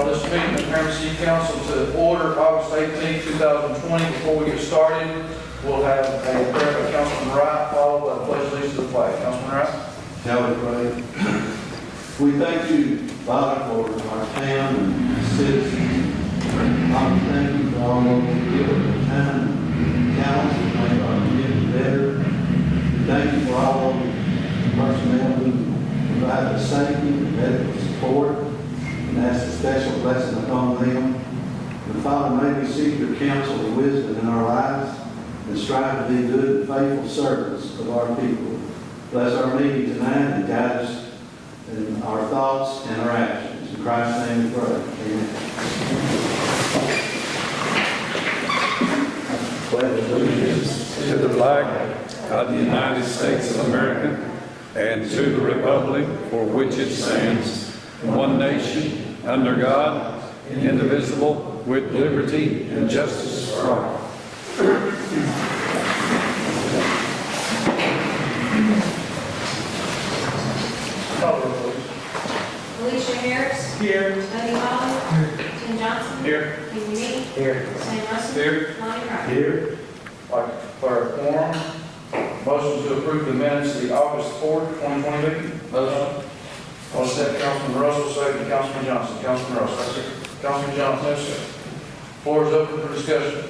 Call this meeting of the Harriman City Council to order August 18, 2020. Before we get started, we'll have a prayer by Councilman Wright, followed by the pledge of allegiance to the flag. Councilman Wright. Shall we pray? We thank you, Father, for our town and citizens. Father, thank you for all of you given the time and talents to make our community better. We thank you for all of the personnel who provide the safety and medical support, and ask a special blessing upon them. And Father, may we seek your counsel and wisdom in our lives and strive to be good and faithful servants of our people. Bless our meeting tonight and guide us in our thoughts and our actions. In Christ's name we pray. Amen. Pledge allegiance to the flag of the United States of America and to the republic for which it stands, one nation, under God, indivisible, with liberty and justice for all. Alicia Harris. Here. Buddy Holly. Here. Tim Johnson. Here. Kenny Me. Here. Sam Russell. Here. Lonnie Wright. here. Like to declare a quorum. Motion to approve the minutes of the August 4th, 2020 meeting. Motion. I'll second Councilman Russell, second Councilman Johnson. Councilman Russell. Councilman Johnson. Yes, sir. Floor is open for discussion.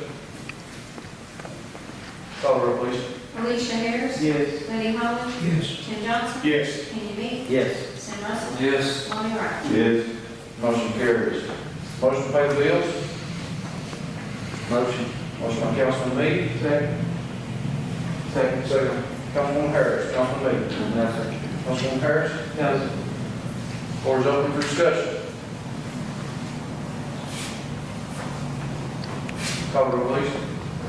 Call the roll, please. Alicia Harris. Yes. Buddy Holly. Yes. Tim Johnson. Yes. Kenny Me. Yes. Sam Russell. Yes. Lonnie Wright. Yes. Motion carries. Motion to pay the bills. Motion. Motion by Councilman Meade. Second. Second. Councilman Harris. Councilman Meade. Yes, sir. Councilman Harris. Yes. Floor is open for discussion. Call the roll, please.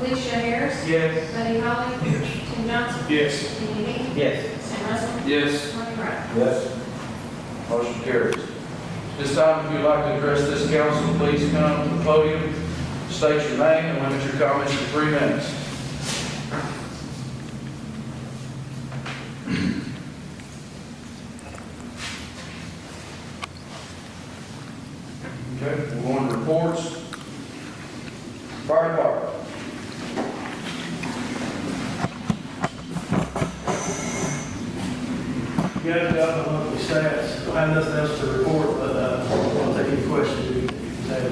Alicia Harris. Yes. Buddy Holly. Yes. Tim Johnson. Yes. Kenny Me. Yes. Sam Russell. Yes. Lonnie Wright. Yes. Motion carries. This time, if you'd like to address this council, please come to the podium, state your name, and limit your comments to 3 minutes. Okay, we'll go on to reports. Fire department. Yeah, I don't know the stats. I have nothing else to report, but I'll take any questions you have.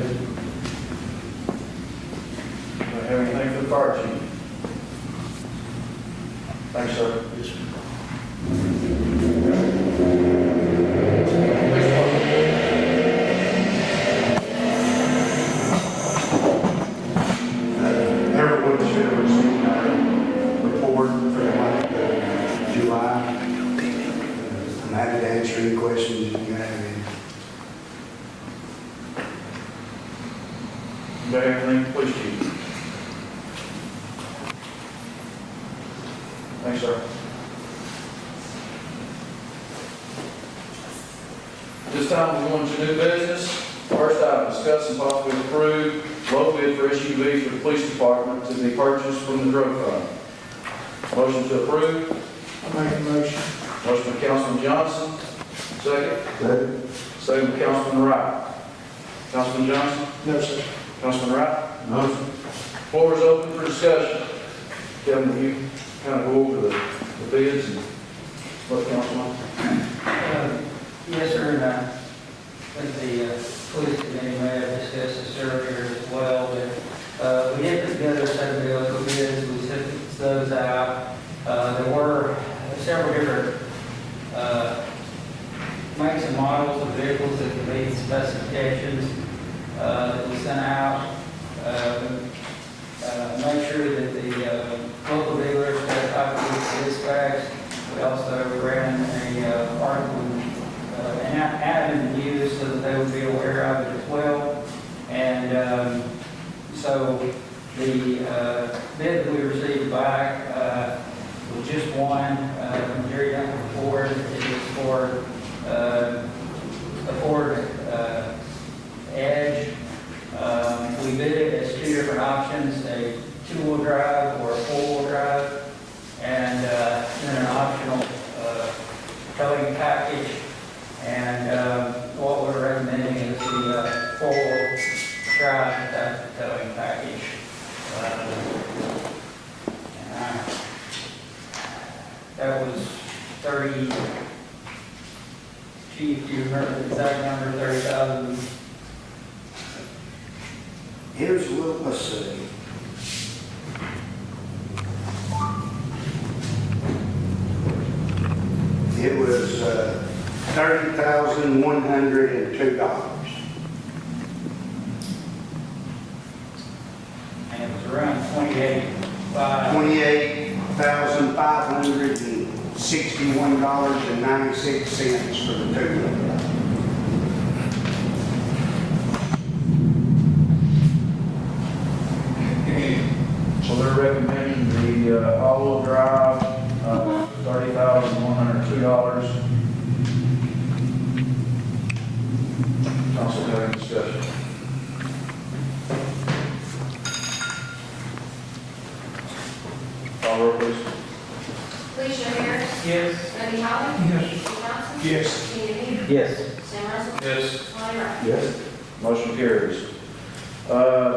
Do you have anything for the fire chief? Thanks, sir. Yes, sir. Everyone should have received our report for the month of July. I'm happy to answer any questions you have. Do you have anything, police chief? Thanks, sir. This time, we're going to new business. First item, discuss and possibly approve low bid for SUVs for the police department to be purchased from the drug fund. Motion to approve. I'll make a motion. Motion by Councilman Johnson. Second. Second. Second by Councilman Wright. Councilman Johnson. No, sir. Councilman Wright. Motion. Floor is open for discussion. Kevin, will you kind of go over the bids and what Councilman? Yes, sir, and I think the police committee may have discussed this earlier as well, but we had put together a set of bills for bids, we sent those out. There were several different makes and models of vehicles that could meet specifications that we sent out. Make sure that the local dealers had a copy of the bid specs. We also ran a article and had them used so that they would be aware of it as well. And so the bid that we received back was just one from Jerry Duncan Ford. It was for a Ford Edge. We bid it as 2 different options, a 2-wheel drive or a 4-wheel drive, and then an optional towing package. And what we're recommending is the full drive towing package. That was 30, chief, do you remember the exact number, 30,000? Here's what, let's see. It was $30,102. And it was around 28,500. $28,561.96 for the two. So they're recommending the all-wheel drive, $30,102. Council, have any discussion? Call roll, please. Felicia Harris. Yes. Buddy Holly. Yes. Steve Johnson. Yes. Kenny Me. Yes. Sam Russell. Yes. Lonnie Wright. Yes. Motion carries.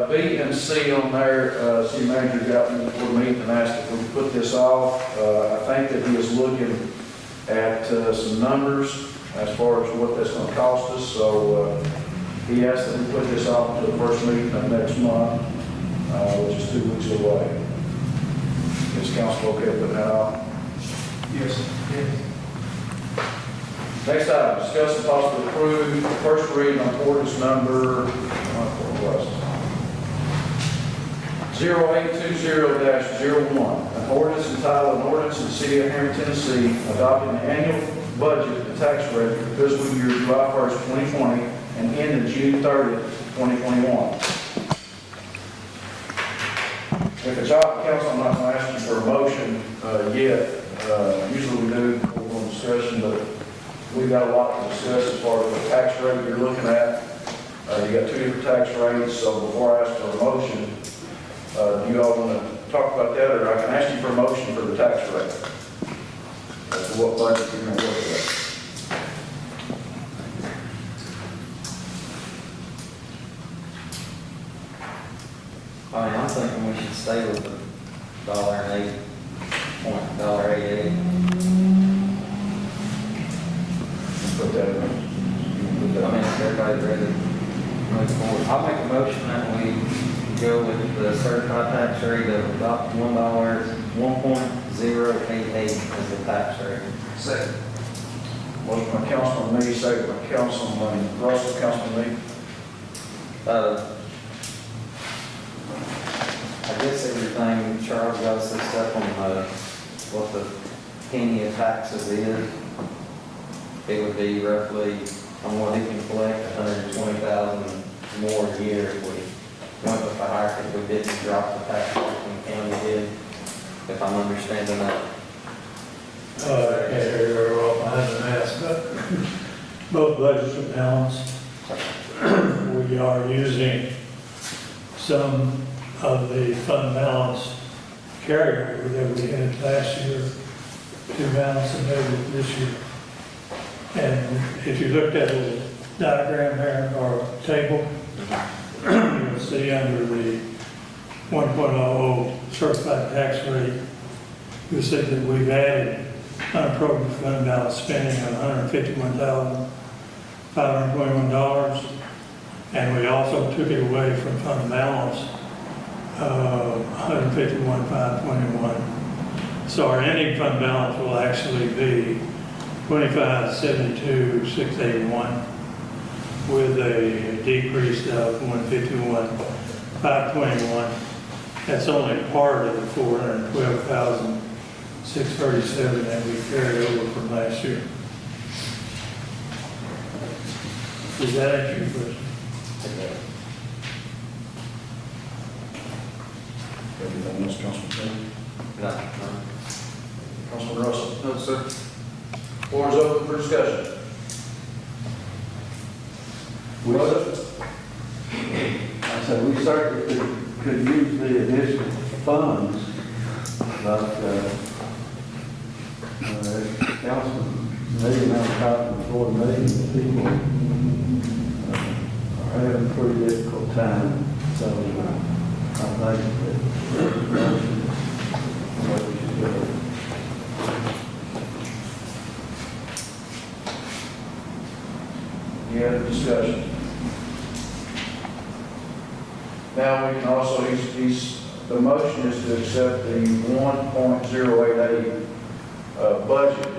B and C on there, city manager got me before the meeting and asked if we could put this off. I think that he is looking at some numbers as far as what that's going to cost us. So he asked that we put this off to the first meeting of next month, which is 2 weeks away. Is council okay with that off? Yes. Next item, discuss and possibly approve first reading on ordinance number, what was it? 0820-01, an ordinance entitled, an ordinance of the city of Harriman, Tennessee, adopting the annual budget and tax rate for fiscal year July 1st, 2020, and ending June 30th, 2021. If it's out, council, I'm not going to ask you for a motion yet. Usually we do, we're going to discussion, but we've got a lot to discuss as far as the tax rate you're looking at. You got two different tax rates, so before I ask for a motion, do you all want to talk about that, or I can ask you for a motion for the tax rate? As to what budget you're going to look at. I mean, I'm thinking we should stay with the $1.88. Put that in. I mean, if everybody's ready to move forward, I'll make a motion that we go with the certified tax rate of about $1.088 as the tax rate. Second. Motion by Councilman Lee, second by Councilman Russell. Councilman Lee. I guess everything Charles got us this up on what the penny of taxes is. It would be roughly, on what he can collect, $120,000 more a year if we went with the higher, if we didn't drop the tax rate when the county did, if I'm understanding that. I can't hear you very well, I haven't asked, but both budgets are balanced. We are using some of the fund balance carryover that we had last year to balance the budget this year. And if you looked at the diagram there, or table, you'll see under the 1.00 certified tax rate, you'll see that we've added unappropriate fund balance spending of $151,521, and we also took it away from fund balance of $151,521. So our ending fund balance will actually be $25,72,681 with a decrease of $151,521. That's only part of the $412,637 that we carried over from last year. Does that answer your question? Everything else, Councilman Lee? No. Councilman Russell? No, sir. Floor is open for discussion. I said, we certainly could use the additional funds, but, Councilman, maybe not about 4 million people are having a pretty difficult time. So I think that what we should do. Any other discussion? Now, we can also, the motion is to accept the 1.088 budget.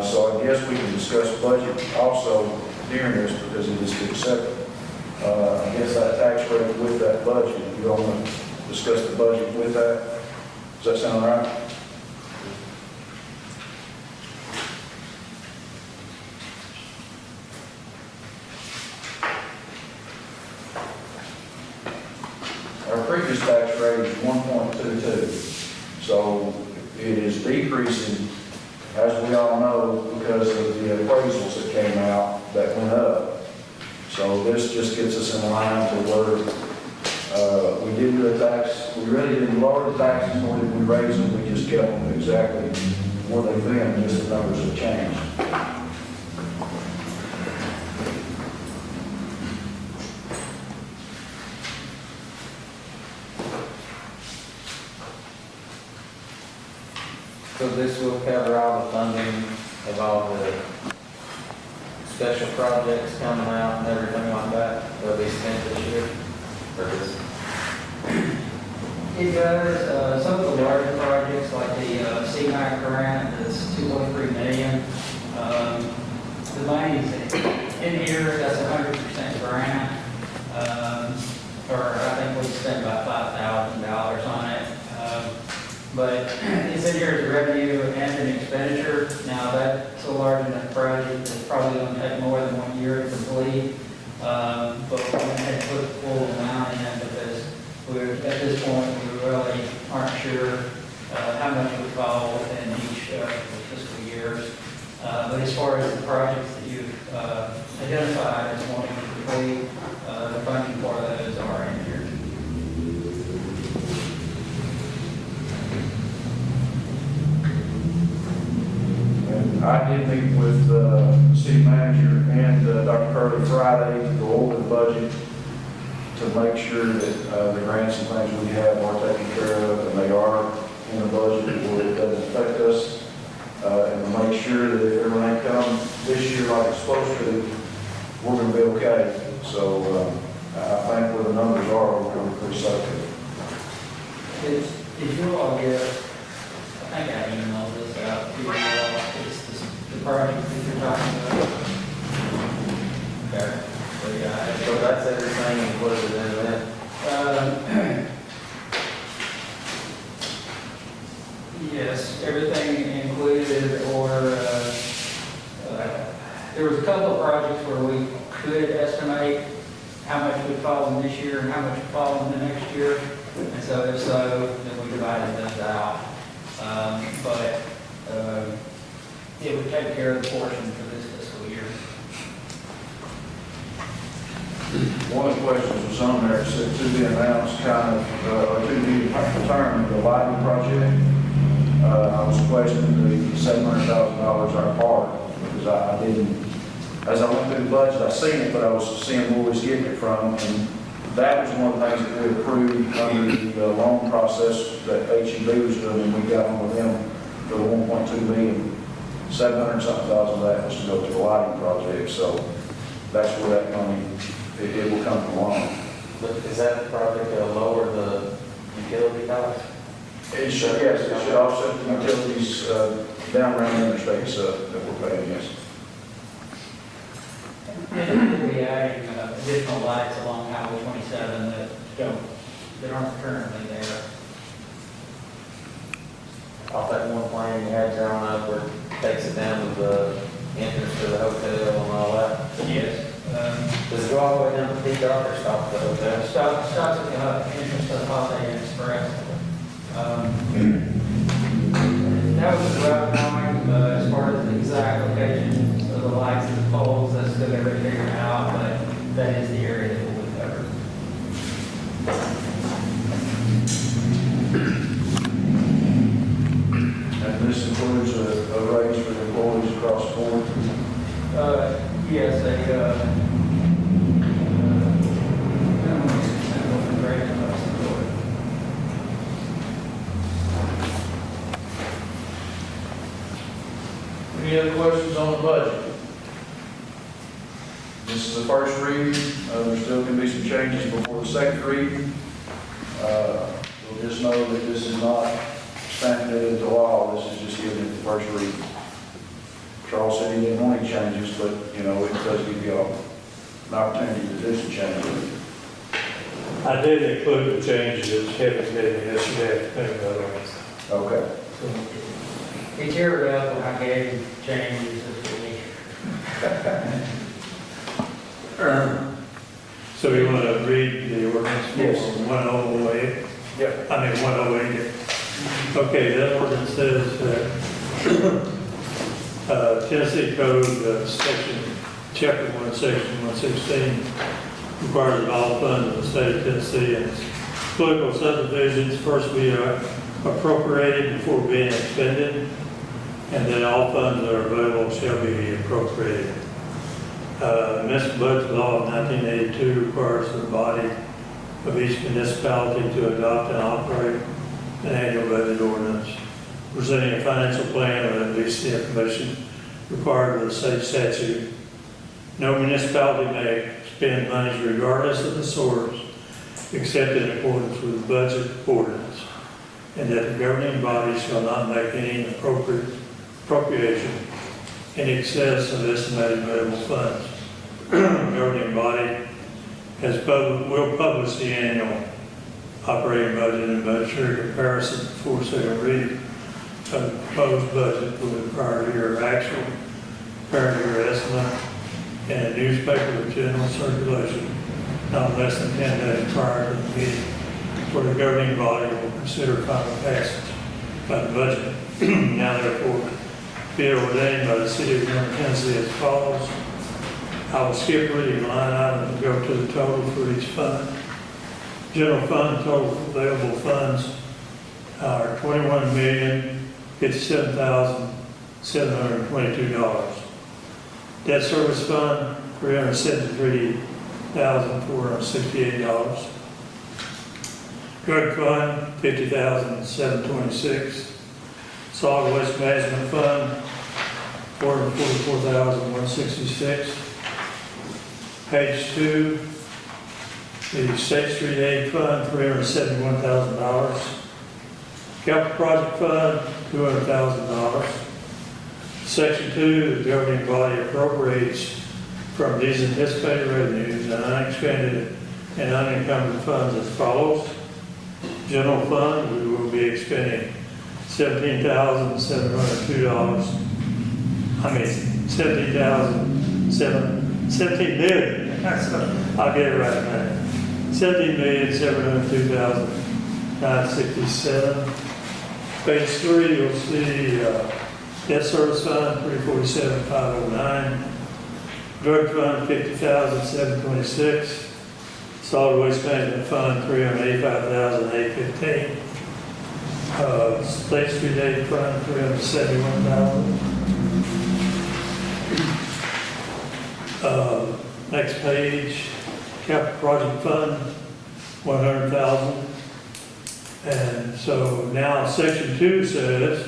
So I guess we can discuss budget also during this because it is to accept, I guess, that tax rate with that budget. You don't want to discuss the budget with that? Does that sound right? Our previous tax rate is 1.22, so it is decreasing, as we all know, because of the appraisals that came out that went up. So this just gets us in line to where we didn't do a tax, we really didn't lower the taxes, nor did we raise them, we just kept them exactly where they've been, just the numbers have changed. So this will cover all the funding of all the special projects coming out and everything like that? They'll be spent this year? Or this? It does, some of the larger projects like the CMAC grant is 2.3 million. The money's in here, that's 100% grant. Or I think we spent about $5,000 on it. But it's in here as a revenue and an expenditure. Now that's a large enough project that's probably going to take more than 1 year to complete. But we went ahead and put the full amount in because at this point we really aren't sure how much would fall within each fiscal years. But as far as the projects that you've identified as wanting to complete, the funding for those are in here. I did meet with the city manager and Dr. Curley Friday to go over the budget to make sure that the grants and things we have are taken care of, and they are in the budget where it doesn't affect us, and to make sure that if everything comes this year like it's supposed to, we're going to be okay. So I think where the numbers are, we're going to be pretty safe. Did you all get, I think I emailed this out to you all, it's the project that you're talking about. Okay. So, yeah, So that's everything included in that? yes, everything included, or there was a couple of projects where we could estimate how much would fall in this year and how much would fall in the next year. And so if so, then we divided those out. But it would take care of the portion for this fiscal year. One of the questions was on there, it said to be announced kind of, or to be determined, the lighting project. I was questioning the $700,000 our part, because I didn't, as I went through the budget, I seen it, but I was seeing where we was getting it from, and that was one of the things that we approved under the loan process that HEB was doing, and we got on with them for the 1.2 million. 700-something thousand of that was to go to the lighting project, so that's where that money, it will come from loan. But is that the project that'll lower the utility costs? It should, yes, it should offset the utilities down around the interstates that we're paying, yes. And we'll be adding additional lights along Highway 27 that aren't currently there. Off that one plan you had drawn up where it takes it down to the entrance to the hotel and all that? Yes. Does it go all the way down to Peacock or stop at the hotel? Stops at the entrance to the Holiday Inn Express. That was the route drawing, as far as the exact location of the lights and the poles, that's still got to be figured out, but that is the area that will be covered. And this includes a raise for the employees across the board. Yes, Any other questions on the budget? This is the first reading. There still can be some changes before the second reading. We'll just know that this is not standing into law. This is just giving it the first reading. Charles said he didn't want any changes, but, you know, it does give you all an opportunity to do some changes. I did include the changes that Kevin did yesterday, I think, otherwise. Okay. He teared it up when I gave him changes this week. So you want to read the ordinance Yes. for 108? Yep. I mean, 108. Okay, that ordinance says that Tennessee Code, section, chapter 1, section 116, requires that all funds of the state of Tennessee and its political subdivisions first be appropriated before being expended, and that all funds that are available shall be appropriated. The municipal budget law of 1982 requires the body of each municipality to adopt and operate an annual budget ordinance, presenting a financial plan or at least the information required by the state statute. No municipality may spend monies regardless of the source, except in accordance with the budget ordinance, and that the governing body shall not make any appropriation in excess of estimated available funds. The governing body will publish the annual operating budget and budgetary comparison before second reading of the proposed budget for the prior year actual, current year estimate, and a newspaper of general circulation not less than 10 days prior to the meeting, where the governing body will consider final passage by the budget. Now therefore, be it ordained by the city of Harriman, Tennessee as follows. I will skip reading line item and go to the total for each fund. General fund total available funds are $21,057,722. Debt service fund, $373,468. Drug fund, $50,726. Solid waste management fund, $444,166. Page 2, the State Street Aid Fund, $371,000. Capital Project Fund, $200,000. Section 2, the governing body appropriates from these anticipated revenues and unexpended and unencumbered funds as follows. General Fund, we will be expending $17,702. $17 million. I'll get it right now. $17,702,967. Page 3, you'll see debt service fund, $347,509. Drug fund, $50,726. Solid waste management fund, $385,815. State Street Aid Fund, $371,000. Next page, Capital Project Fund, $100,000. And so now Section 2 says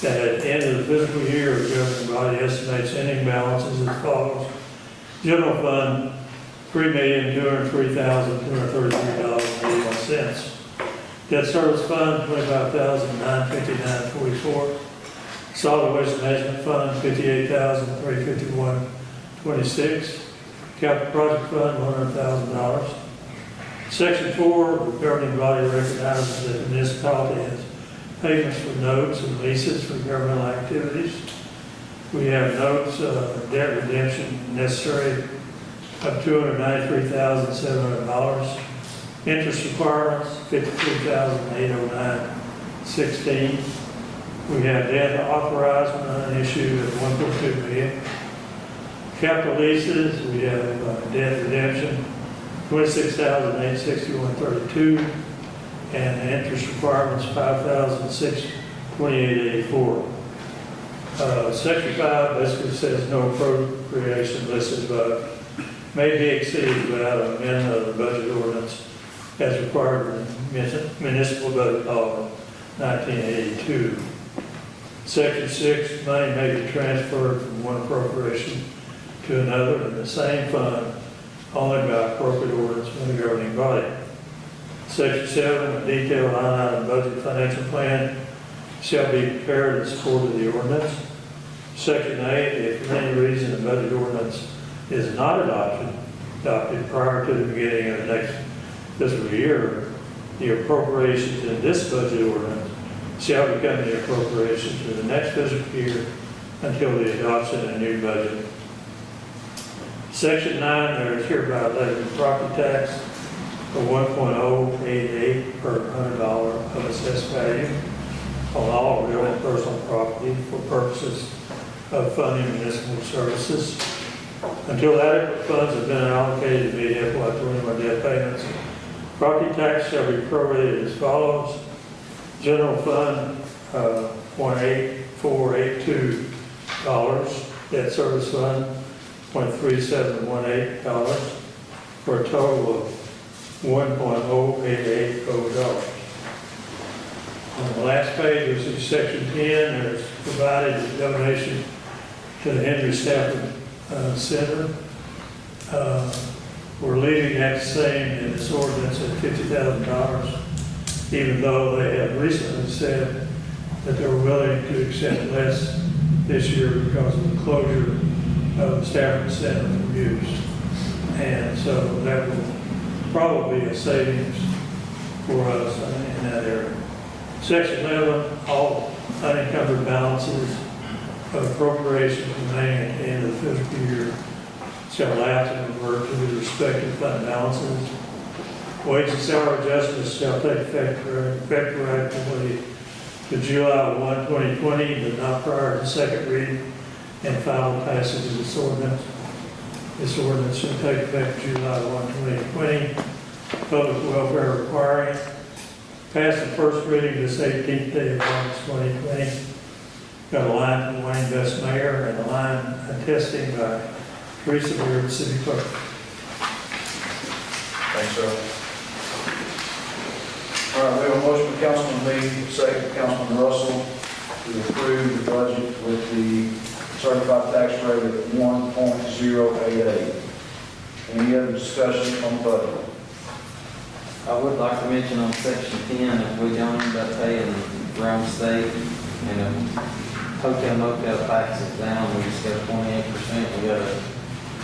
that at the end of the fiscal year, the governing body estimates ending balances as follows. General Fund, $3,203,233.81. Debt Service Fund, $25,959.44. Solid Waste Management Fund, $58,351.26. Capital Project Fund, $100,000. Section 4, the governing body recognizes that the municipality has payments for notes and leases for governmental activities. We have notes, debt redemption necessary of $293,700. Interest requirements, $53,809.16. We have debt authorized unissued of $1.2 million. Capital leases, we have debt redemption, $26,861.32, and the interest requirements, $5,628.84. Section 5 basically says no appropriation listed but may be exceeded without amendment of the budget ordinance as required in municipal budget law 1982. Section 6, money may be transferred from one appropriation to another in the same fund only by appropriate ordinance from the governing body. Section 7, a detailed line item budget financial plan shall be prepared in support of the ordinance. Section 8, if for any reason the budget ordinance is not adopted prior to the beginning of the next fiscal year, the appropriations in this budget ordinance shall become the appropriation to the next fiscal year until the adoption of a new budget. Section 9, there is hereby levied property tax of 1.088 per $100 of assessed value on all real and personal property for purposes of funding municipal services. Until adequate funds have been allocated to meet FY 21 debt payments, property tax shall be prorated as follows. General fund, $0.8482, debt service fund, $0.3718, for a total of $1.0880. On the last page, which is section 10, there's provided a donation to the Henry Stafford Center. We're leaving that same in this ordinance at $50,000, even though they have recently said that they were willing to accept less this year because of the closure of the Stafford Center from use. And so that will probably be a savings for us in that area. Section 11, all unencumbered balances of appropriations remaining at the end of the fiscal year shall lapse and revert to the respective fund balances. Wage and salary adjustments shall take effect retroactively to July 1, 2020, but not prior to second reading and final passage of this ordinance. This ordinance shall take effect July 1, 2020. Public welfare requiring pass the first reading this 18th day of August 2020. Got a line from Wayne Best Mayor and a line attesting by Teresa Beard, City Clerk. Thanks, sir. All right, we have a motion from Councilman Lee, second from Councilman Russell, to approve the budget with the certified tax rate of 1.088. Any other discussion on the budget? I would like to mention on section 10, if we don't end up paying Rome State and hotel motel taxes down, we just got 28%. We gotta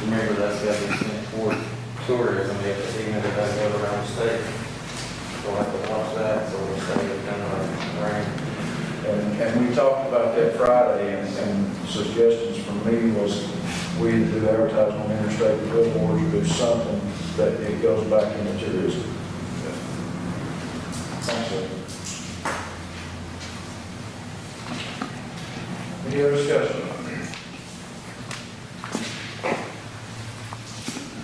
remember that's got to be spent toward tourism, even if it doesn't go to Rome State. We'll have to watch that, so we'll stay within our range. And we talked about that Friday, and suggestions from me was we either do advertising on interstate billboards or do something that it goes back into tourism. Thanks, sir. Any other discussion?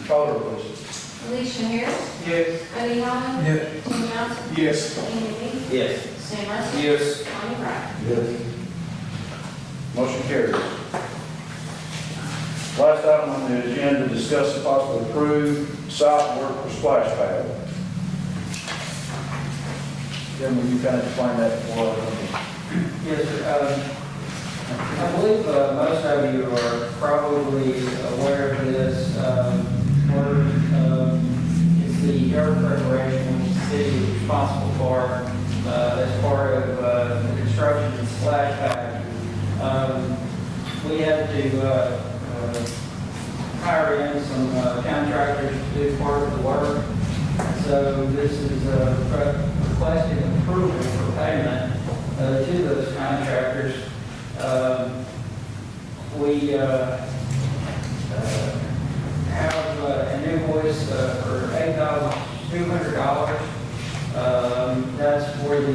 Call the roll, please. Alicia Harris. Yes. Buddy Holly. Yes. Tim Johnson. Yes. Kenny Me. Yes. Sam Russell. Yes. Lonnie Wright. Yes. Motion carries. Last item on the agenda, discuss and possibly approve site work for splash pad. Then will you kind of explain that for us? Yes, sir. I believe most of you are probably aware of this. It's the dirt preparation which the city is responsible for as part of the construction of the splash pad. We had to hire in some contractors to do part of the work. So this is requesting approval for payment to those contractors. We have an invoice for $8,200. That's for the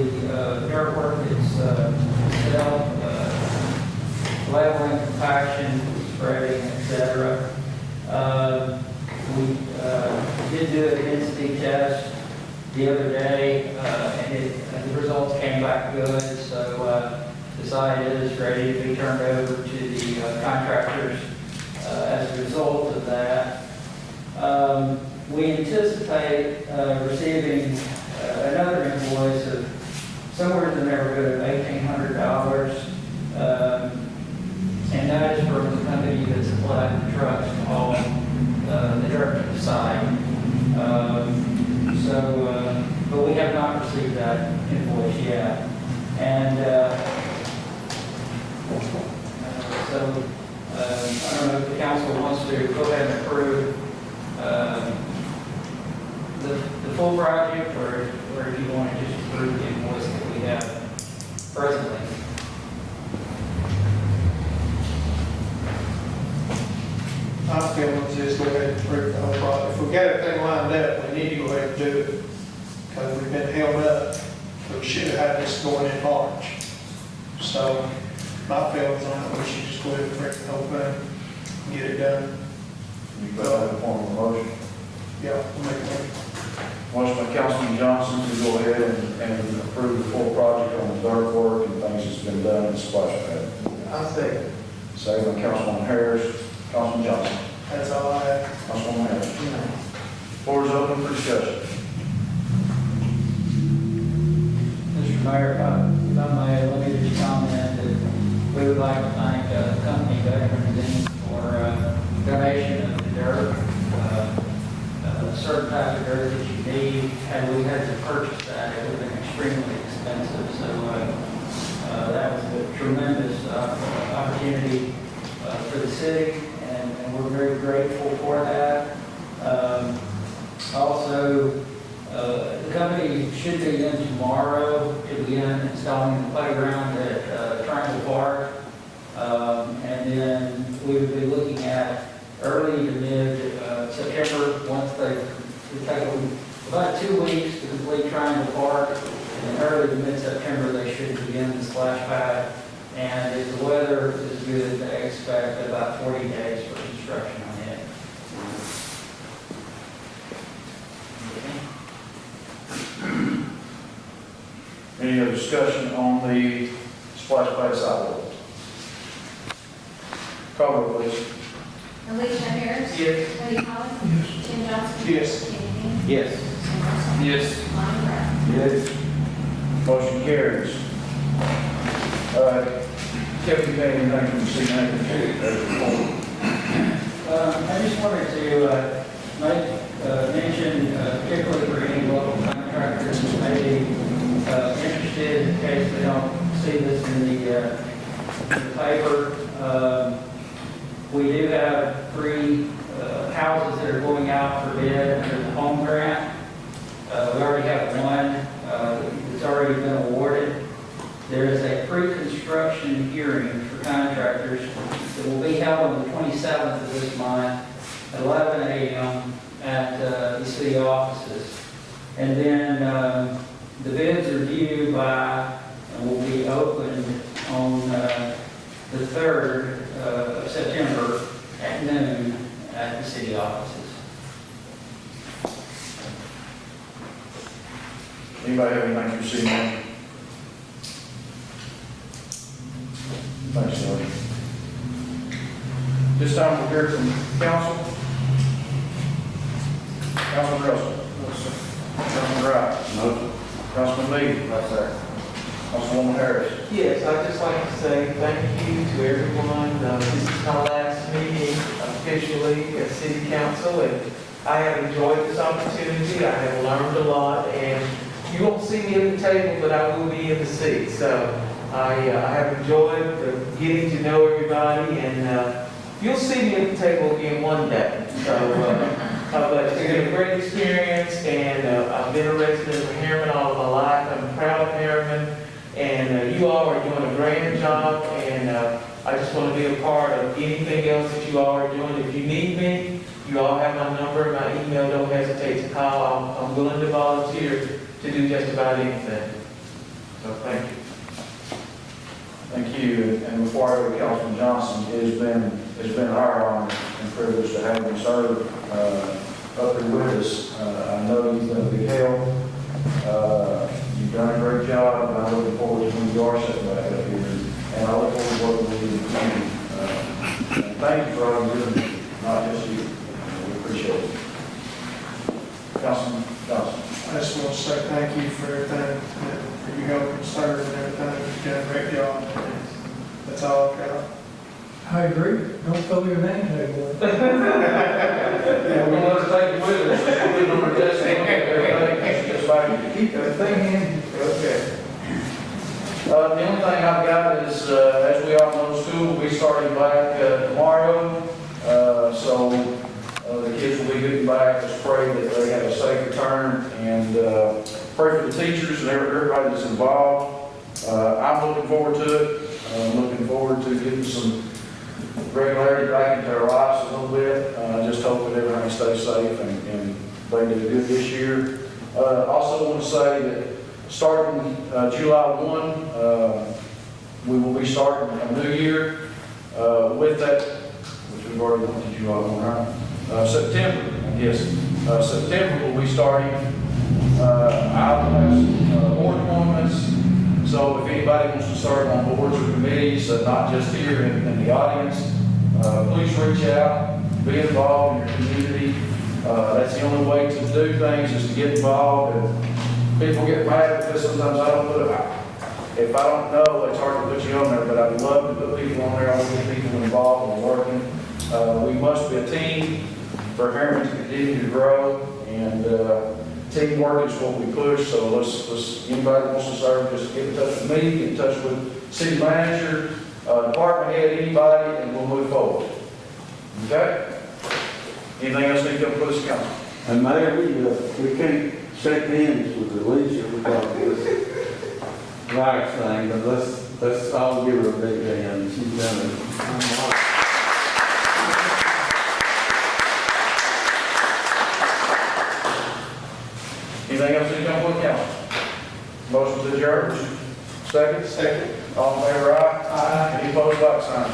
dirt work itself, leveling, compaction, spreading, etc. We did do a density test the other day, and the results came back good. So the site is ready to be turned over to the contractors as a result of that. We anticipate receiving another invoice of somewhere in the neighborhood of $1,800. And that is from the company that supplied the trucks to haul the dirt to the site. But we have not received that invoice yet. And I don't know if the council wants to go ahead and approve the full project, or if you want to just approve the invoice that we have presently. I'm feeling just go ahead and approve the whole project. If we got everything lined up, we need to go ahead and do it, because we've been held up. We should have had this going in March. So, my feelings on it, we should just go ahead and approve the whole thing, and get it done. You put that in form of a motion. Yeah, we'll make it. Motion by Councilman Johnson to go ahead and approve the full project on the dirt work and things that's been done in the splash pad. I'll say, Second by Councilman Harris. Councilman Johnson. that's all I have. Councilwoman Harris. Floor is open for discussion. Mr. Mayor, if I may, let me just comment that we would like to thank the company Harriman for donation of the dirt. Certain type of dirt that you need, had we had to purchase that, it would have been extremely expensive. So that was a tremendous opportunity for the city, and we're very grateful for that. Also, the company should be in tomorrow to begin installing the playground at Triangle Park. And then we would be looking at early to mid-September, once they take about 2 weeks to complete Triangle Park. And early to mid-September, they should begin the splash pad. And if the weather is good, they expect about 40 days for construction on it. Any other discussion on the splash pad sidewalk? Call roll, please. Alicia Harris. Yes. Buddy Holly. Tim Johnson. Yes. Kenny Me. Yes. Sam Russell. Yes. Lonnie Wright. Yes. Motion carries. Deputy Mayor, anything from the city manager? I just wanted to mention, particularly for any local contractors who may be interested, in case they don't see this in the paper. We do have 3 houses that are going out for bid under the home grant. We already have one that's already been awarded. There is a pre-construction hearing for contractors that will be held on the 27th of this month at 11 a.m. at the city offices. And then the bids are due by and will be opened on the 3rd of September at noon at the city offices. Anybody have anything from the city manager? Thanks, sir. This time we'll hear from council. Councilman Russell. No, sir. Councilman Wright. No. Councilman Meade. Yes, sir. Councilwoman Harris. Yes, I'd just like to say thank you to everyone. This is my last meeting officially as city council, and I have enjoyed this opportunity. I have learned a lot, and you won't see me at the table, but I will be in the seat. So I have enjoyed getting to know everybody, and you'll see me at the table again one day. So, but it's been a great experience, and I've been a resident of Harriman all of my life. I'm proud of Harriman. And you all are doing a grand job, and I just want to be a part of anything else that you all are doing. If you need me, you all have my number, my email, don't hesitate to call. I'm willing to volunteer to do just about anything. So thank you. Thank you. And before I go to Councilman Johnson, it's been our honor and privilege to have you serve up here with us. I know you've been a big help. You've done a great job, and I'm looking forward to when you are sitting back up here and I look forward to working with you in the community. And thank you for all you're doing, not just you. We appreciate it. Councilman Johnson. I just want to say thank you for everything, for your help and service and everything. You've done a great job. That's all I've got. I agree. Don't fill your name tag. Yeah, we're going to take it with us. We're going to just everything, just like Keep everything in. okay. The only thing I've got is, as we all know, school will be starting back tomorrow. So the kids will be getting back. Just pray that they have a safe return and pray for the teachers and everybody that's involved. I'm looking forward to it. I'm looking forward to getting some regularity back into our lives a little bit. Just hope that everybody stays safe and they do good this year. Also want to say that starting July 1, we will be starting a new year with that, which we've already went to July 1, right? September, I guess. September we'll be starting board appointments. So if anybody wants to serve on boards or committees, not just here in the audience, please reach out, be involved in your community. That's the only way to do things is to get involved. And people get mad because sometimes I don't put it out. If I don't know, it's hard to put you on there, but I'd love to put people on there. I want to get people involved and working. We must be a team for Harriman to continue to grow, and teamwork is what we push. So let's anybody that wants to serve, just get in touch with me, get in touch with city manager, department head, anybody, and we'll move forward. Okay? Anything else need to come before this council? And Mayor, we can't shake hands with the leisure because this rights thing, but let's all give her a big hand. She's done it. Anything else need to come before the council? Motion to adjourn. Second? Second. All in favor, aye? Aye. Any opposed, like sign?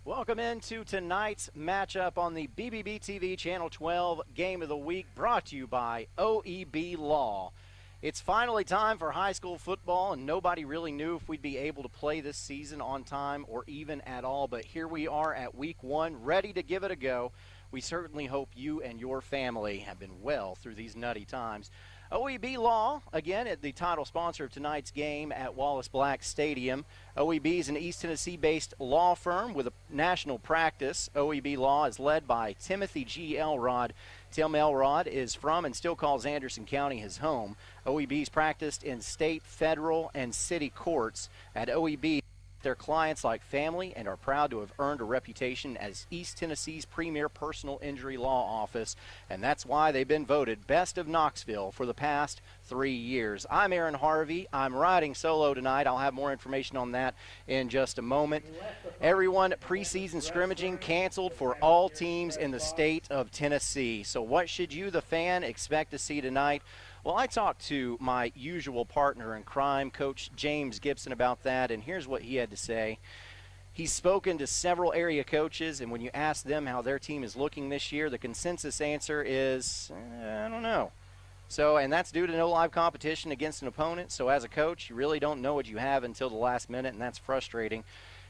Welcome into tonight's matchup on the BBB TV Channel 12 Game of the Week, brought to you by OEB Law. It's finally time for high school football, and nobody really knew if we'd be able to play this season on time or even at all, but here we are at week 1, ready to give it a go. We certainly hope you and your family have been well through these nutty times. OEB Law, again, the title sponsor of tonight's game at Wallace Black Stadium. OEB is an East Tennessee-based law firm with a national practice. OEB Law is led by Timothy G. Elrod. Tim Elrod is from and still calls Anderson County his home. OEB's practiced in state, federal, and city courts. At OEB, their clients like family and are proud to have earned a reputation as East Tennessee's premier personal injury law office, and that's why they've been voted Best of Knoxville for the past 3 years. I'm Aaron Harvey. I'm riding solo tonight. I'll have more information on that in just a moment. Everyone, preseason scrimmaging canceled for all teams in the state of Tennessee. So what should you, the fan, expect to see tonight? Well, I talked to my usual partner in crime, Coach James Gibson, about that, and here's what he had to say. He's spoken to several area coaches, and when you ask them how their team is looking this year, the consensus answer is, I don't know. So, and that's due to no live competition against an opponent. So as a coach, you really don't know what you have until the last minute, and that's frustrating.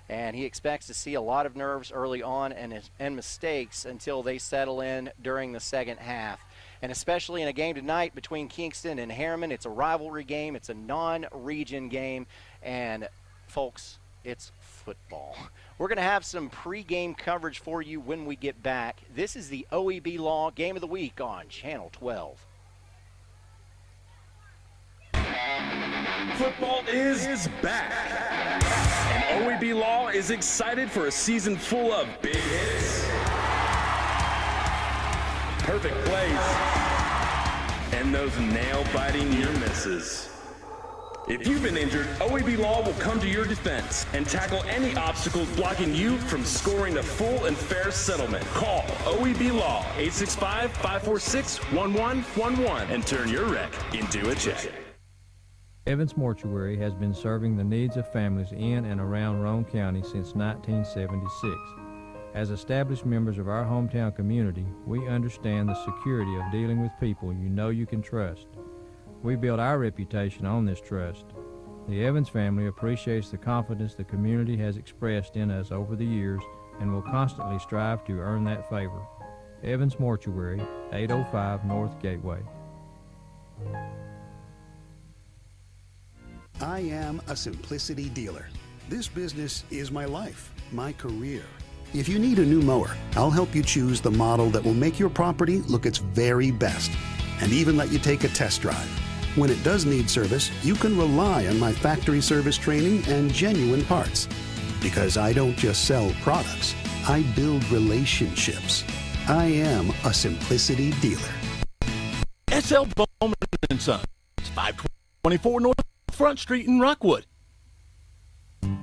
And he expects to see a lot of nerves early on and mistakes until they settle in during the second half. And especially in a game tonight between Kingston and Harriman, it's a rivalry game. It's a non-region game. And, folks, it's football. We're going to have some pregame coverage for you when we get back. This is the OEB Law Game of the Week on Channel 12. Football is back. And OEB Law is excited for a season full of big hits, perfect plays, and those nail-biting near misses. If you've been injured, OEB Law will come to your defense and tackle any obstacles blocking you from scoring a full and fair settlement. Call OEB Law 865-546-1111 and turn your wreck into a check. Evans Mortuary has been serving the needs of families in and around Roane County since 1976. As established members of our hometown community, we understand the security of dealing with people you know you can trust. We build our reputation on this trust. The Evans family appreciates the confidence the community has expressed in us over the years and will constantly strive to earn that favor. Evans Mortuary, 805 North Gateway. I am a Simplicity dealer. This business is my life, my career. If you need a new mower, I'll help you choose the model that will make your property look its very best, and even let you take a test drive. When it does need service, you can rely on my factory service training and genuine parts. Because I don't just sell products, I build relationships. I am a Simplicity dealer. S.L. Bowman & Sons, 524 North Front Street in Rockwood.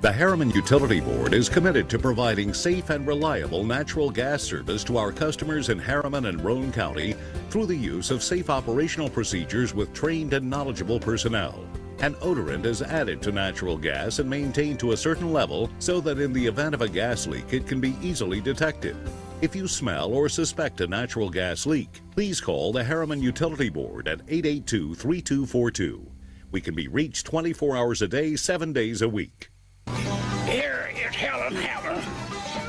The Harriman Utility Board is committed to providing safe and reliable natural gas service to our customers in Harriman and Roane County through the use of safe operational procedures with trained and knowledgeable personnel. An odorant is added to natural gas and maintained to a certain level so that in the event of a gas leak it can be easily detected. If you smell or suspect a natural gas leak, please call the Harriman Utility Board at 882-3242. We can be reached 24 hours a day, 7 days a week. Here is Helen Hammer.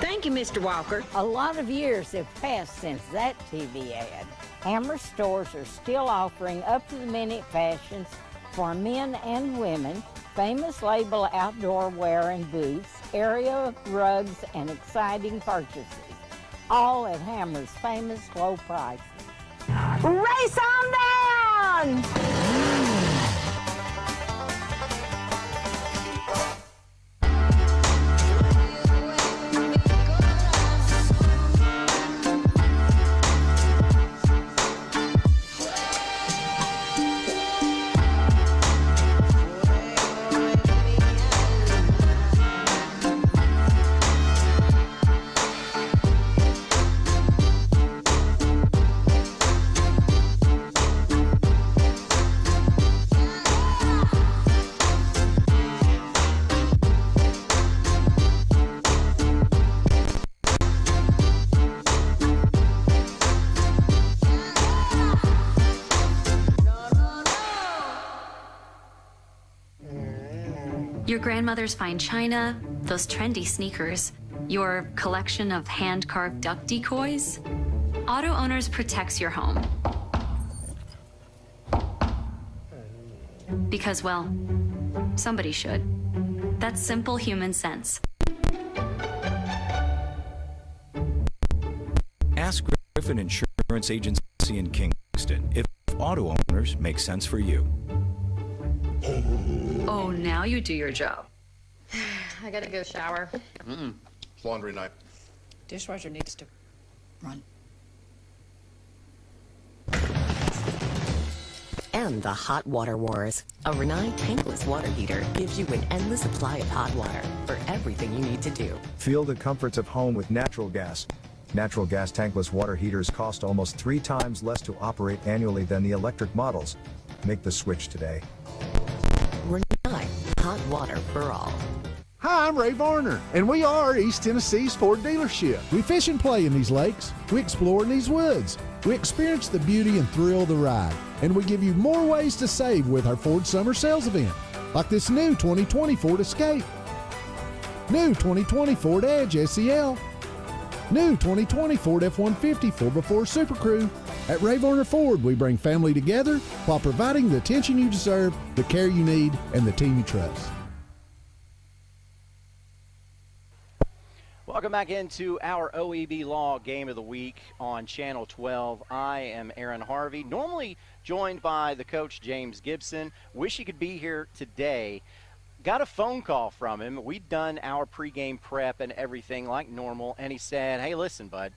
Thank you, Mr. Walker. A lot of years have passed since that TV ad. Hammer stores are still offering up-to-the-minute fashions for men and women, famous label outdoor wear and boots, area rugs, and exciting purchases. All at Hammer's famous low prices. Race on down! Your grandmother's fine china, those trendy sneakers, your collection of hand-carved duck decoys. Auto Owners protects your home. Because, well, somebody should. That's simple human sense. Ask Griffin Insurance Agency in Kingston if Auto Owners make sense for you. Oh, now you do your job. I gotta go shower. It's laundry night. Dishwasher needs to run. And the Hot Water Wars. A Rinnai tankless water heater gives you an endless supply of hot water for everything you need to do. Feel the comforts of home with natural gas. Natural gas tankless water heaters cost almost 3 times less to operate annually than the electric models. Make the switch today. Rinnai, hot water for all. Hi, I'm Ray Varner, and we are East Tennessee's Ford dealership. We fish and play in these lakes. We explore in these woods. We experience the beauty and thrill of the ride. And we give you more ways to save with our Ford Summer Sales Event, like this new 2020 Ford Escape, new 2020 Ford Edge SEL, new 2020 Ford F-150 4x4 Super Crew. At Ray Varner Ford, we bring family together while providing the attention you deserve, the care you need, and the team you trust. Welcome back into our OEB Law Game of the Week on Channel 12. I am Aaron Harvey, normally joined by the coach, James Gibson. Wish he could be here today. Got a phone call from him. We'd done our pregame prep and everything like normal, and he said, hey, listen, bud,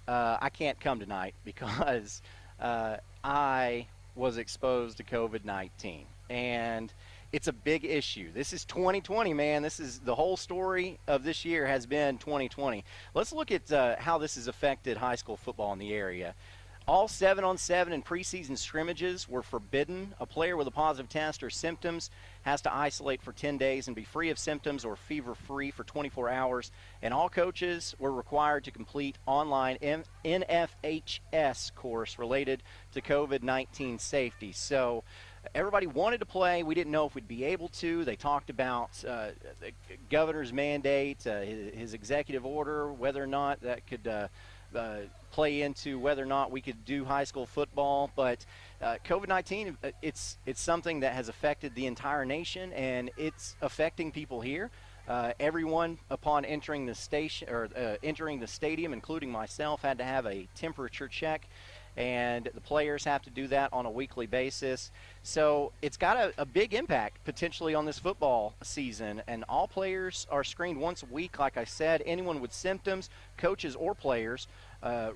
I can't come tonight because I was exposed to COVID-19. And it's a big issue. This is 2020, man. This is the whole story of this year has been 2020. Let's look at how this has affected high school football in the area. All 7-on-7 and preseason scrimmages were forbidden. A player with a positive test or symptoms has to isolate for 10 days and be free of symptoms or fever-free for 24 hours. And all coaches were required to complete online NFHS course related to COVID-19 safety. So everybody wanted to play. We didn't know if we'd be able to. They talked about the governor's mandate, his executive order, whether or not that could play into whether or not we could do high school football. But COVID-19, it's something that has affected the entire nation, and it's affecting people here. Everyone, upon entering the station or entering the stadium, including myself, had to have a temperature check, and the players have to do that on a weekly basis. So it's got a big impact potentially on this football season, and all players are screened once a week. Like I said, anyone with symptoms, coaches or players,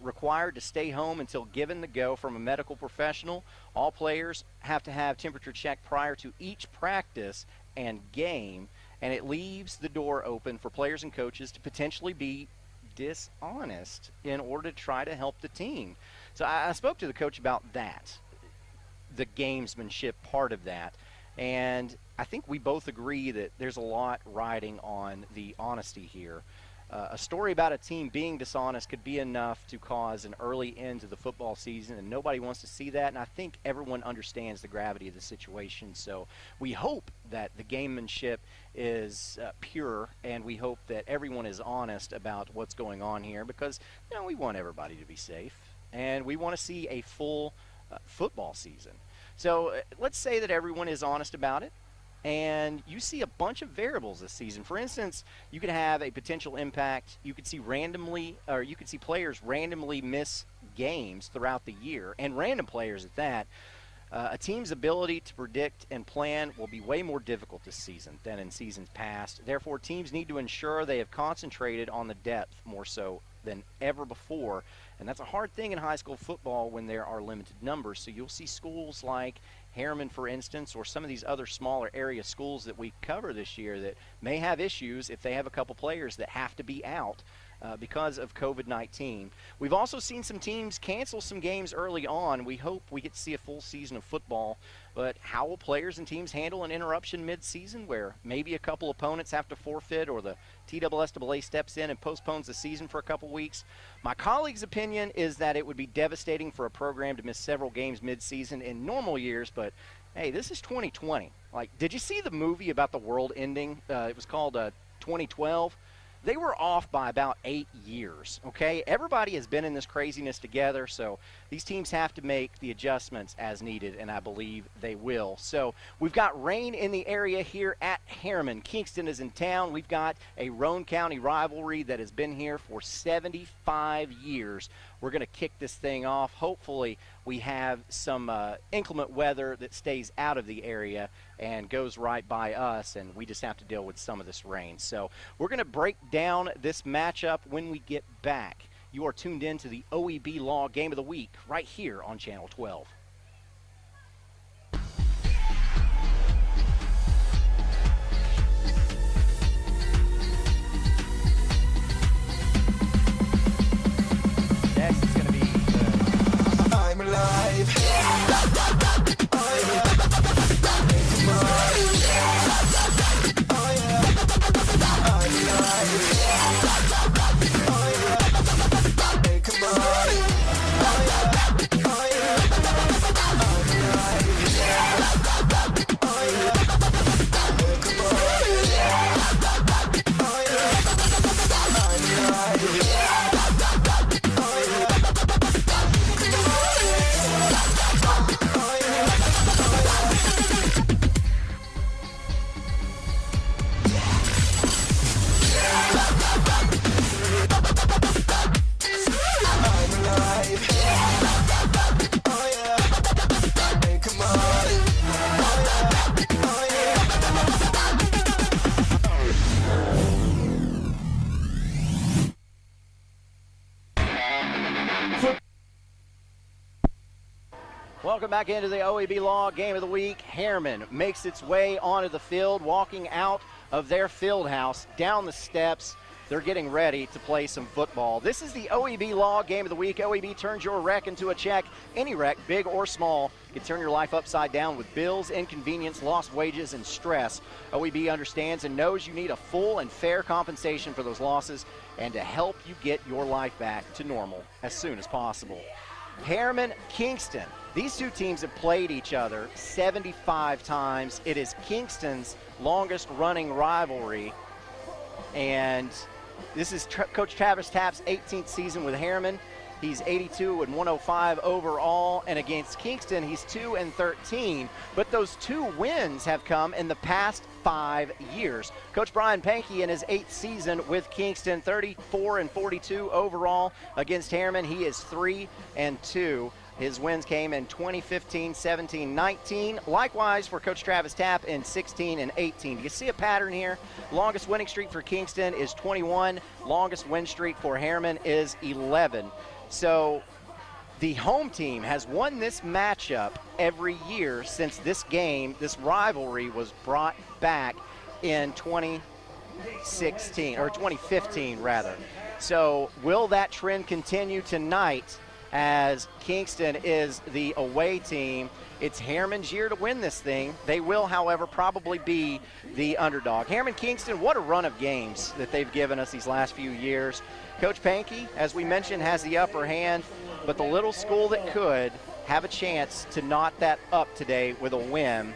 required to stay home until given the go from a medical professional. All players have to have temperature checked prior to each practice and game, and it leaves the door open for players and coaches to potentially be dishonest in order to try to help the team. So I spoke to the coach about that, the gamesmanship part of that, and I think we both agree that there's a lot riding on the honesty here. A story about a team being dishonest could be enough to cause an early end to the football season, and nobody wants to see that, and I think everyone understands the gravity of the situation. So we hope that the gamemanship is pure, and we hope that everyone is honest about what's going on here, because we want everybody to be safe, and we want to see a full football season. So let's say that everyone is honest about it, and you see a bunch of variables this season. For instance, you could have a potential impact. You could see players randomly miss games throughout the year, and random players at that. A team's ability to predict and plan will be way more difficult this season than in seasons past. Therefore, teams need to ensure they have concentrated on the depth more so than ever before. And that's a hard thing in high school football when there are limited numbers. So you'll see schools like Harriman, for instance, or some of these other smaller area schools that we cover this year that may have issues if they have a couple players that have to be out because of COVID-19. We've also seen some teams cancel some games early on. We hope we get to see a full season of football, but how will players and teams handle an interruption mid-season where maybe a couple opponents have to forfeit or the TSSAA steps in and postpones the season for a couple weeks? My colleague's opinion is that it would be devastating for a program to miss several games mid-season in normal years, but hey, this is 2020. Like, did you see the movie about the world ending? It was called 2012. They were off by about 8 years, okay? Everybody has been in this craziness together, so these teams have to make the adjustments as needed, and I believe they will. So we've got rain in the area here at Harriman. Kingston is in town. We've got a Roane County rivalry that has been here for 75 years. We're going to kick this thing off. Hopefully we have some inclement weather that stays out of the area and goes right by us, and we just have to deal with some of this rain. So we're going to break down this matchup when we get back. You are tuned in to the OEB Law Game of the Week right here on Channel 12. Next is going to be I'm alive. back into the OEB Law Game of the Week. Harriman makes its way onto the field, walking out of their field house, down the steps. They're getting ready to play some football. This is the OEB Law Game of the Week. OEB turns your wreck into a check. Any wreck, big or small, can turn your life upside down with bills, inconvenience, lost wages, and stress. OEB understands and knows you need a full and fair compensation for those losses and to help you get your life back to normal as soon as possible. Harriman, Kingston. These two teams have played each other 75 times. It is Kingston's longest running rivalry. And this is Coach Travis Tapp's 18th season with Harriman. He's 82 and 105 overall, and against Kingston, he's 2-13. But those 2 wins have come in the past 5 years. Coach Brian Pankey in his 8th season with Kingston, 34 and 42 overall. Against Harriman, he is 3-2. His wins came in 2015, 17, 19. Likewise for Coach Travis Tapp in 16 and 18. Do you see a pattern here? Longest winning streak for Kingston is 21. Longest win streak for Harriman is 11. So the home team has won this matchup every year since this game, this rivalry was brought back in 2015 rather. So will that trend continue tonight as Kingston is the away team? It's Harriman's year to win this thing. They will, however, probably be the underdog. Harriman Kingston, what a run of games that they've given us these last few years. Coach Pankey, as we mentioned, has the upper hand, but the little school that could have a chance to knot that up today with a win.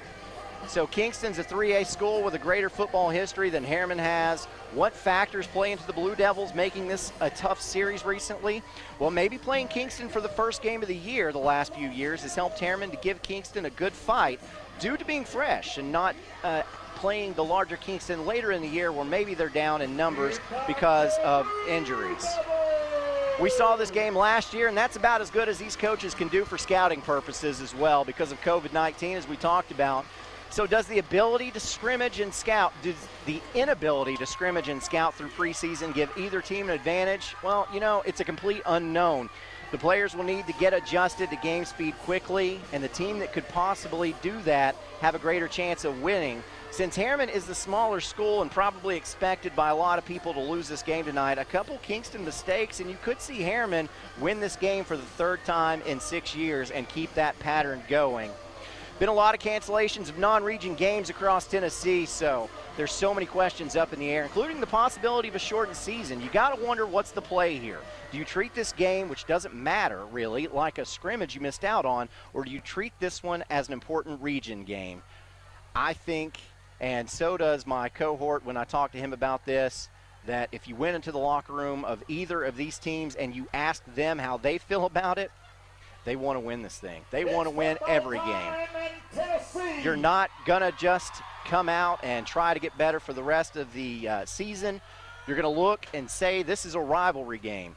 So Kingston's a 3A school with a greater football history than Harriman has. What factors play into the Blue Devils making this a tough series recently? Well, maybe playing Kingston for the first game of the year the last few years has helped Harriman to give Kingston a good fight due to being fresh and not playing the larger Kingston later in the year where maybe they're down in numbers because of injuries. We saw this game last year, and that's about as good as these coaches can do for scouting purposes as well because of COVID-19, as we talked about. So does the ability to scrimmage and scout, does the inability to scrimmage and scout through preseason give either team an advantage? Well, you know, it's a complete unknown. The players will need to get adjusted to game speed quickly, and the team that could possibly do that have a greater chance of winning. Since Harriman is the smaller school and probably expected by a lot of people to lose this game tonight, a couple Kingston mistakes, and you could see Harriman win this game for the 3rd time in 6 years and keep that pattern going. Been a lot of cancellations of non-region games across Tennessee, so there's so many questions up in the air, including the possibility of a shortened season. You got to wonder what's the play here. Do you treat this game, which doesn't matter really, like a scrimmage you missed out on, or do you treat this one as an important region game? I think, and so does my cohort when I talk to him about this, that if you went into the locker room of either of these teams and you asked them how they feel about it, they want to win this thing. They want to win every game. You're not going to just come out and try to get better for the rest of the season. You're going to look and say this is a rivalry game,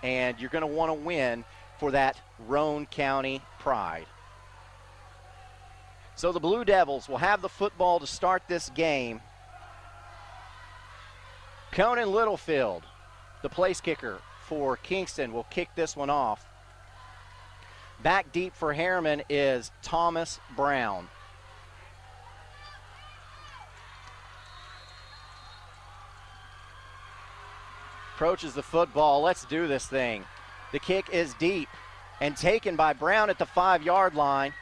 and you're going to want to win for that Roane County pride. So the Blue Devils will have the football to start this game. Conan Littlefield, the place kicker for Kingston, will kick this one off. Back deep for Harriman is Thomas Brown. Approaches the football. Let's do this thing. The kick is deep and taken by Brown at the 5-yard line.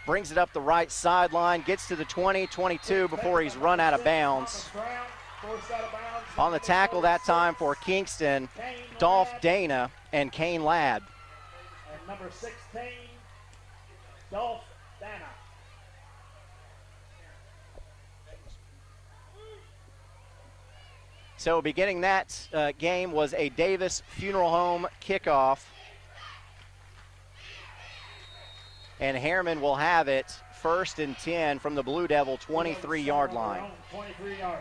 Brings it up the right sideline, gets to the 20, 22 before he's run out of bounds. On the tackle that time for Kingston, Dolph Dana and Kane Ladd. Number 16, Dolph Dana. So beginning that game was a Davis Funeral Home kickoff. And Harriman will have it 1st and 10 from the Blue Devil 23-yard line. 23-yard line.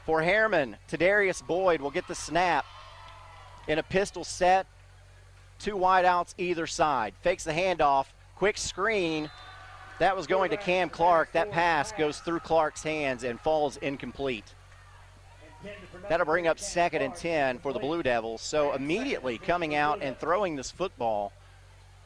For Harriman, Tadarius Boyd will get the snap in a pistol set. 2 wideouts either side. Fakes the handoff. Quick screen. That was going to Cam Clark. That pass goes through Clark's hands and falls incomplete. That'll bring up 2nd and 10 for the Blue Devils. So immediately coming out and throwing this football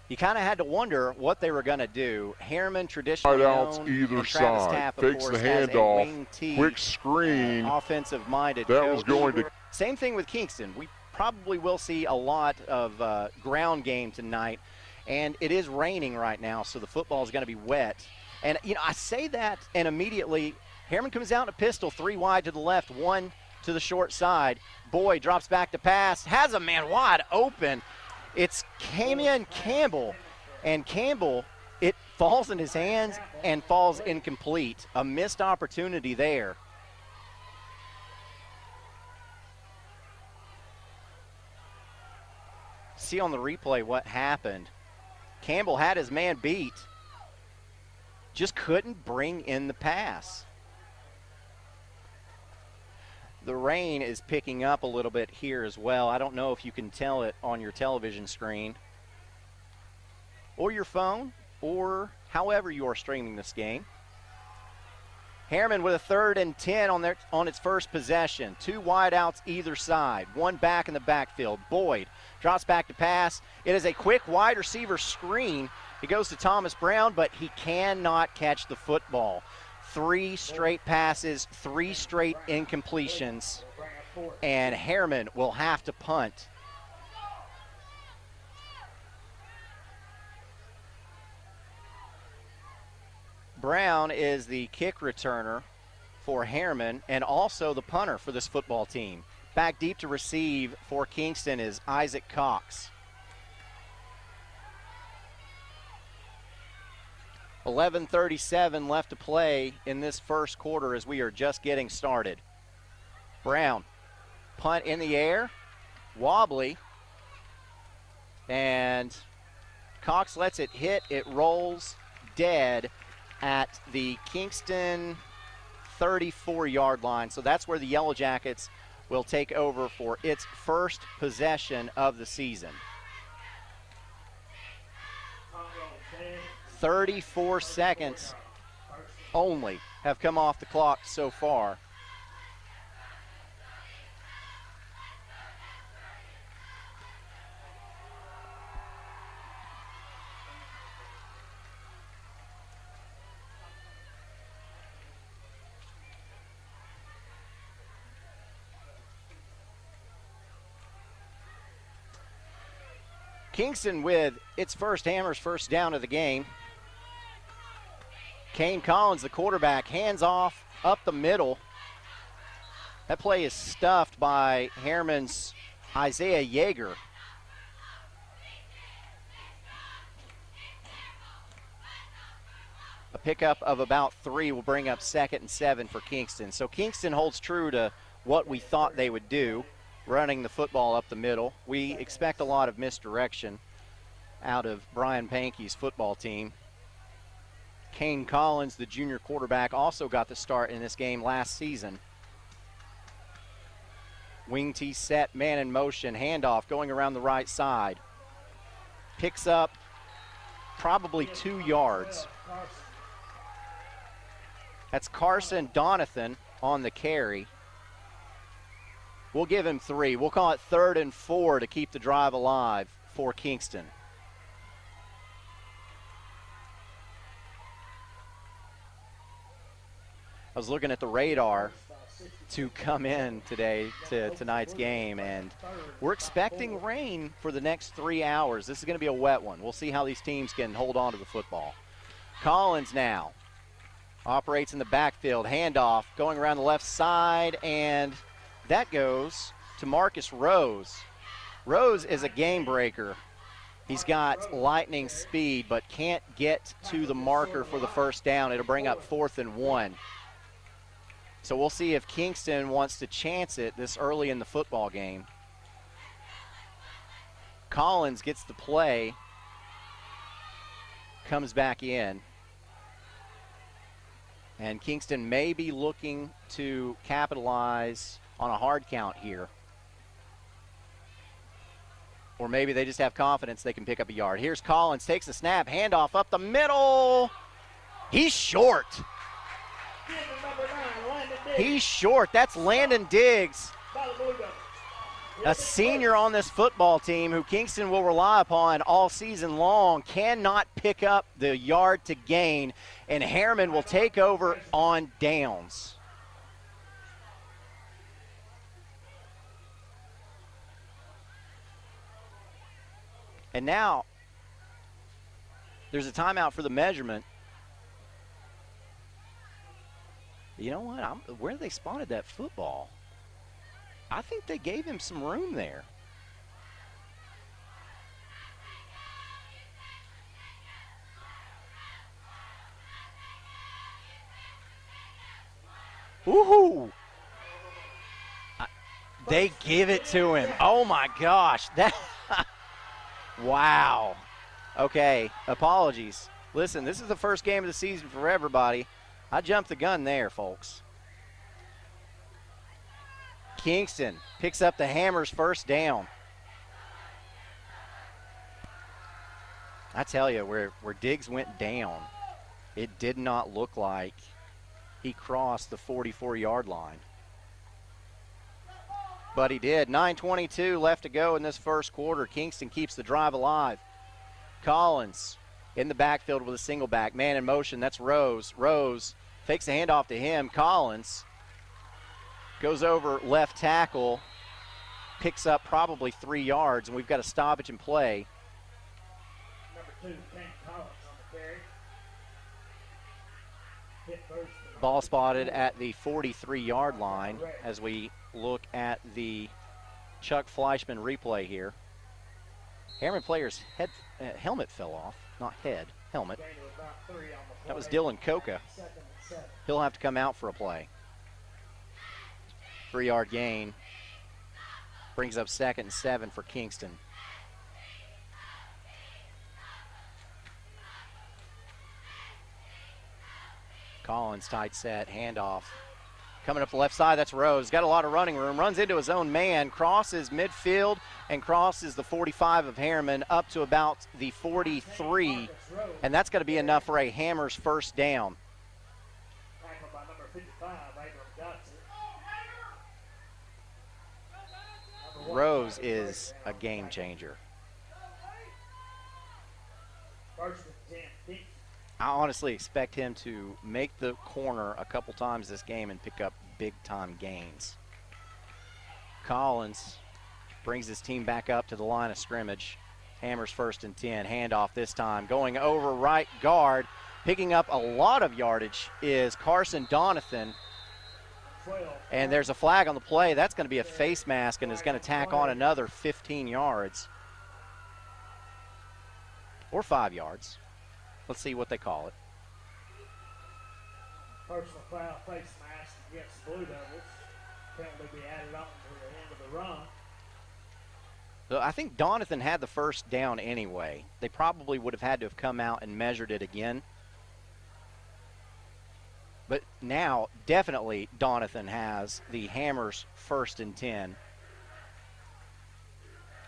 you kind of had to wonder what they were going to do. Harriman traditionally Wideouts known, either and Travis side. Tapp, of Fakes course, the as a handoff. wing T, Quick screen. offensive-minded That coach. was going to. Same thing with Kingston. We probably will see a lot of ground game tonight, and it is raining right now, so the football is going to be wet. And, I say that, and immediately Harriman comes out in a pistol, 3 wide to the left, 1 to the short side. Boyd drops back to pass, has a man wide open. It's Camion Campbell, and Campbell, it falls in his hands and falls incomplete. A missed opportunity there. See on the replay what happened. Campbell had his man beat, just couldn't bring in the pass. The rain is picking up a little bit here as well. I don't know if you can tell it on your television screen or your phone or however you are streaming this game. Harriman with a 3rd and 10 on its first possession. 2 wideouts either side, 1 back in the backfield. Boyd drops back to pass. It is a quick wide receiver screen. It goes to Thomas Brown, but he cannot catch the football. 3 straight passes, 3 straight incompletions, and Harriman will have to punt. Brown is the kick returner for Harriman and also the punter for this football team. Back deep to receive for Kingston is Isaac Cox. 11:37 left to play in this first quarter as we are just getting started. Brown, punt in the air, wobbly, and Cox lets it hit. It rolls dead at the Kingston 34-yard line. So that's where the Yellow Jackets will take over for its first possession of the season. 34 seconds only have come off the clock so far. Kingston with its first Hammers first down of the game. Kane Collins, the quarterback, hands off up the middle. That play is stuffed by Harriman's Isaiah Yeager. A pickup of about 3 will bring up 2nd and 7 for Kingston. So Kingston holds true to what we thought they would do, running the football up the middle. We expect a lot of misdirection out of Brian Pankey's football team. Kane Collins, the junior quarterback, also got the start in this game last season. Wing T set, man in motion, handoff going around the right side. Picks up probably 2 yards. That's Carson Donathan on the carry. We'll give him 3. We'll call it 3rd and 4 to keep the drive alive for Kingston. I was looking at the radar to come in today to tonight's game, and we're expecting rain for the next 3 hours. This is going to be a wet one. We'll see how these teams can hold on to the football. Collins now operates in the backfield. Handoff going around the left side, and that goes to Marcus Rose. Rose is a game breaker. He's got lightning speed, but can't get to the marker for the first down. It'll bring up 4th and 1. So we'll see if Kingston wants to chance it this early in the football game. Collins gets the play, comes back in. And Kingston may be looking to capitalize on a hard count here. Or maybe they just have confidence they can pick up a yard. Here's Collins, takes the snap, handoff up the middle. He's short. He's short. That's Landon Diggs. A senior on this football team who Kingston will rely upon all season long cannot pick up the yard to gain, and Harriman will take over on downs. And now there's a timeout for the measurement. You know what? Where they spotted that football, I think they gave him some room there. Woohoo! They give it to him. Oh my gosh. That wow. Okay, apologies. Listen, this is the first game of the season for everybody. I jumped the gun there, folks. Kingston picks up the Hammers' first down. I tell you, where Diggs went down, it did not look like he crossed the 44-yard line. But he did. 9:22 left to go in this first quarter. Kingston keeps the drive alive. Collins in the backfield with a single back. Man in motion, that's Rose. Rose fakes the handoff to him. Collins goes over left tackle, picks up probably 3 yards, and we've got a stoppage in play. Number 2, Ken Collins on the carry. Hit first. Ball spotted at the 43-yard line as we look at the Chuck Fleischman replay here. Harriman player's helmet fell off, not head, helmet. That was Dylan Coca. He'll have to come out for a play. 3-yard gain brings up 2nd and 7 for Kingston. Collins tight set, handoff. Coming up the left side, that's Rose. Got a lot of running room, runs into his own man, crosses midfield, and crosses the 45 of Harriman up to about the 43. And that's going to be enough for a Hammers first down. Tackled by number 55, Abram Dotson. Rose is a game changer. First and 10, Kingston. I honestly expect him to make the corner a couple times this game and pick up big-time gains. Collins brings his team back up to the line of scrimmage. Hammers 1st and 10. Handoff this time. Going over right guard. Picking up a lot of yardage is Carson Donathan. And there's a flag on the play. That's going to be a face mask and is going to tack on another 15 yards. Or 5 yards. Let's see what they call it. Personal foul, face mask against the Blue Devils. Penalty be added on to the end of the run. So I think Donathan had the first down anyway. They probably would have had to have come out and measured it again. But now, definitely, Donathan has the Hammers 1st and 10.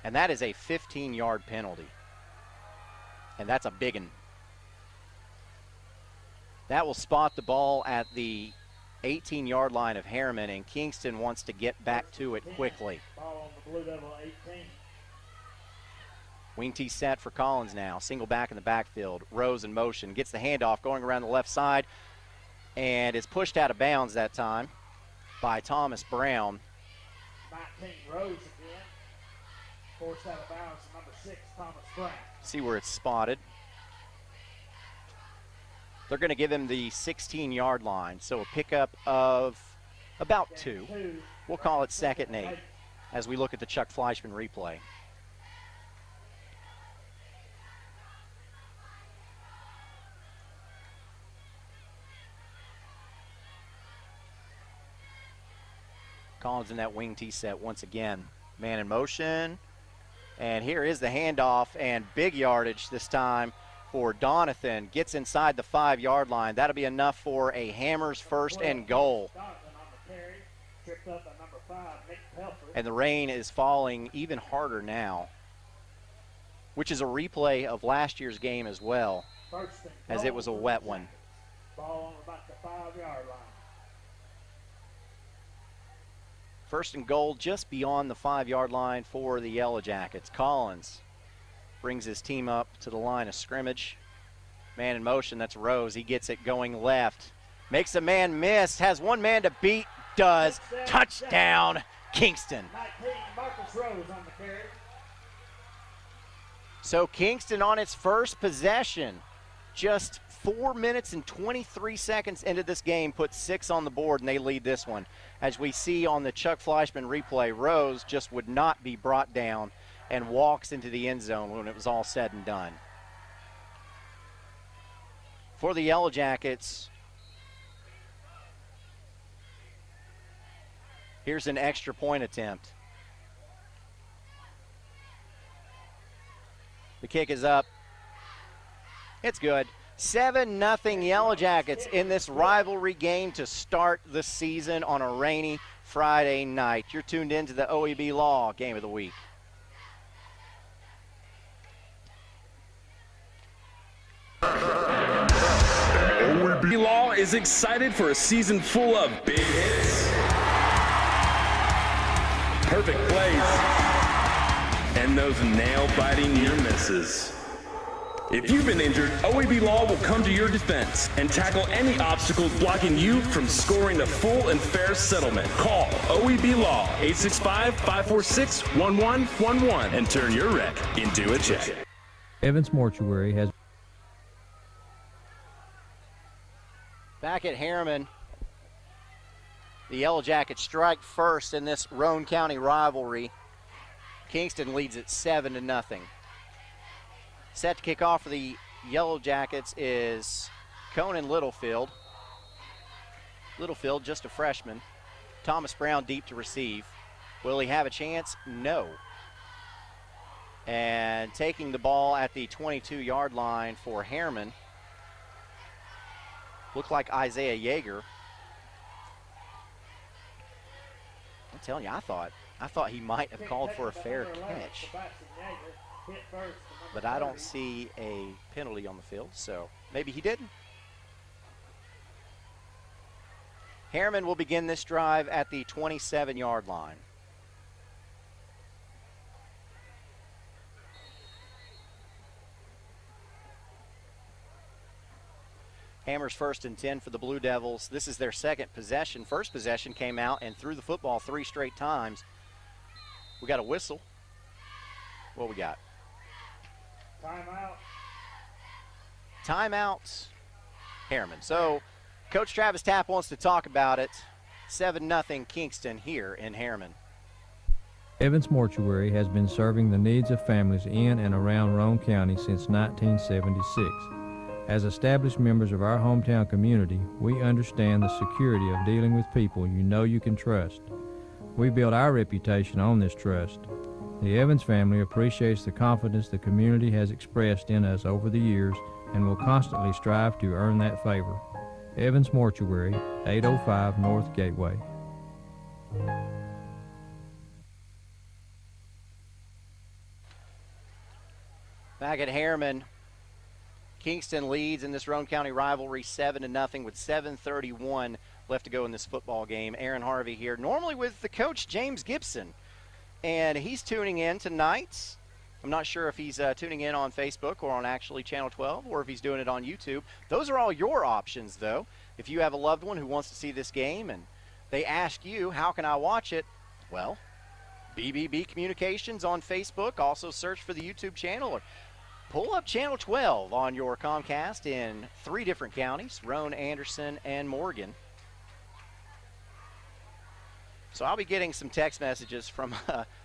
And that is a 15-yard penalty. And that's a big one. That will spot the ball at the 18-yard line of Harriman, and Kingston wants to get back to it quickly. Ball on the Blue Devil 18. Wing T set for Collins now. Single back in the backfield. Rose in motion. Gets the handoff going around the left side and is pushed out of bounds that time by Thomas Brown. 19, Rose again. Forced out of bounds to number 6, Thomas Brown. See where it's spotted. They're going to give him the 16-yard line, so a pickup of about 2. We'll call it 2nd and 8 as we look at the Chuck Fleischman replay. Collins in that wing T set once again. Man in motion. And here is the handoff, and big yardage this time for Donathan. Gets inside the 5-yard line. That'll be enough for a Hammers 1st and goal. And the rain is falling even harder now, which is a replay of last year's game as well, as it was a wet one. Ball on about the 5-yard line. First and goal just beyond the 5-yard line for the Yellow Jackets. Collins brings his team up to the line of scrimmage. Man in motion, that's Rose. He gets it going left. Makes a man miss, has one man to beat, does. Touchdown, Kingston. 19, Marcus Rose on the carry. So Kingston on its first possession, just 4 minutes and 23 seconds into this game, put 6 on the board, and they lead this one. As we see on the Chuck Fleischman replay, Rose just would not be brought down and walks into the end zone when it was all said and done. For the Yellow Jackets, here's an extra point attempt. The kick is up. It's good. 7-0 Yellow Jackets in this rivalry game to start the season on a rainy Friday night. You're tuned in to the OEB Law Game of the Week. OEB Law is excited for a season full of big hits, perfect plays, and those nail-biting near misses. If you've been injured, OEB Law will come to your defense and tackle any obstacles blocking you from scoring a full and fair settlement. Call OEB Law 865-546-1111 and turn your wreck into a check. Evans Mortuary has back at Harriman. The Yellow Jackets strike first in this Roane County rivalry. Kingston leads it 7-0. Set to kick off for the Yellow Jackets is Conan Littlefield. Littlefield, just a freshman. Thomas Brown deep to receive. Will he have a chance? No. And taking the ball at the 22-yard line for Harriman, looked like Isaiah Yeager. I'm telling you, I thought he might have called for a fair catch. But I don't see a penalty on the field, so maybe he didn't. Harriman will begin this drive at the 27-yard line. Hammers 1st and 10 for the Blue Devils. This is their second possession. First possession came out and threw the football 3 straight times. We got a whistle. What we got? Timeout. Timeout, Harriman. So Coach Travis Tapp wants to talk about it. 7-0 Kingston here in Harriman. Evans Mortuary has been serving the needs of families in and around Roane County since 1976. As established members of our hometown community, we understand the security of dealing with people you know you can trust. We build our reputation on this trust. The Evans family appreciates the confidence the community has expressed in us over the years and will constantly strive to earn that favor. Evans Mortuary, 805 North Gateway. Back at Harriman, Kingston leads in this Roane County rivalry 7-0 with 7:31 left to go in this football game. Aaron Harvey here, normally with the coach James Gibson. And he's tuning in tonight. I'm not sure if he's tuning in on Facebook or on actually Channel 12 or if he's doing it on YouTube. Those are all your options, though. If you have a loved one who wants to see this game and they ask you, how can I watch it? Well, BBB Communications on Facebook. Also search for the YouTube channel or pull up Channel 12 on your Comcast in 3 different counties, Roane, Anderson, and Morgan. So I'll be getting some text messages from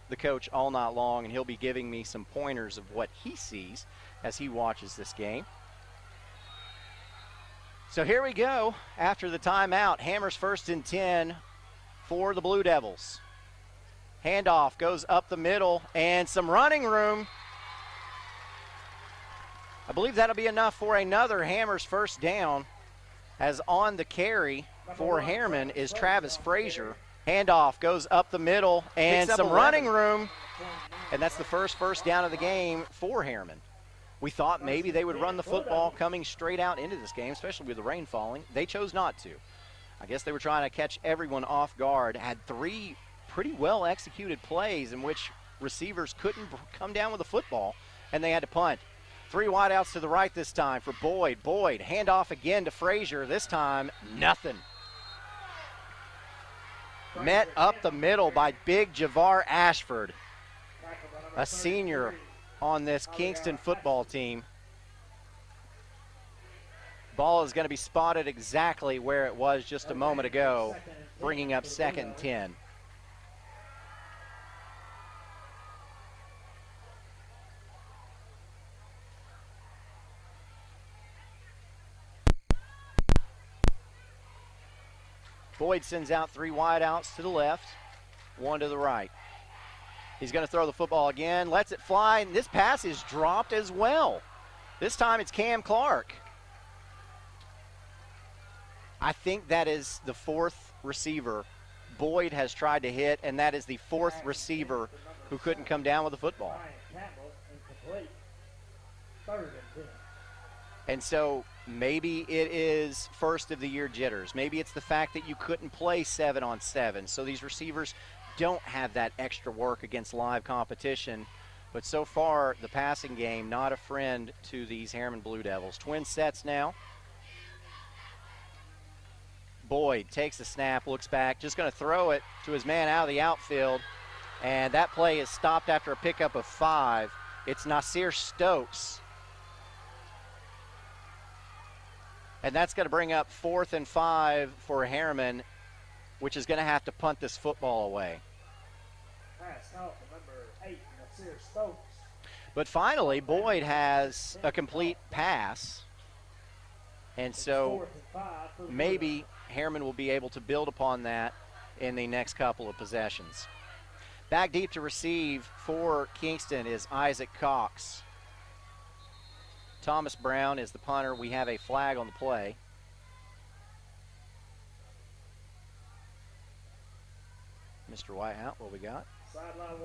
the coach all night long, and he'll be giving me some pointers of what he sees as he watches this game. So here we go. After the timeout, Hammers 1st and 10 for the Blue Devils. Handoff goes up the middle, and some running room. I believe that'll be enough for another Hammers first down, as on the carry for Harriman is Travis Frazier. Handoff goes up the middle and some running room, and that's the first down of the game for Harriman. We thought maybe they would run the football coming straight out into this game, especially with the rain falling. They chose not to. I guess they were trying to catch everyone off guard. Had 3 pretty well executed plays in which receivers couldn't come down with the football, and they had to punt. 3 wideouts to the right this time for Boyd. Boyd, handoff again to Frazier. This time, nothing. Met up the middle by big Javar Ashford, a senior on this Kingston football team. Ball is going to be spotted exactly where it was just a moment ago, bringing up 2nd and 10. Boyd sends out 3 wideouts to the left, 1 to the right. He's going to throw the football again, lets it fly, and this pass is dropped as well. This time it's Cam Clark. I think that is the 4th receiver Boyd has tried to hit, and that is the 4th receiver who couldn't come down with the football. And so maybe it is first of the year jitters. Maybe it's the fact that you couldn't play 7-on-7. So these receivers don't have that extra work against live competition. But so far, the passing game, not a friend to these Harriman Blue Devils. Twin sets now. Boyd takes the snap, looks back, just going to throw it to his man out of the outfield. And that play is stopped after a pickup of 5. It's Nasir Stokes. And that's going to bring up 4th and 5 for Harriman, which is going to have to punt this football away. But finally, Boyd has a complete pass. And so maybe Harriman will be able to build upon that in the next couple of possessions. Back deep to receive for Kingston is Isaac Cox. Thomas Brown is the punter. We have a flag on the play. Mr. Whiteout, what we got?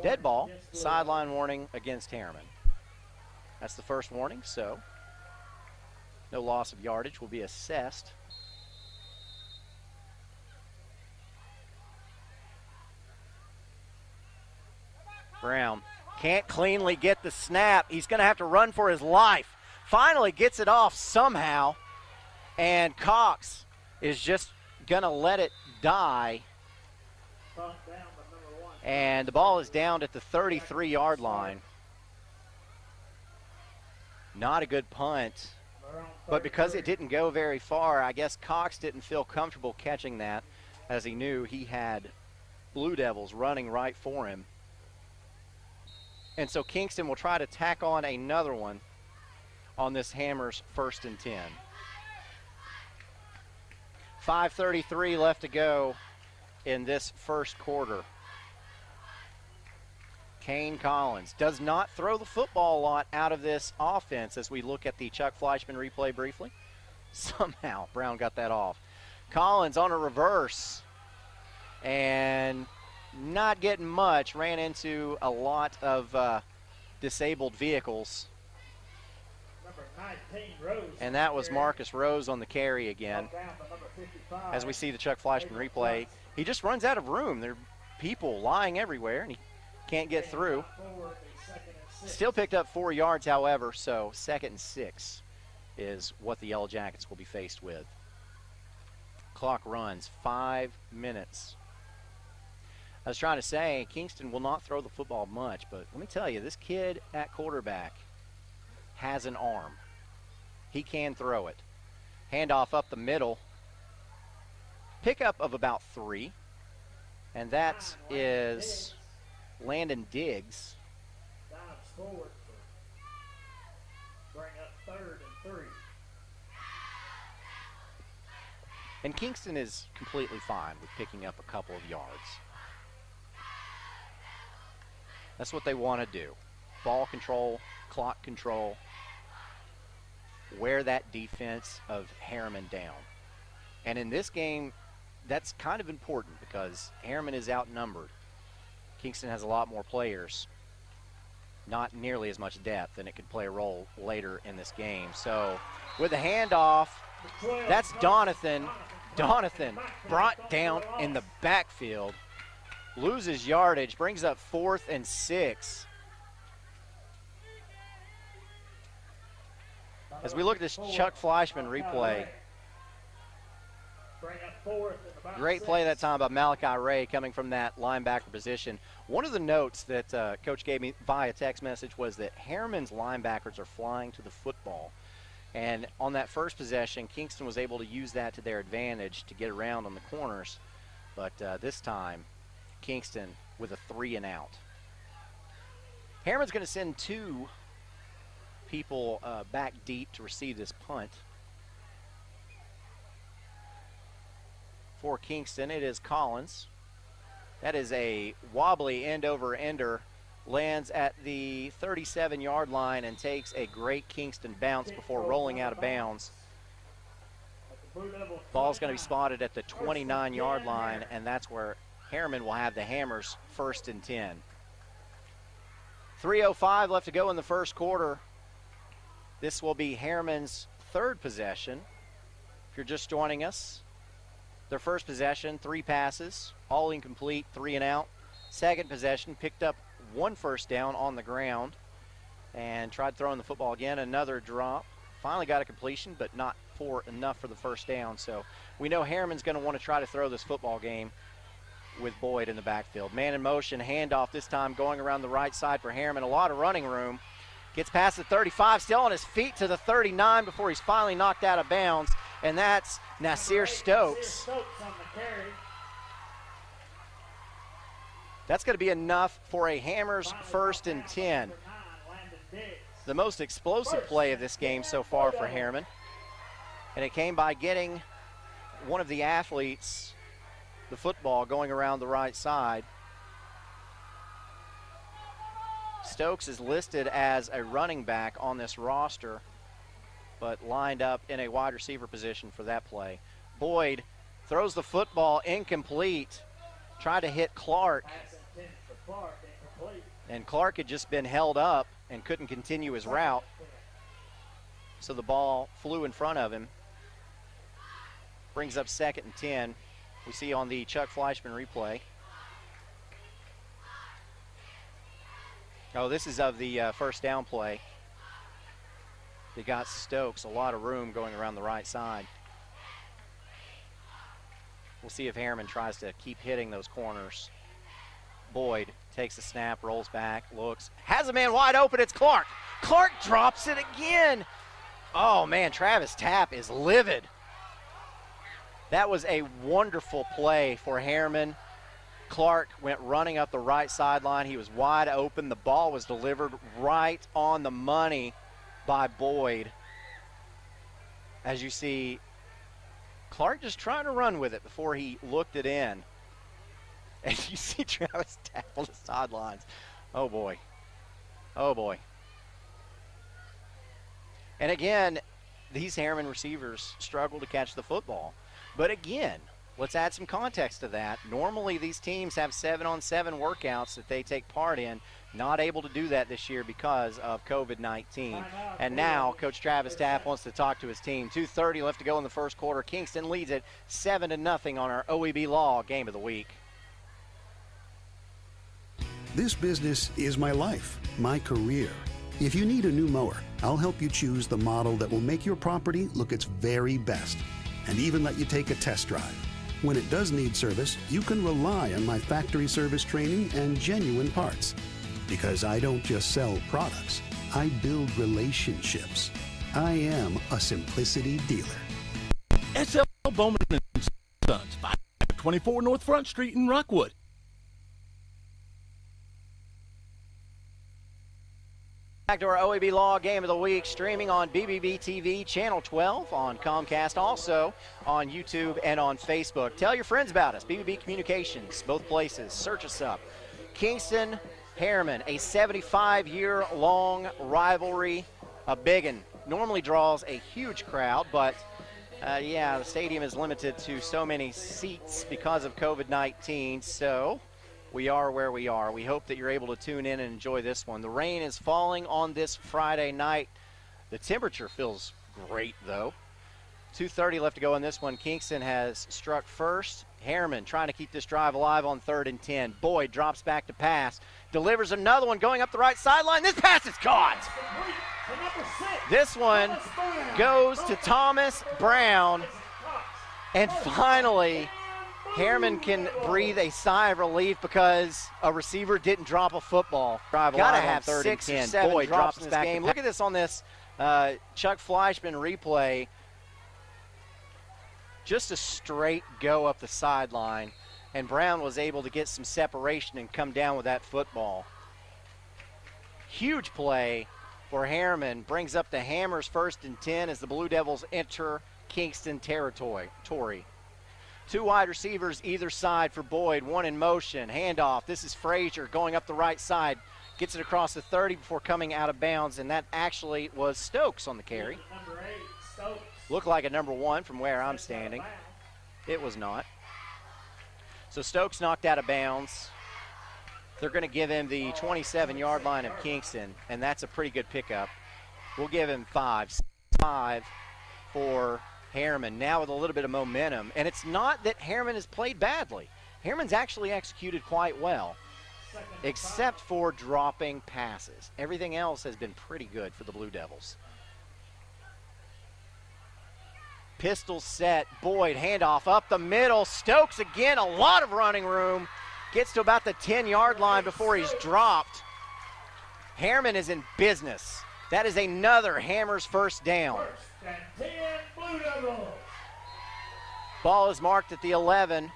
Dead ball. Sideline warning against Harriman. That's the first warning, so no loss of yardage will be assessed. Brown can't cleanly get the snap. He's going to have to run for his life. Finally gets it off somehow, and Cox is just going to let it die. And the ball is down at the 33-yard line. Not a good punt, but because it didn't go very far, I guess Cox didn't feel comfortable catching that, as he knew he had Blue Devils running right for him. And so Kingston will try to tack on another one on this Hammers 1st and 10. 5:33 left to go in this first quarter. Kane Collins does not throw the football a lot out of this offense as we look at the Chuck Fleischman replay briefly. Somehow Brown got that off. Collins on a reverse and not getting much, ran into a lot of disabled vehicles. And that was Marcus Rose on the carry again. As we see the Chuck Fleischman replay, he just runs out of room. There are people lying everywhere, and he can't get through. Still picked up 4 yards, however, so 2nd and 6 is what the Yellow Jackets will be faced with. Clock runs 5 minutes. I was trying to say, Kingston will not throw the football much, but let me tell you, this kid at quarterback has an arm. He can throw it. Handoff up the middle. Pickup of about 3. And that is Landon Diggs. Bring up 3rd and 3. And Kingston is completely fine with picking up a couple of yards. That's what they want to do. Ball control, clock control, wear that defense of Harriman down. And in this game, that's kind of important because Harriman is outnumbered. Kingston has a lot more players, not nearly as much depth, and it could play a role later in this game. So with the handoff, that's Donathan. Donathan brought down in the backfield. loses yardage, brings up 4th and 6. As we look at this Chuck Fleischman replay, Bring up 4th and about great 6. play that time by Malachi Ray coming from that linebacker position. One of the notes that Coach gave me via text message was that Harriman's linebackers are flying to the football. And on that first possession, Kingston was able to use that to their advantage to get around on the corners. But this time, Kingston with a 3 and out. Harriman's going to send 2 people back deep to receive this punt. For Kingston, it is Collins. That is a wobbly end-over-ender. Lands at the 37-yard line and takes a great Kingston bounce before rolling out of bounds. Ball's going to be spotted at the 29-yard line, and that's where Harriman will have the Hammers 1st and 10. 3:05 left to go in the first quarter. This will be Harriman's 3rd possession. If you're just joining us, their first possession, 3 passes, all incomplete, 3 and out. Second possession, picked up 1 first down on the ground and tried throwing the football again. Another drop. Finally got a completion, but not enough for the first down. So we know Harriman's going to want to try to throw this football game with Boyd in the backfield. Man in motion, handoff this time going around the right side for Harriman. A lot of running room. Gets past the 35, still on his feet to the 39 before he's finally knocked out of bounds. And that's Nasir Stokes. That's going to be enough for a Hammers 1st and 10. The most explosive play of this game so far for Harriman. And it came by getting one of the athletes the football going around the right side. Stokes is listed as a running back on this roster, but lined up in a wide receiver position for that play. Boyd throws the football incomplete. Tried to hit Clark. And Clark had just been held up and couldn't continue his route. So the ball flew in front of him. Brings up 2nd and 10. We see on the Chuck Fleischman replay. Oh, this is of the first down play. They got Stokes a lot of room going around the right side. We'll see if Harriman tries to keep hitting those corners. Boyd takes the snap, rolls back, looks, has a man wide open. It's Clark. Clark drops it again. Oh, man, Travis Tapp is livid. That was a wonderful play for Harriman. Clark went running up the right sideline. He was wide open. The ball was delivered right on the money by Boyd. As you see, Clark just trying to run with it before he looked it in. And you see Travis Tapp on the sidelines. Oh, boy. Oh, boy. And again, these Harriman receivers struggle to catch the football. But again, let's add some context to that. Normally, these teams have 7-on-7 workouts that they take part in. Not able to do that this year because of COVID-19. And now, Coach Travis Tapp wants to talk to his team. 2:30 left to go in the first quarter. Kingston leads it 7-0 on our OEB Law Game of the Week. This business is my life, my career. If you need a new mower, I'll help you choose the model that will make your property look its very best, and even let you take a test drive. When it does need service, you can rely on my factory service training and genuine parts. Because I don't just sell products, I build relationships. I am a Simplicity dealer. SL Bowman & Sons, 524 North Front Street in Rockwood. Back to our OEB Law Game of the Week, streaming on BBB TV, Channel 12, on Comcast, also on YouTube and on Facebook. Tell your friends about us, BBB Communications, both places. Search us up. Kingston, Harriman, a 75-year-long rivalry, a big one. Normally draws a huge crowd, but yeah, the stadium is limited to so many seats because of COVID-19, so we are where we are. We hope that you're able to tune in and enjoy this one. The rain is falling on this Friday night. The temperature feels great, though. 2:30 left to go in this one. Kingston has struck first. Harriman trying to keep this drive alive on 3rd and 10. Boyd drops back to pass. Delivers another one going up the right sideline. This pass is caught. This one goes to Thomas Brown. And finally, Harriman can breathe a sigh of relief because a receiver didn't drop a football. Got to have 6 or 7 Boyd drops in this game. Look at this on this Chuck Fleischman replay. Just a straight go up the sideline, and Brown was able to get some separation and come down with that football. Huge play for Harriman. Brings up the Hammers 1st and 10 as the Blue Devils enter Kingston territory. 2 wide receivers either side for Boyd, 1 in motion, handoff. This is Frazier going up the right side, gets it across the 30 before coming out of bounds, and that actually was Stokes on the carry. Number 8, Stokes. Looked like a number 1 from where I'm standing. It was not. So Stokes knocked out of bounds. They're going to give him the 27-yard line of Kingston, and that's a pretty good pickup. We'll give him 5 for Harriman, now with a little bit of momentum. And it's not that Harriman has played badly. Harriman's actually executed quite well, except for dropping passes. Everything else has been pretty good for the Blue Devils. Pistol set, Boyd, handoff up the middle. Stokes again, a lot of running room. Gets to about the 10-yard line before he's dropped. Harriman is in business. That is another Hammers first down. 1st and 10, Blue Devils. Ball is marked at the 11.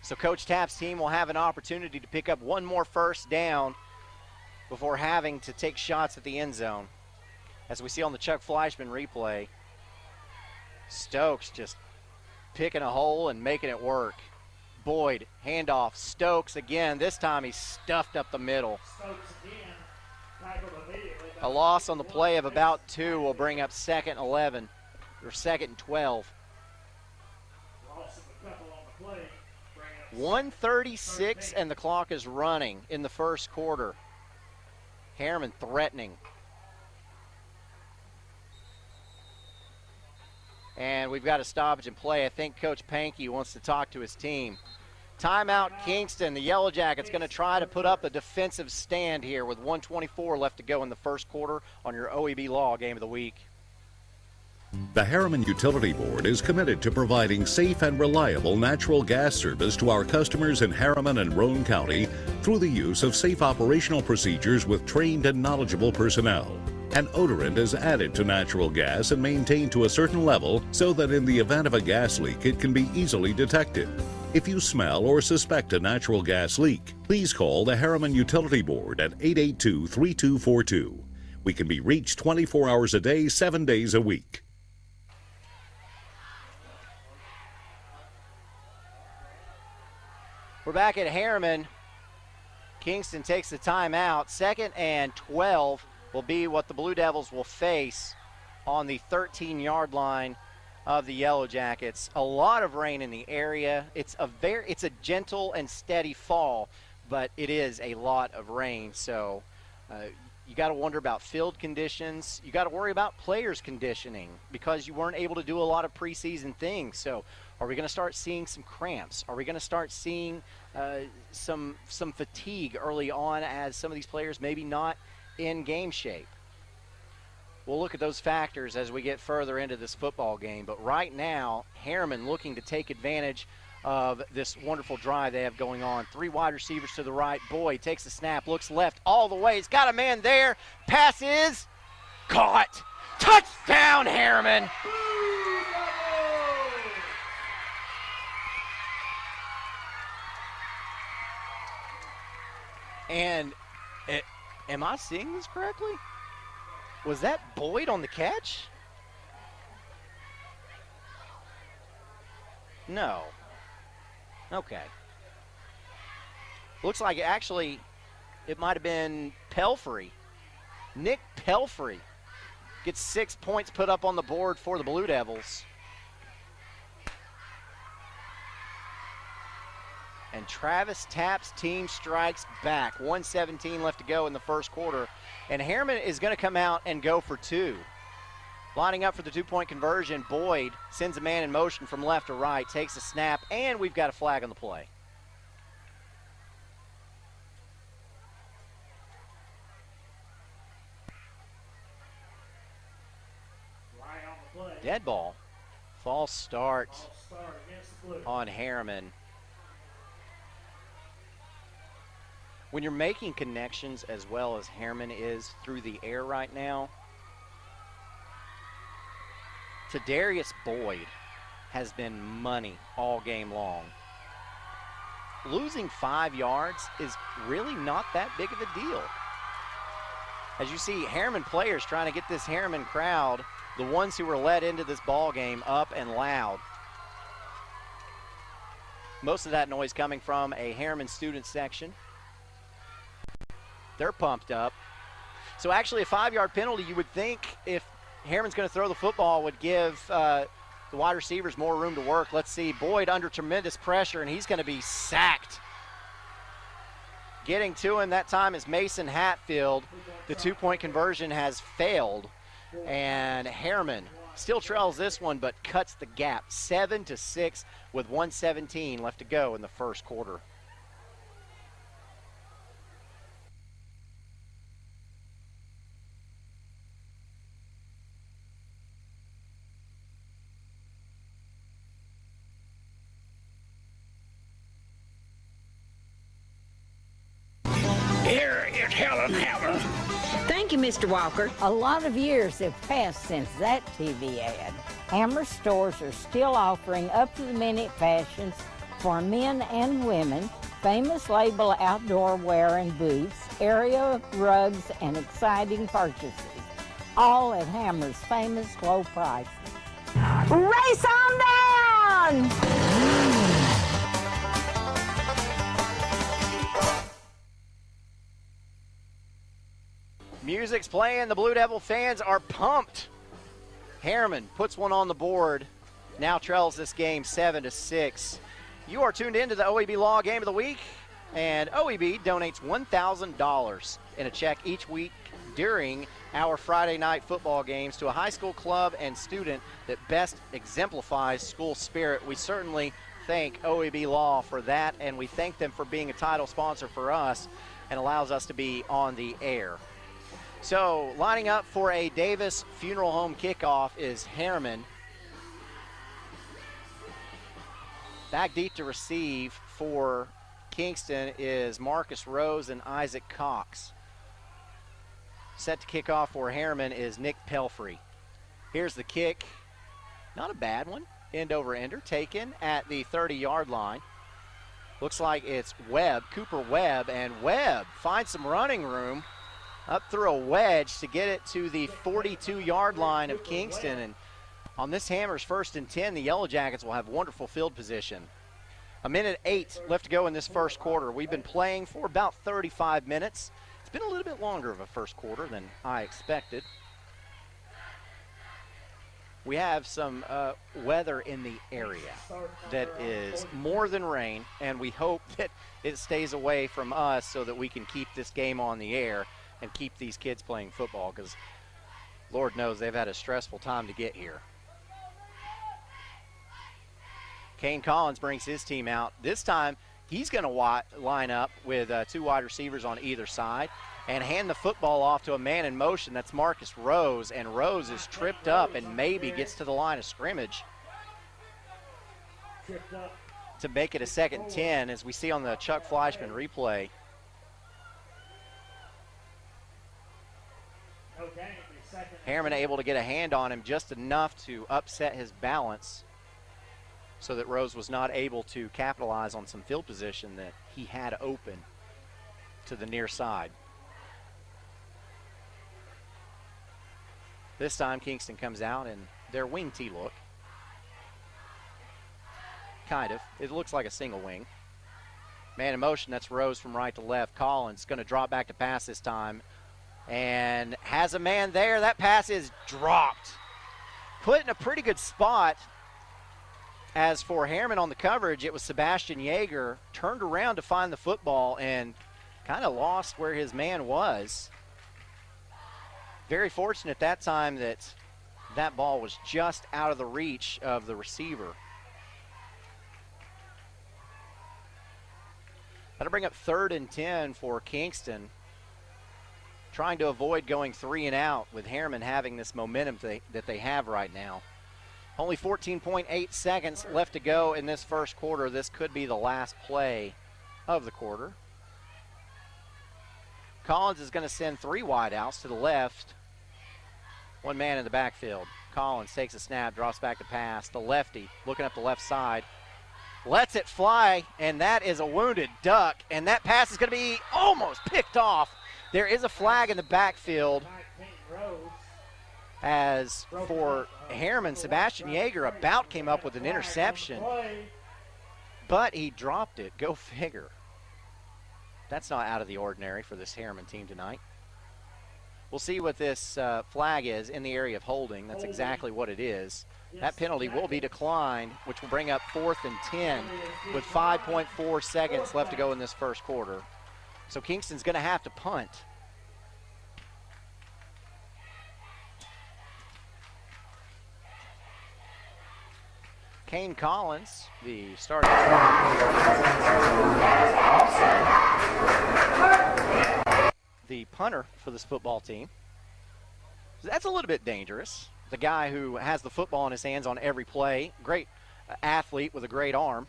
So Coach Tapp's team will have an opportunity to pick up one more first down before having to take shots at the end zone. As we see on the Chuck Fleischman replay, Stokes just picking a hole and making it work. Boyd, handoff, Stokes again. This time he's stuffed up the middle. Stokes again, tackled immediately. A loss on the play of about 2 will bring up 2nd and 11, or 2nd and 12. Loss of a couple on the play. 1:36 and the clock is running in the first quarter. Harriman threatening. And we've got a stoppage in play. I think Coach Pankey wants to talk to his team. Timeout Kingston. The Yellow Jackets going to try to put up a defensive stand here with 1:24 left to go in the first quarter on your OEB Law Game of the Week. The Harriman Utility Board is committed to providing safe and reliable natural gas service to our customers in Harriman and Roane County through the use of safe operational procedures with trained and knowledgeable personnel. An odorant is added to natural gas and maintained to a certain level so that in the event of a gas leak, it can be easily detected. If you smell or suspect a natural gas leak, please call the Harriman Utility Board at 882-3242. We can be reached 24 hours a day, 7 days a week. We're back at Harriman. Kingston takes the timeout. 2nd and 12 will be what the Blue Devils will face on the 13-yard line of the Yellow Jackets. A lot of rain in the area. It's a gentle and steady fall, but it is a lot of rain. So you got to wonder about field conditions. You got to worry about players conditioning because you weren't able to do a lot of preseason things. So are we going to start seeing some cramps? Are we going to start seeing some fatigue early on as some of these players maybe not in game shape? We'll look at those factors as we get further into this football game. But right now, Harriman looking to take advantage of this wonderful drive they have going on. 3 wide receivers to the right. Boyd takes the snap, looks left all the way. He's got a man there. Pass is caught. Touchdown, Harriman. And am I seeing this correctly? Was that Boyd on the catch? No. Okay. Looks like it might have been Pelfrey. Nick Pelfrey gets 6 points put up on the board for the Blue Devils. And Travis Tapp's team strikes back. 1:17 left to go in the first quarter. And Harriman is going to come out and go for 2. Lining up for the two-point conversion, Boyd sends a man in motion from left to right, takes a snap, and we've got a flag on the play. Dead ball. False start on Harriman. When you're making connections as well as Harriman is through the air right now, Tadarius Boyd has been money all game long. Losing 5 yards is really not that big of a deal. As you see, Harriman players trying to get this Harriman crowd, the ones who were led into this ball game, up and loud. Most of that noise coming from a Harriman student section. They're pumped up. So actually a 5-yard penalty, you would think if Harriman's going to throw the football, would give the wide receivers more room to work. Let's see, Boyd under tremendous pressure, and he's going to be sacked. Getting to him that time is Mason Hatfield. The two-point conversion has failed, and Harriman still trails this one but cuts the gap 7-6 with 1:17 left to go in the first quarter. Here is Helen Hammer. Thank you, Mr. Walker. A lot of years have passed since that TV ad. Hammer stores are still offering up-to-the-minute fashions for men and women, famous label outdoor wear and boots, area rugs, and exciting purchases. All at Hammer's famous low prices. Race on down! Music's playing. The Blue Devil fans are pumped. Harriman puts one on the board. Now trails this game 7-6. You are tuned into the OEB Law Game of the Week, and OEB donates $1,000 in a check each week during our Friday night football games to a high school club and student that best exemplifies school spirit. We certainly thank OEB Law for that, and we thank them for being a title sponsor for us and allows us to be on the air. So, lining up for a Davis Funeral Home kickoff is Harriman. Back deep to receive for Kingston is Marcus Rose and Isaac Cox. Set to kick off for Harriman is Nick Pelfrey. Here's the kick. Not a bad one. End over ender, taken at the 30-yard line. Looks like it's Webb, Cooper Webb, and Webb finds some running room up through a wedge to get it to the 42-yard line of Kingston. And on this Hammers 1st and 10, the Yellow Jackets will have wonderful field position. 1:08 left to go in this first quarter. We've been playing for about 35 minutes. It's been a little bit longer of a first quarter than I expected. We have some weather in the area that is more than rain, and we hope that it stays away from us so that we can keep this game on the air and keep these kids playing football, because Lord knows they've had a stressful time to get here. Kane Collins brings his team out. This time, he's going to line up with two wide receivers on either side and hand the football off to a man in motion. That's Marcus Rose, and Rose is tripped up and maybe gets to the line of scrimmage to make it a 2nd and 10, as we see on the Chuck Fleischman replay. Harriman able to get a hand on him just enough to upset his balance so that Rose was not able to capitalize on some field position that he had open to the near side. This time Kingston comes out in their wing tee look. Kind of. It looks like a single wing. Man in motion, that's Rose from right to left. Collins going to drop back to pass this time and has a man there. That pass is dropped. Put in a pretty good spot. As for Harriman on the coverage, it was Sebastian Yeager, turned around to find the football and kind of lost where his man was. Very fortunate that time that that ball was just out of the reach of the receiver. That'll bring up 3rd and 10 for Kingston. Trying to avoid going 3 and out with Harriman having this momentum that they have right now. Only 14.8 seconds left to go in this first quarter. This could be the last play of the quarter. Collins is going to send 3 wideouts to the left. 1 man in the backfield. Collins takes a snap, drops back to pass. The lefty looking up the left side. Lets it fly, and that is a wounded duck. And that pass is going to be almost picked off. There is a flag in the backfield. As for Harriman, Sebastian Yeager about came up with an interception, but he dropped it. Go figure. That's not out of the ordinary for this Harriman team tonight. We'll see what this flag is in the area of holding. That's exactly what it is. That penalty will be declined, which will bring up 4th and 10 with 5.4 seconds left to go in this first quarter. So Kingston's going to have to punt. Kane Collins, the starting the punter for this football team. That's a little bit dangerous. The guy who has the football in his hands on every play, great athlete with a great arm.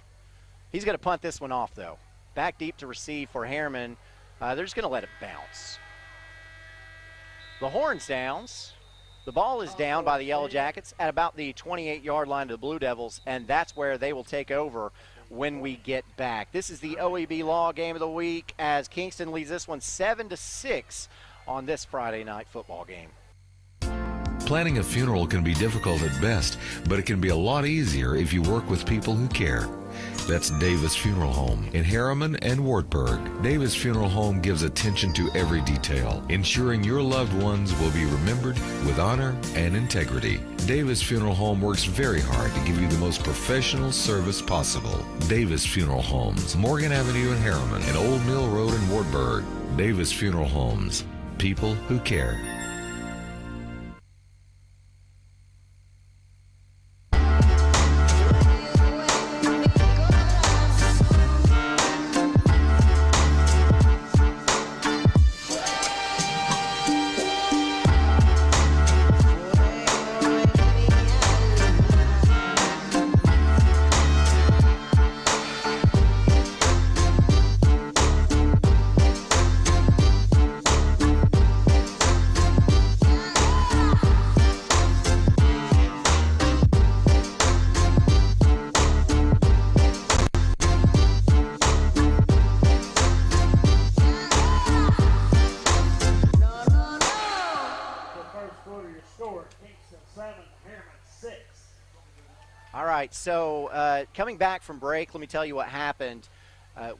He's going to punt this one off, though. Back deep to receive for Harriman. They're just going to let it bounce. The horn sounds. The ball is down by the Yellow Jackets at about the 28-yard line of the Blue Devils, and that's where they will take over when we get back. This is the OEB Law Game of the Week as Kingston leads this one 7-6 on this Friday night football game. Planning a funeral can be difficult at best, but it can be a lot easier if you work with people who care. That's Davis Funeral Home in Harriman and Wartburg. Davis Funeral Home gives attention to every detail, ensuring your loved ones will be remembered with honor and integrity. Davis Funeral Home works very hard to give you the most professional service possible. Davis Funeral Homes, Morgan Avenue in Harriman and Old Mill Road in Wartburg. Davis Funeral Homes, people who care. So coming back from break, let me tell you what happened.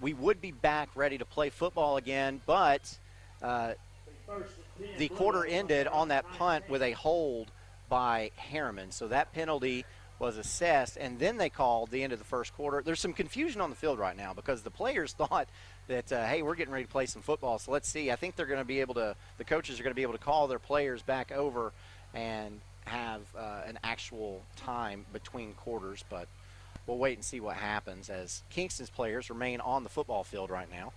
We would be back ready to play football again, but the quarter ended on that punt with a hold by Harriman. So that penalty was assessed, and then they called the end of the first quarter. There's some confusion on the field right now because the players thought that, hey, we're getting ready to play some football, so let's see. I think they're going to be able to, the coaches are going to be able to call their players back over and have an actual time between quarters, but we'll wait and see what happens as Kingston's players remain on the football field right now.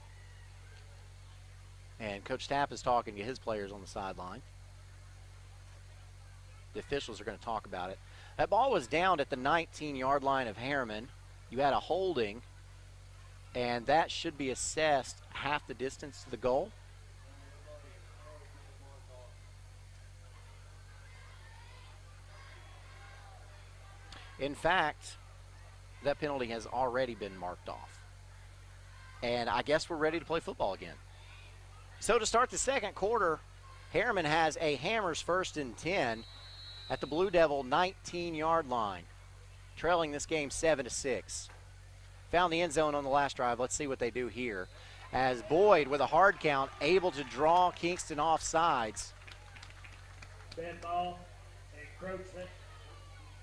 And Coach Tapp is talking to his players on the sideline. The officials are going to talk about it. That ball was down at the 19-yard line of Harriman. You had a holding, and that should be assessed half the distance to the goal. In fact, that penalty has already been marked off. And I guess we're ready to play football again. So to start the second quarter, Harriman has a Hammers 1st and 10 at the Blue Devil 19-yard line, trailing this game 7-6. Found the end zone on the last drive. Let's see what they do here. As Boyd, with a hard count, able to draw Kingston off sides. Bad ball, encroachment.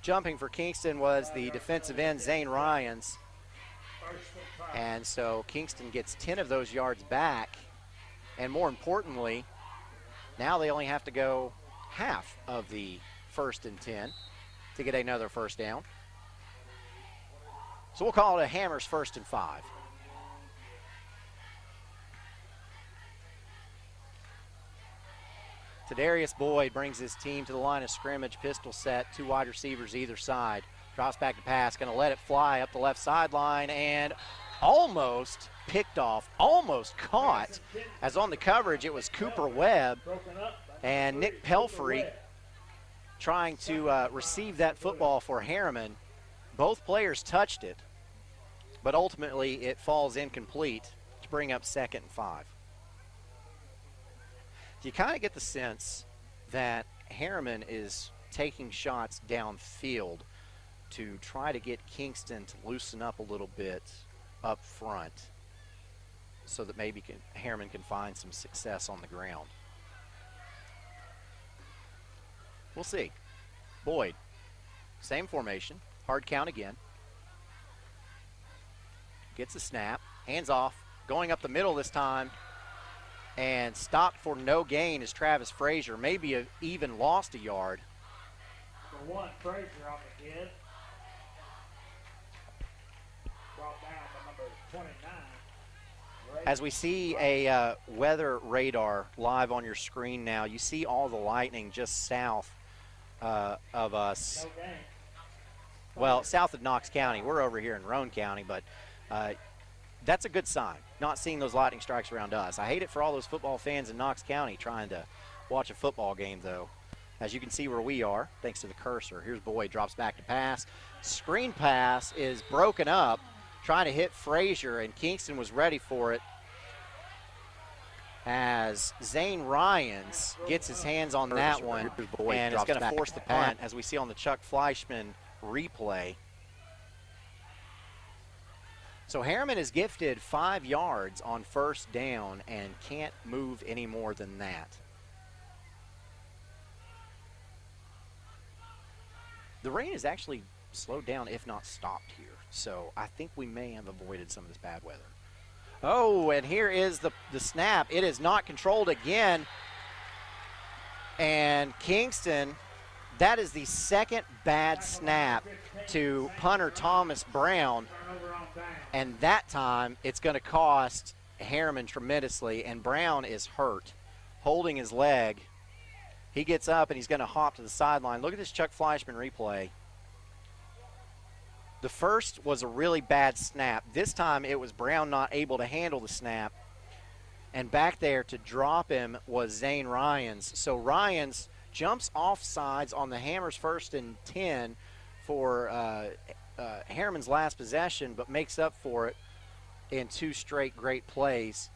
Jumping for Kingston was the defensive end, Zane Ryans. And so Kingston gets 10 of those yards back. And more importantly, now they only have to go half of the 1st and 10 to get another first down. So we'll call it a Hammers 1st and 5. Tadarius Boyd brings his team to the line of scrimmage, pistol set, 2 wide receivers either side. Drops back to pass, going to let it fly up the left sideline, and almost picked off, almost caught, as on the coverage it was Cooper Webb and Nick Pelfrey trying to receive that football for Harriman. Both players touched it, but ultimately it falls incomplete to bring up 2nd and 5. You kind of get the sense that Harriman is taking shots downfield to try to get Kingston to loosen up a little bit up front so that maybe Harriman can find some success on the ground. We'll see. Boyd, same formation, hard count again. Gets a snap, hands off, going up the middle this time, and stopped for no gain is Travis Frazier. Maybe even lost a yard. For one, Frazier on the kid. Brought down by number 29. As we see a weather radar live on your screen now, you see all the lightning just south of us. No game. Well, south of Knox County. We're over here in Roane County, but that's a good sign, not seeing those lightning strikes around us. I hate it for all those football fans in Knox County trying to watch a football game, though. As you can see where we are, thanks to the cursor. Here's Boyd, drops back to pass. Screen pass is broken up, trying to hit Frazier, and Kingston was ready for it as Zane Ryans gets his hands on that one, and is going to force the punt, as we see on the Chuck Fleischman replay. So Harriman is gifted 5 yards on 1st down and can't move any more than that. The rain is actually slowed down, if not stopped here. So I think we may have avoided some of this bad weather. Oh, and here is the snap. It is not controlled again. And Kingston, that is the 2nd bad snap to punter Thomas Brown. And that time, it's going to cost Harriman tremendously, and Brown is hurt, holding his leg. He gets up, and he's going to hop to the sideline. Look at this Chuck Fleischman replay. The first was a really bad snap. This time, it was Brown not able to handle the snap. And back there to drop him was Zane Ryans. So Ryans jumps off sides on the Hammers 1st and 10 for Harriman's last possession, but makes up for it in 2 straight great plays.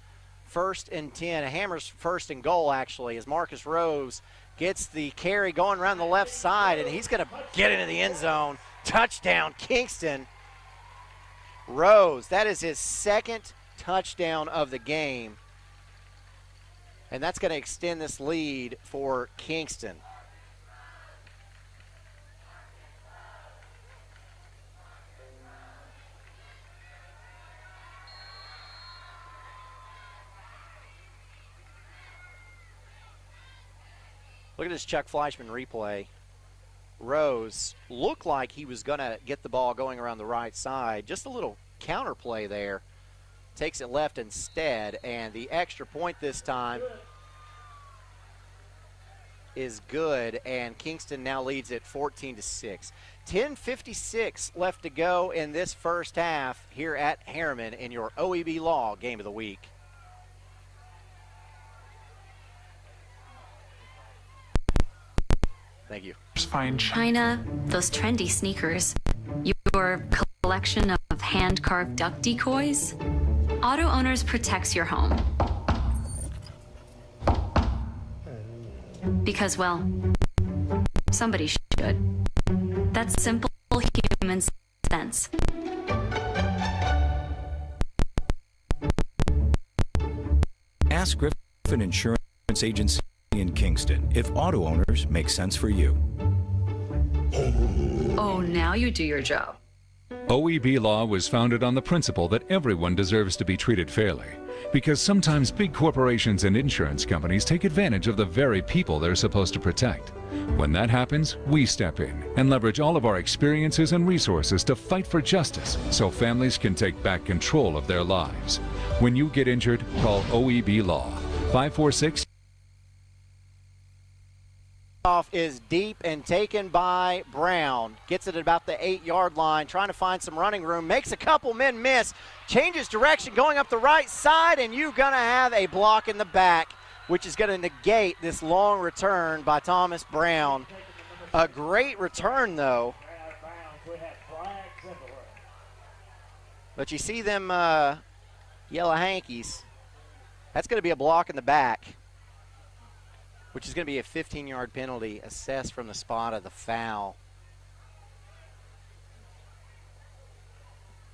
1st and 10, Hammers 1st and goal, actually, as Marcus Rose gets the carry going around the left side, and he's going to get into the end zone. Touchdown, Kingston. Rose, that is his 2nd touchdown of the game, and that's going to extend this lead for Kingston. Look at this Chuck Fleischman replay. Rose looked like he was going to get the ball going around the right side. Just a little counter play there. Takes it left instead, and the extra point this time is good, and Kingston now leads it 14-6. 10:56 left to go in this first half here at Harriman in your OEB Law Game of the Week. Thank you. China, those trendy sneakers, your collection of hand-carved duck decoys. Auto Owners protects your home. Because, well, somebody should. That's simple human sense. Ask Griffin Insurance Agency in Kingston if auto owners make sense for you. Oh, now you do your job. OEB Law was founded on the principle that everyone deserves to be treated fairly, because sometimes big corporations and insurance companies take advantage of the very people they're supposed to protect. When that happens, we step in and leverage all of our experiences and resources to fight for justice so families can take back control of their lives. When you get injured, call OEB Law. 546 Off is deep and taken by Brown. Gets it at about the 8-yard line, trying to find some running room. Makes a couple men miss. Changes direction, going up the right side, and you're going to have a block in the back, which is going to negate this long return by Thomas Brown. A great return, though. But you see them yellow hankies. That's going to be a block in the back, which is going to be a 15-yard penalty assessed from the spot of the foul.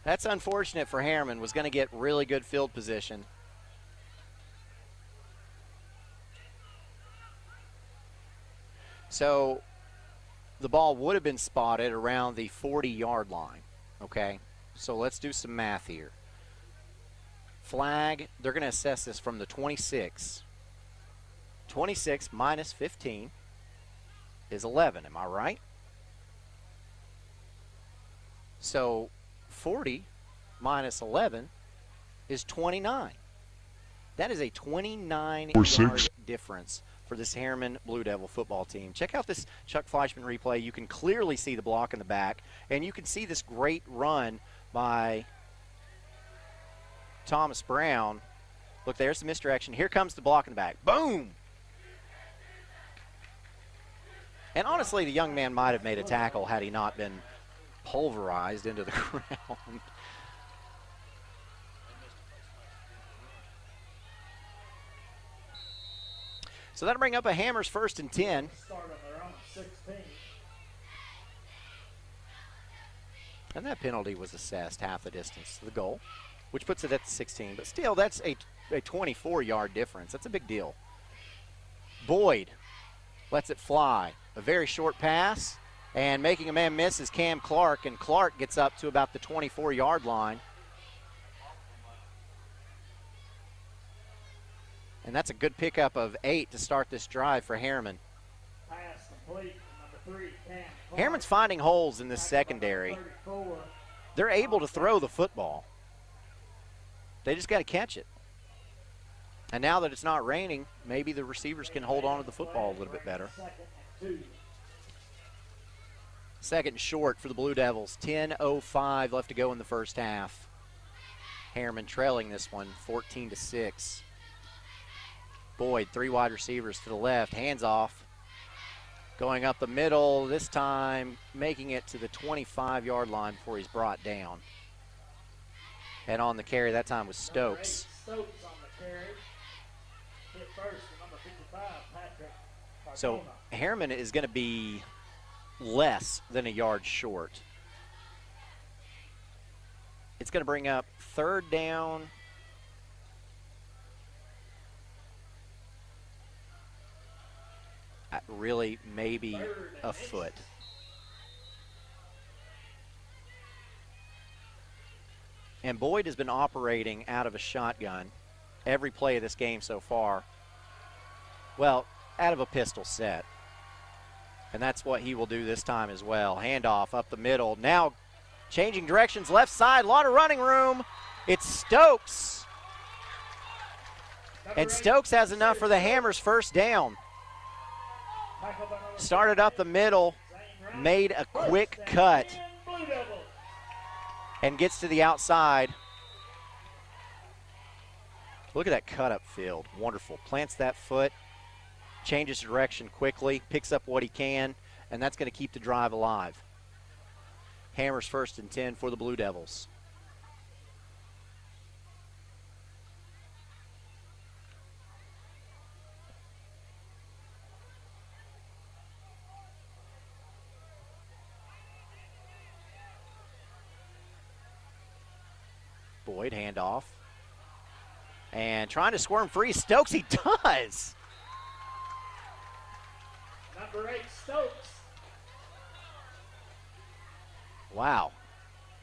That's unfortunate for Harriman. Was going to get really good field position. So the ball would have been spotted around the 40-yard line, okay? So let's do some math here. Flag, they're going to assess this from the 26. 26 minus 15 is 11, am I right? So 40 minus 11 is 29. That is a 29-yard difference for this Harriman Blue Devil football team. Check out this Chuck Fleischman replay. You can clearly see the block in the back, and you can see this great run by Thomas Brown. Look, there's the misdirection. Here comes the block in the back. Boom! And honestly, the young man might have made a tackle had he not been pulverized into the ground. So that'll bring up a Hammers 1st and 10. And that penalty was assessed half the distance to the goal, which puts it at the 16. But still, that's a 24-yard difference. That's a big deal. Boyd lets it fly. A very short pass, and making a man miss is Cam Clark, and Clark gets up to about the 24-yard line. And that's a good pickup of 8 to start this drive for Harriman. Pass complete, number 3, Cam Clark. Harriman's finding holes in this secondary. They're able to throw the football. They just got to catch it. And now that it's not raining, maybe the receivers can hold on to the football a little bit better. Second and short for the Blue Devils. 10:05 left to go in the first half. Harriman trailing this one 14-6. Boyd, 3 wide receivers to the left, hands off. Going up the middle, this time making it to the 25-yard line before he's brought down. And on the carry that time was Stokes. Stokes on the carry. Hit first, number 55, Patrick. So Harriman is going to be less than a yard short. It's going to bring up 3rd down. Really, maybe a foot. And Boyd has been operating out of a shotgun every play of this game so far. Well, out of a pistol set. And that's what he will do this time as well. Handoff up the middle. Now changing directions left side. A lot of running room. It's Stokes. And Stokes has enough for the Hammers' first down. Started up the middle. Made a quick cut. And gets to the outside. Look at that cut up field. Wonderful. Plants that foot. Changes direction quickly, picks up what he can, and that's going to keep the drive alive. Hammers 1st and 10 for the Blue Devils. Boyd, handoff. And trying to squirm free. Stokes, he does. Number 8, Stokes. Wow.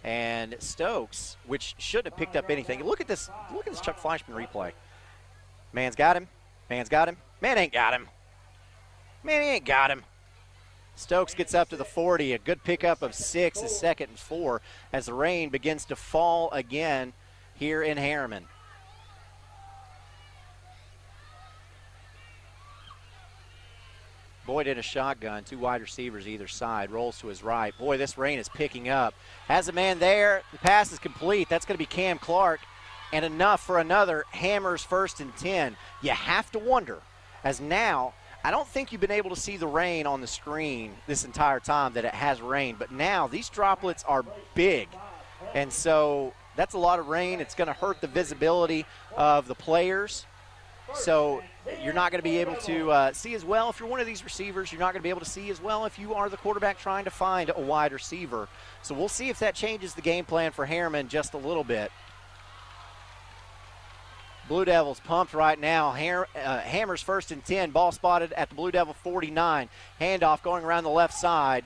And Stokes, which shouldn't have picked up anything. Look at this Chuck Fleischman replay. Man's got him. Man's got him. Man ain't got him. Man, he ain't got him. Stokes gets up to the 40. A good pickup of 6 is 2nd and 4 as the rain begins to fall again here in Harriman. Boyd in a shotgun, 2 wide receivers either side, rolls to his right. Boy, this rain is picking up. Has a man there, the pass is complete. That's going to be Cam Clark, and enough for another Hammers 1st and 10. You have to wonder, as now, I don't think you've been able to see the rain on the screen this entire time that it has rained, but now these droplets are big, and so that's a lot of rain. It's going to hurt the visibility of the players. So you're not going to be able to see as well if you're one of these receivers. You're not going to be able to see as well if you are the quarterback trying to find a wide receiver. So we'll see if that changes the game plan for Harriman just a little bit. Blue Devils pumped right now. Hammers 1st and 10. Ball spotted at the Blue Devil 49. Handoff going around the left side.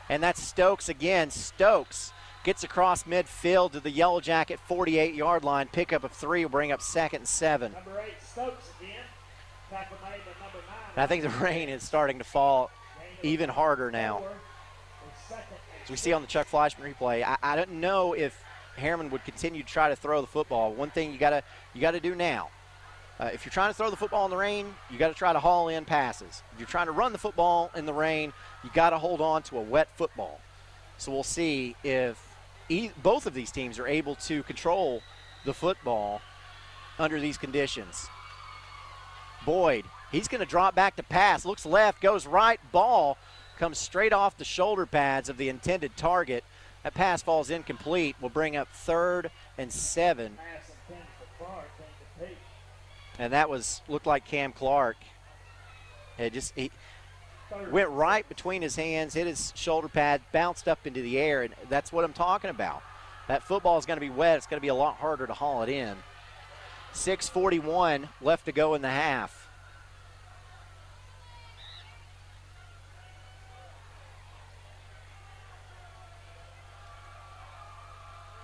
And that's Stokes again. Stokes gets across midfield to the Yellow Jacket 48-yard line. Pickup of 3 will bring up 2nd and 7. Number 8, Stokes again. Tackle made by number 9. And I think the rain is starting to fall even harder now. As we see on the Chuck Fleischman replay, I don't know if Harriman would continue to try to throw the football. One thing you gotta do now, if you're trying to throw the football in the rain, you got to try to haul in passes. If you're trying to run the football in the rain, you got to hold on to a wet football. So we'll see if both of these teams are able to control the football under these conditions. Boyd, he's going to drop back to pass. Looks left, goes right. Ball comes straight off the shoulder pads of the intended target. That pass falls incomplete. Will bring up 3rd and 7. And that looked like Cam Clark. He went right between his hands, hit his shoulder pad, bounced up into the air, and that's what I'm talking about. That football is going to be wet. It's going to be a lot harder to haul it in. 6:41 left to go in the half.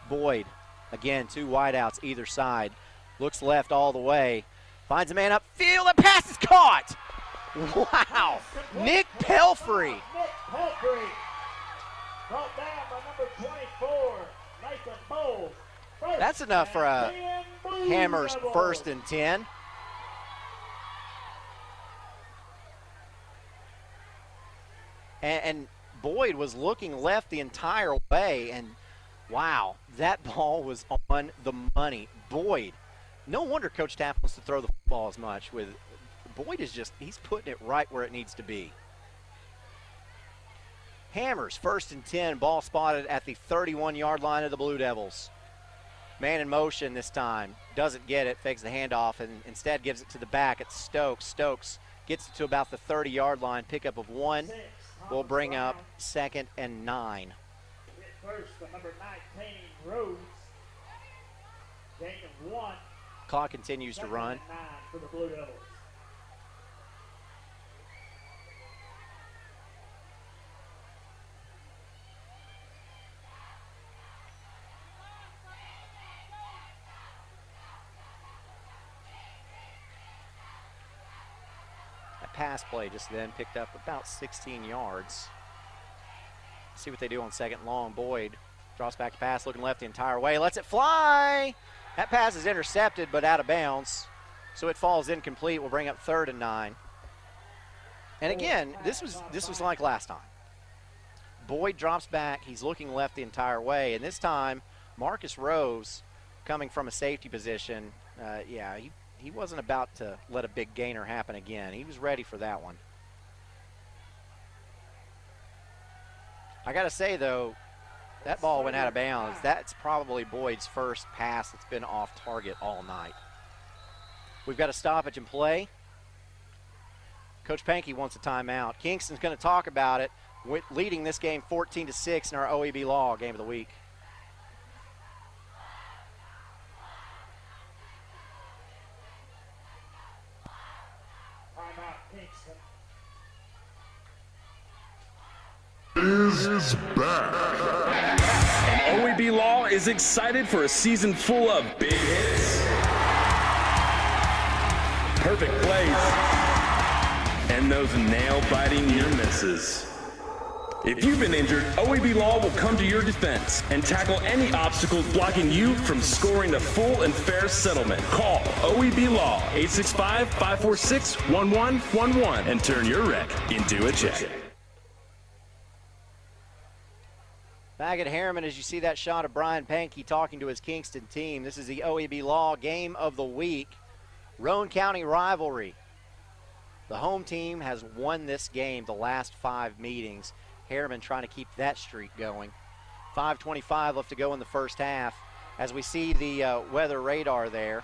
Boyd, again, 2 wideouts either side. Looks left all the way. Finds a man upfield. The pass is caught. Wow. Nick Pelfrey. Nick Pelfrey. Brought down by number 24, Nathan Bowles. That's enough for a Hammers 1st and 10. And Boyd was looking left the entire way, and wow, that ball was on the money. Boyd, no wonder Coach Tapp wants to throw the football as much. Boyd is he's putting it right where it needs to be. Hammers 1st and 10, ball spotted at the 31-yard line of the Blue Devils. Man in motion this time, doesn't get it, fakes the handoff, and instead gives it to the back. It's Stokes. Stokes gets it to about the 30-yard line. Pickup of 1 will bring up 2nd and 9. First, the number 19, Rhodes. Gain of 1. Clock continues to run. 9 for the Blue Devils. Pass play just then picked up about 16 yards. See what they do on 2nd and long. Boyd drops back to pass, looking left the entire way, lets it fly. That pass is intercepted but out of bounds, so it falls incomplete. Will bring up 3rd and 9. And again, this was like last time. Boyd drops back, he's looking left the entire way, and this time Marcus Rose, coming from a safety position, he wasn't about to let a big gainer happen again. He was ready for that one. I got to say, though, that ball went out of bounds. That's probably Boyd's first pass that's been off target all night. We've got a stoppage in play. Coach Pankey wants a timeout. Kingston's going to talk about it, leading this game 14-6 in our OEB Law Game of the Week. An OEB Law is excited for a season full of big hits, perfect plays, and those nail-biting near misses. If you've been injured, OEB Law will come to your defense and tackle any obstacles blocking you from scoring a full and fair settlement. Call OEB Law 865-546-1111 and turn your wreck into a check. Back at Harriman, as you see that shot of Brian Pankey talking to his Kingston team. This is the OEB Law Game of the Week. Roane County rivalry. The home team has won this game the last 5 meetings. Harriman trying to keep that streak going. 5:25 left to go in the first half. As we see the weather radar there.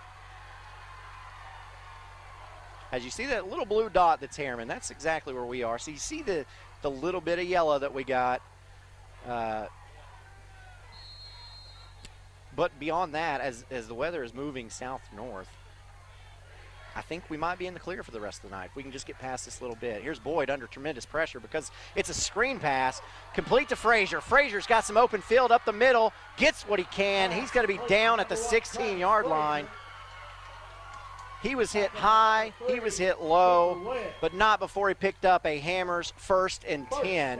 As you see that little blue dot that's Harriman, that's exactly where we are. So you see the little bit of yellow that we got. But beyond that, as the weather is moving south-north, I think we might be in the clear for the rest of the night. If we can just get past this little bit. Here's Boyd under tremendous pressure because it's a screen pass. Complete to Frazier. Frazier's got some open field up the middle. Gets what he can. He's going to be down at the 16-yard line. He was hit high. He was hit low, but not before he picked up a Hammers 1st and 10.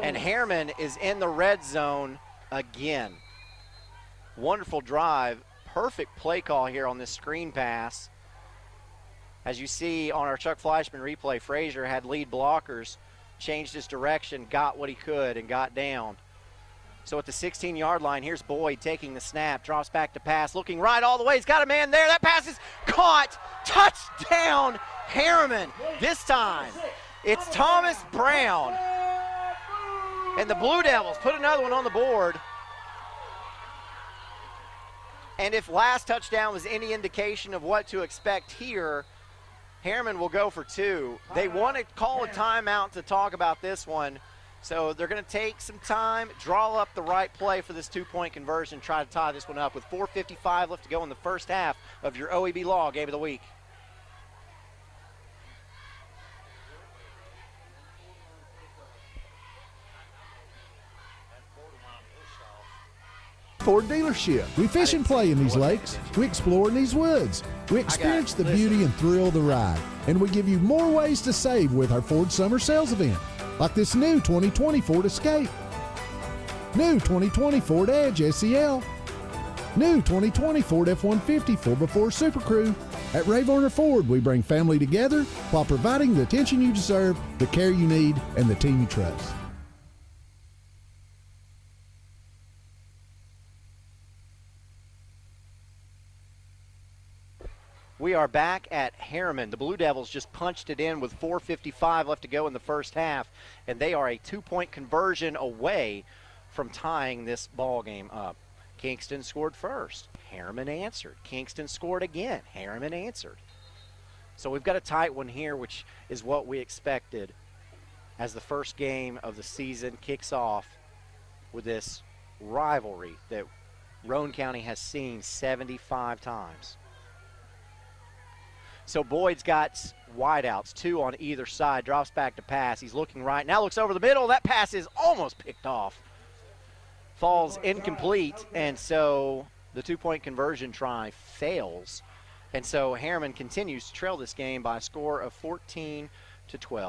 And Harriman is in the red zone again. Wonderful drive. Perfect play call here on this screen pass. As you see on our Chuck Fleischman replay, Frazier had lead blockers, changed his direction, got what he could, and got down. So at the 16-yard line, here's Boyd taking the snap, drops back to pass, looking right all the way. He's got a man there. That pass is caught. Touchdown, Harriman. This time, it's Thomas Brown. And the Blue Devils put another one on the board. And if last touchdown was any indication of what to expect here, Harriman will go for 2. They want to call a timeout to talk about this one. So they're going to take some time, draw up the right play for this 2-point conversion, try to tie this one up with 4:55 left to go in the first half of your OEB Law Game of the Week. Ford dealership. We fish and play in these lakes. We explore in these woods. We experience the beauty and thrill of the ride. And we give you more ways to save with our Ford Summer Sales Event. Like this new 2020 Ford Escape. New 2020 Ford Edge SEL. New 2020 Ford F-150 4x4 Super Crew. At Ray Varner Ford, we bring family together while providing the attention you deserve, the care you need, and the team you trust. We are back at Harriman. The Blue Devils just punched it in with 4:55 left to go in the first half, and they are a 2-point conversion away from tying this ball game up. Kingston scored first. Harriman answered. Kingston scored again. Harriman answered. So we've got a tight one here, which is what we expected as the first game of the season kicks off with this rivalry that Roane County has seen 75 times. So Boyd's got wideouts, 2 on either side, drops back to pass. He's looking right, now looks over the middle. That pass is almost picked off. Falls incomplete, and so the 2-point conversion try fails. And so Harriman continues to trail this game by a score of 14-12.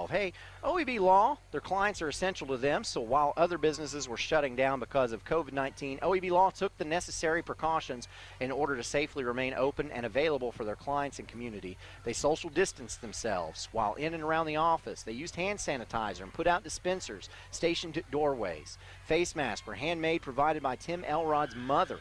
Hey, OEB Law, their clients are essential to them, so while other businesses were shutting down because of COVID-19, OEB Law took the necessary precautions in order to safely remain open and available for their clients and community. They social distanced themselves while in and around the office. They used hand sanitizer and put out dispensers stationed at doorways. Face masks were handmade, provided by Tim Elrod's mother.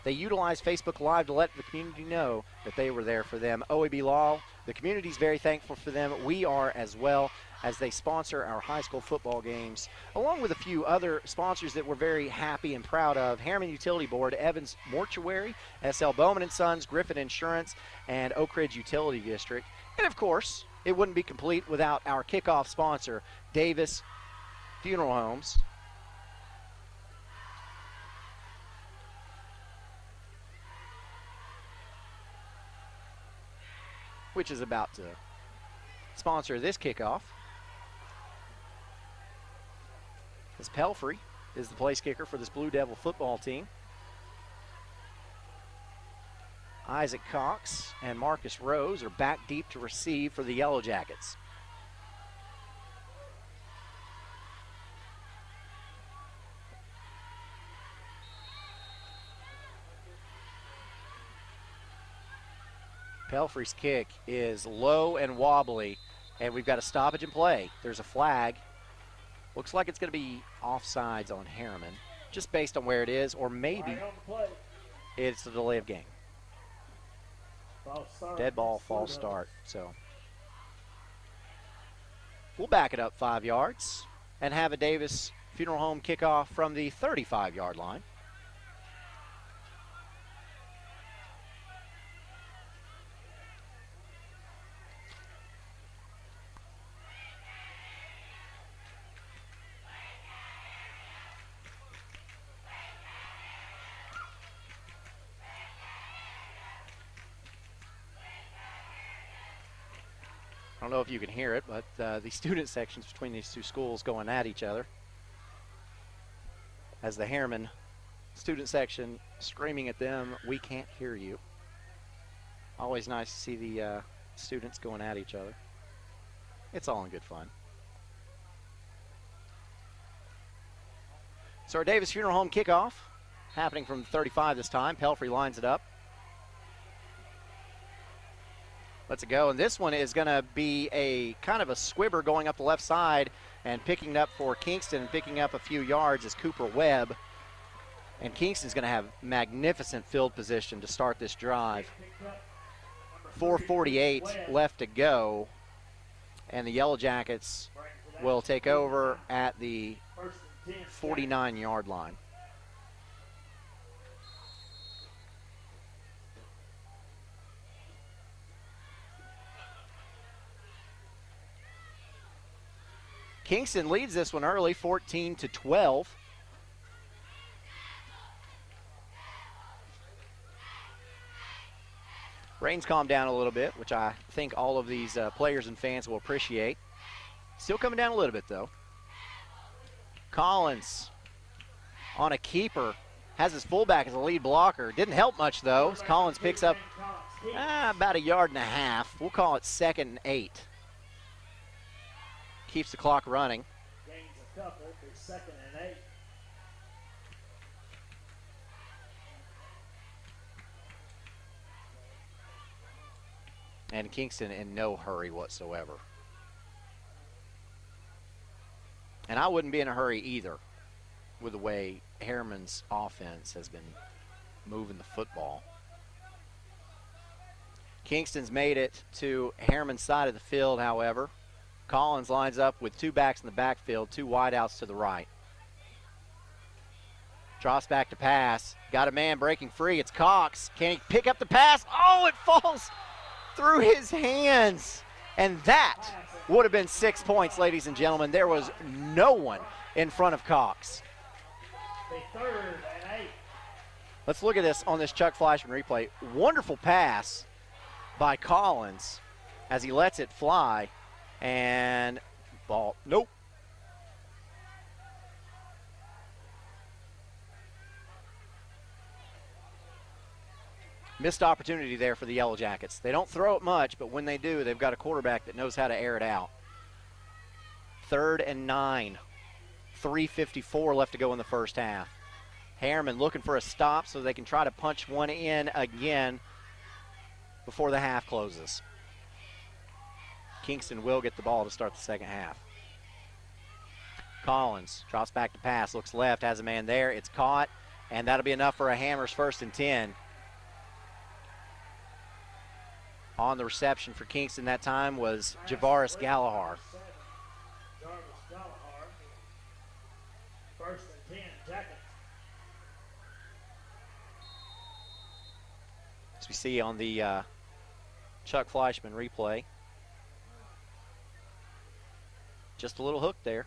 They utilized Facebook Live to let the community know that they were there for them. OEB Law, the community's very thankful for them. We are as well, as they sponsor our high school football games, along with a few other sponsors that we're very happy and proud of. Harriman Utility Board, Evans Mortuary, S.L. Bowman & Sons, Griffin Insurance, and Oak Ridge Utility District. And, of course, it wouldn't be complete without our kickoff sponsor, Davis Funeral Homes. Which is about to sponsor this kickoff. As Pelfrey is the place kicker for this Blue Devil football team. Isaac Cox and Marcus Rose are back deep to receive for the Yellow Jackets. Pelfrey's kick is low and wobbly, and we've got a stoppage in play. There's a flag. Looks like it's going to be offsides on Harriman, just based on where it is, or maybe it's a delay of game. Dead ball, false start. So we'll back it up 5 yards and have a Davis Funeral Home kickoff from the 35-yard line. I don't know if you can hear it, but the student sections between these two schools going at each other. As the Harriman student section screaming at them, "We can't hear you." Always nice to see the students going at each other. It's all in good fun. So our Davis Funeral Home kickoff happening from 35 this time. Pelfrey lines it up. Lets it go, and this one is going to be a kind of a squibber going up the left side and picking it up for Kingston and picking up a few yards is Cooper Webb. And Kingston's going to have magnificent field position to start this drive. 4:48 left to go, and the Yellow Jackets will take over at the 49-yard line. Kingston leads this one early, 14-12. Rain's calmed down a little bit, which I think all of these players and fans will appreciate. Still coming down a little bit, though. Collins on a keeper, has his fullback as a lead blocker. Didn't help much, though, as Collins picks up about 1.5 yards. We'll call it 2nd and 8. Keeps the clock running. Gains a couple for 2nd and 8. And Kingston in no hurry whatsoever. And I wouldn't be in a hurry either with the way Harriman's offense has been moving the football. Kingston's made it to Harriman's side of the field, however. Collins lines up with 2 backs in the backfield, 2 wideouts to the right. Drops back to pass. Got a man breaking free. It's Cox. Can he pick up the pass? Oh, it falls through his hands. And that would have been 6 points, ladies and gentlemen. There was no one in front of Cox. The 3rd and 8. Let's look at this on this Chuck Fleischman replay. Wonderful pass by Collins as he lets it fly. And ball, nope. Missed opportunity there for the Yellow Jackets. They don't throw it much, but when they do, they've got a quarterback that knows how to air it out. 3rd and 9. 3:54 left to go in the first half. Harriman looking for a stop so they can try to punch one in again before the half closes. Kingston will get the ball to start the second half. Collins drops back to pass, looks left, has a man there. It's caught, and that'll be enough for a Hammers 1st and 10. On the reception for Kingston that time was Javaris Gallagher. Jarvis Gallagher. 1st and 10, Jackets. As we see on the Chuck Fleischman replay. Just a little hook there.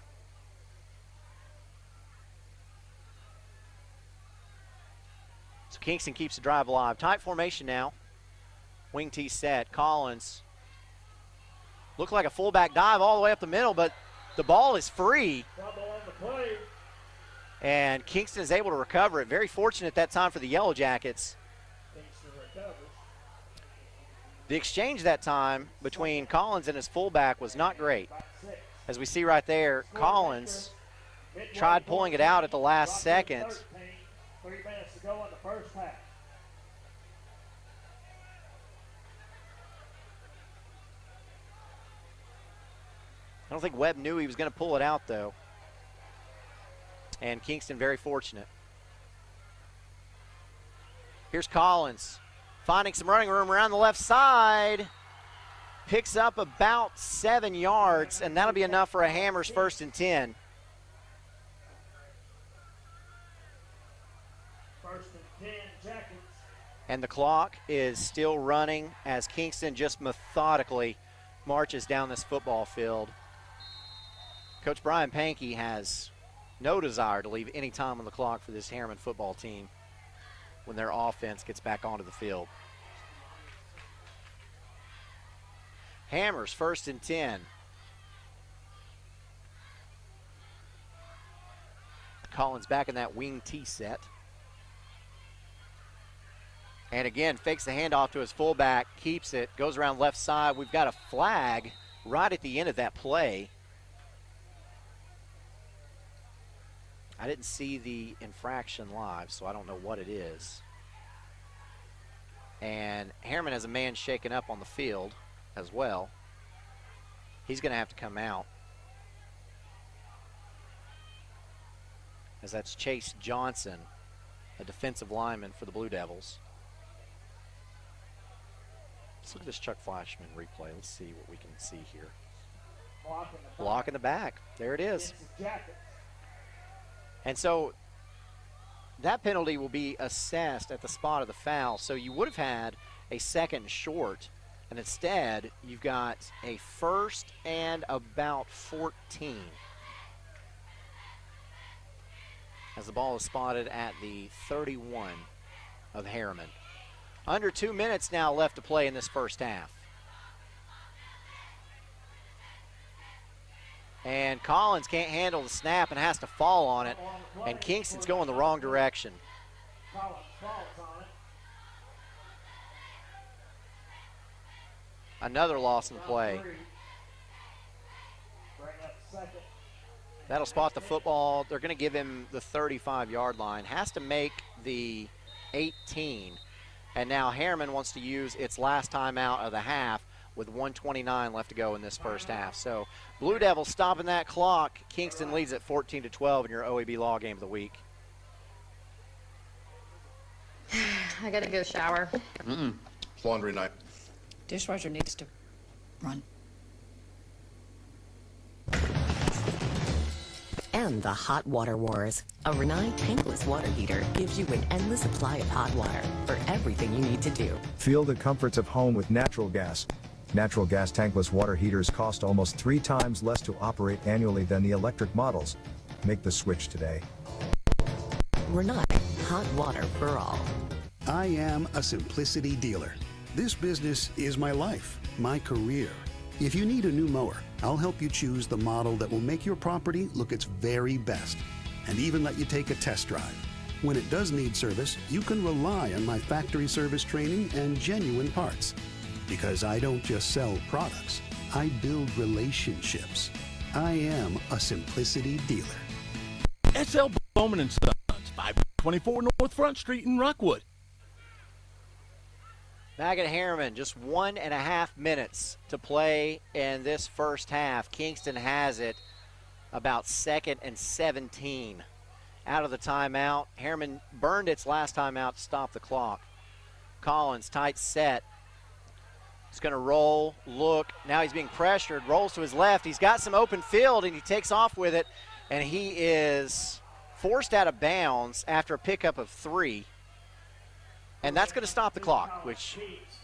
So Kingston keeps the drive alive. Tight formation now. Wing T set. Collins. Looked like a fullback dive all the way up the middle, but the ball is free. Trouble on the play. And Kingston is able to recover it. Very fortunate that time for the Yellow Jackets. The exchange that time between Collins and his fullback was not great. As we see right there, Collins tried pulling it out at the last second. 3 minutes to go in the first half. I don't think Webb knew he was going to pull it out, though. And Kingston very fortunate. Here's Collins finding some running room around the left side. Picks up about 7 yards, and that'll be enough for a Hammers 1st and 10. And the clock is still running as Kingston just methodically marches down this football field. Coach Brian Pankey has no desire to leave any time on the clock for this Harriman football team when their offense gets back onto the field. Hammers 1st and 10. Collins back in that wing T set. And again, fakes the handoff to his fullback, keeps it, goes around left side. We've got a flag right at the end of that play. I didn't see the infraction live, so I don't know what it is. And Harriman has a man shaken up on the field as well. He's going to have to come out. As that's Chase Johnson, a defensive lineman for the Blue Devils. Let's look at this Chuck Flashman replay. Let's see what we can see here. Block in the back. There it is. And so that penalty will be assessed at the spot of the foul. So you would have had a 2nd short, and instead you've got a 1st and about 14. As the ball is spotted at the 31 of Harriman. Under 2 minutes now left to play in this first half. And Collins can't handle the snap and has to fall on it. And Kingston's going the wrong direction. Another loss in the play. That'll spot the football. They're going to give him the 35-yard line. Has to make the 18. And now Harriman wants to use its last timeout of the half with 1:29 left to go in this first half. So Blue Devils stopping that clock. Kingston leads at 14-12 in your OAB Law Game of the Week. I gotta go shower. It's laundry night. Dishwasher needs to run. And the hot water wars. A Renai tankless water heater gives you an endless supply of hot water for everything you need to do. Feel the comforts of home with natural gas. Natural gas tankless water heaters cost almost 3 times less to operate annually than the electric models. Make the switch today. Renai, hot water for all. I am a Simplicity dealer. This business is my life, my career. If you need a new mower, I'll help you choose the model that will make your property look its very best, and even let you take a test drive. When it does need service, you can rely on my factory service training and genuine parts. Because I don't just sell products, I build relationships. I am a Simplicity dealer. SL Bowman and Sons, 524 North Front Street in Rockwood. Back at Harriman, just 1.5 minutes to play in this first half. Kingston has it about 2nd and 17 out of the timeout. Harriman burned its last timeout to stop the clock. Collins, tight set. He's going to roll, look. Now he's being pressured, rolls to his left. He's got some open field, and he takes off with it, and he is forced out of bounds after a pickup of 3. And that's going to stop the clock, which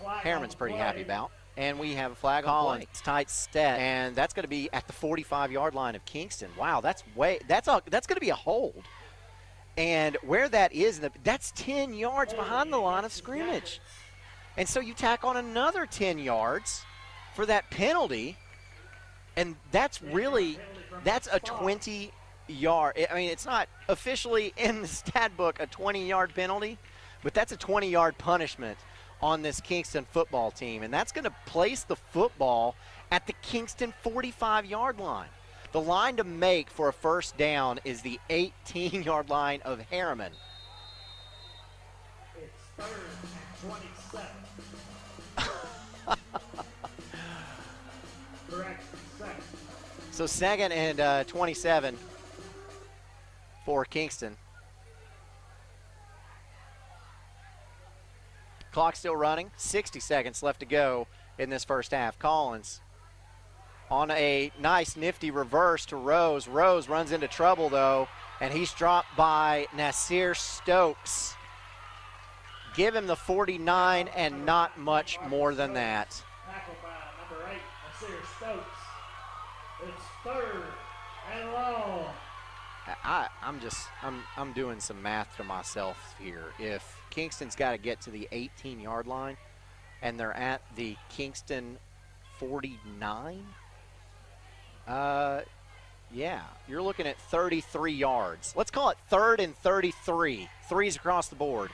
Harriman's pretty happy about. And we have a flag on play. It's tight step, and that's going to be at the 45-yard line of Kingston. Wow, that's going to be a hold. And where that is, that's 10 yards behind the line of scrimmage. And so you tack on another 10 yards for that penalty, and that's a 20 yard. I mean, it's not officially in the stat book a 20-yard penalty, but that's a 20-yard punishment on this Kingston football team, and that's going to place the football at the Kingston 45-yard line. The line to make for a first down is the 18-yard line of Harriman. It's third and 27. Correct, second. So second and 27 for Kingston. Clock still running, 60 seconds left to go in this first half. Collins on a nice nifty reverse to Rose. Rose runs into trouble though, and he's dropped by Nasir Stokes. Give him the 49 and not much more than that. Tackled by number 8, Nasir Stokes. It's third and long. I'm doing some math to myself here. If Kingston's got to get to the 18-yard line and they're at the Kingston 49, yeah, you're looking at 33 yards. Let's call it third and 33. Threes across the board.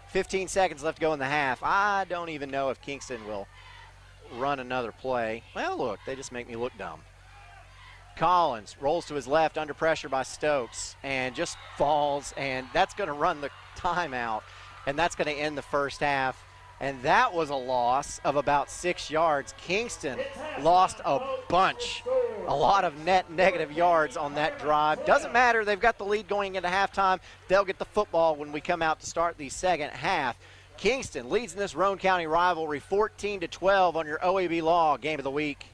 15 seconds left to go in the half. I don't even know if Kingston will run another play. Well, look, they just make me look dumb. Collins rolls to his left under pressure by Stokes and just falls, and that's going to run the timeout, and that's going to end the first half. And that was a loss of about 6 yards. Kingston lost a bunch, a lot of net negative yards on that drive. Doesn't matter, they've got the lead going into halftime. They'll get the football when we come out to start the second half. Kingston leads in this Roane County rivalry 14-12 on your OAB Law Game of the Week.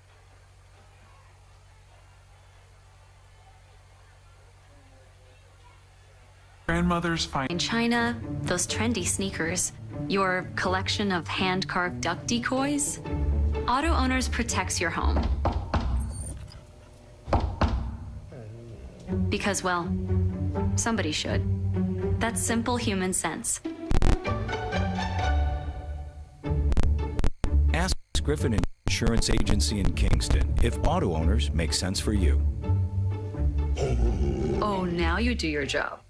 Grandmother's fine china, those trendy sneakers, your collection of hand-carved duck decoys. Auto Owners protects your home. Because, well, somebody should. That's simple human sense. Ask Griffin Insurance Agency in Kingston if auto owners make sense for you. Oh, now you do your job.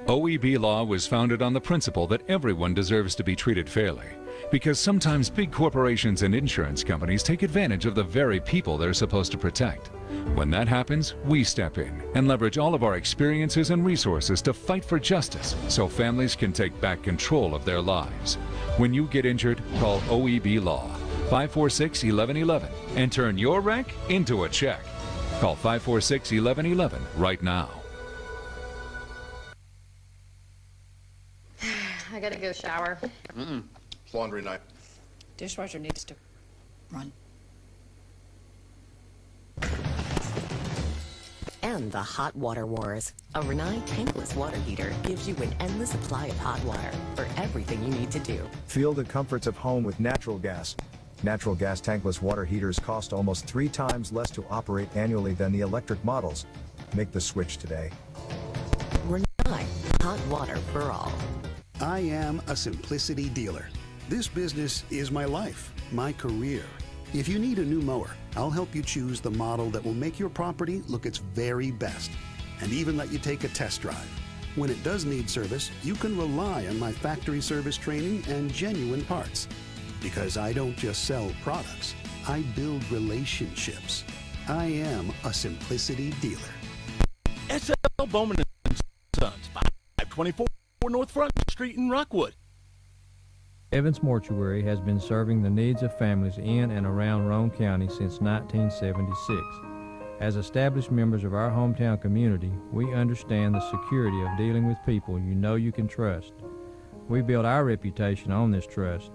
OEB Law was founded on the principle that everyone deserves to be treated fairly, because sometimes big corporations and insurance companies take advantage of the very people they're supposed to protect. When that happens, we step in and leverage all of our experiences and resources to fight for justice so families can take back control of their lives. When you get injured, call OEB Law, 546-1111, and turn your wreck into a check. Call 546-1111 right now. I gotta go shower. It's laundry night. Dishwasher needs to run. And the hot water wars. A Renai tankless water heater gives you an endless supply of hot water for everything you need to do. Feel the comforts of home with natural gas. Natural gas tankless water heaters cost almost 3 times less to operate annually than the electric models. Make the switch today. Renai, hot water for all. I am a simplicity dealer. This business is my life, my career. If you need a new mower, I'll help you choose the model that will make your property look its very best, and even let you take a test drive. When it does need service, you can rely on my factory service training and genuine parts. Because I don't just sell products, I build relationships. I am a simplicity dealer. S.L. Bowman & Sons, 524 North Front Street in Rockwood. Evans Mortuary has been serving the needs of families in and around Roane County since 1976. As established members of our hometown community, we understand the security of dealing with people you know you can trust. We build our reputation on this trust.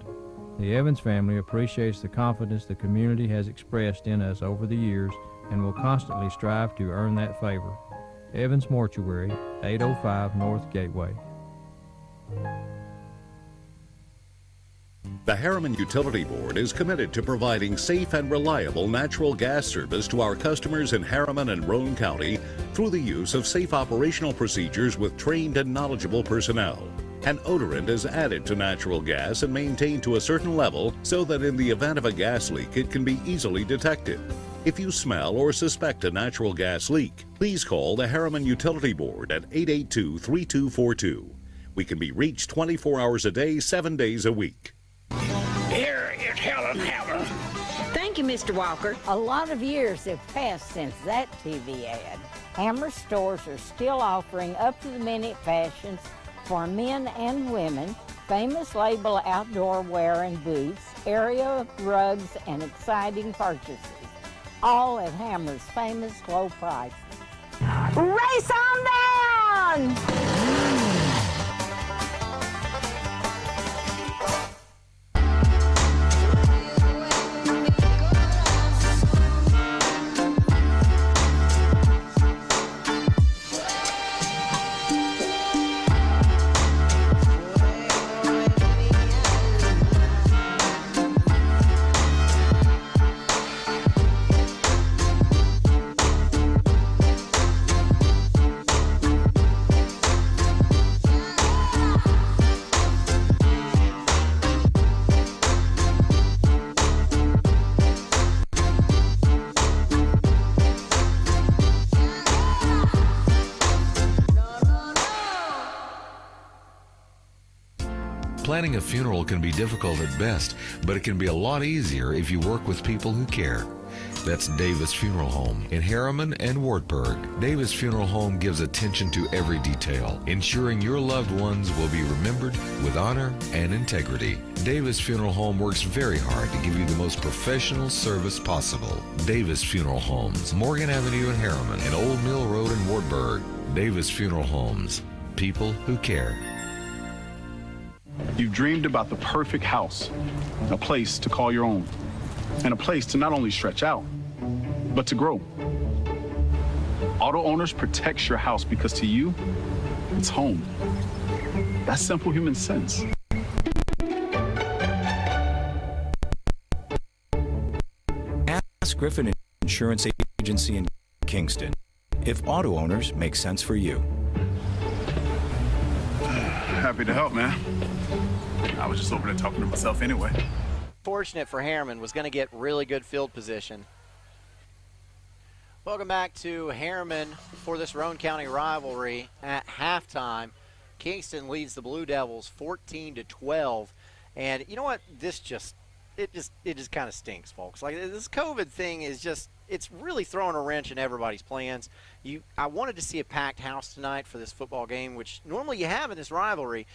The Evans family appreciates the confidence the community has expressed in us over the years and will constantly strive to earn that favor. Evans Mortuary, 805 North Gateway. The Harriman Utility Board is committed to providing safe and reliable natural gas service to our customers in Harriman and Roane County through the use of safe operational procedures with trained and knowledgeable personnel. An odorant is added to natural gas and maintained to a certain level so that in the event of a gas leak, it can be easily detected. If you smell or suspect a natural gas leak, please call the Harriman Utility Board at 882-3242. We can be reached 24 hours a day, 7 days a week. Here is Helen Hammer. Thank you, Mr. Walker. A lot of years have passed since that TV ad. Hammer stores are still offering up-to-the-minute fashions for men and women, famous label outdoor wear and boots, area rugs, and exciting purchases. All at Hammer's famous low prices. Race on down! Planning a funeral can be difficult at best, but it can be a lot easier if you work with people who care. That's Davis Funeral Home in Harriman and Wartburg. Davis Funeral Home gives attention to every detail, ensuring your loved ones will be remembered with honor and integrity. Davis Funeral Home works very hard to give you the most professional service possible. Davis Funeral Homes, Morgan Avenue in Harriman and Old Mill Road in Wartburg. Davis Funeral Homes, people who care. You've dreamed about the perfect house, a place to call your own, and a place to not only stretch out, but to grow. Auto Owners protects your house because to you, it's home. That's simple human sense. Ask Griffin Insurance Agency in Kingston if auto owners make sense for you. Happy to help, man. I was just over there talking to myself anyway. Fortunate for Harriman, was going to get really good field position. Welcome back to Harriman for this Roane County rivalry. At halftime, Kingston leads the Blue Devils 14-12. And you know what? It just kind of stinks, folks. Like, this COVID thing is just, it's really throwing a wrench in everybody's plans. I wanted to see a packed house tonight for this football game, which normally you have in this rivalry.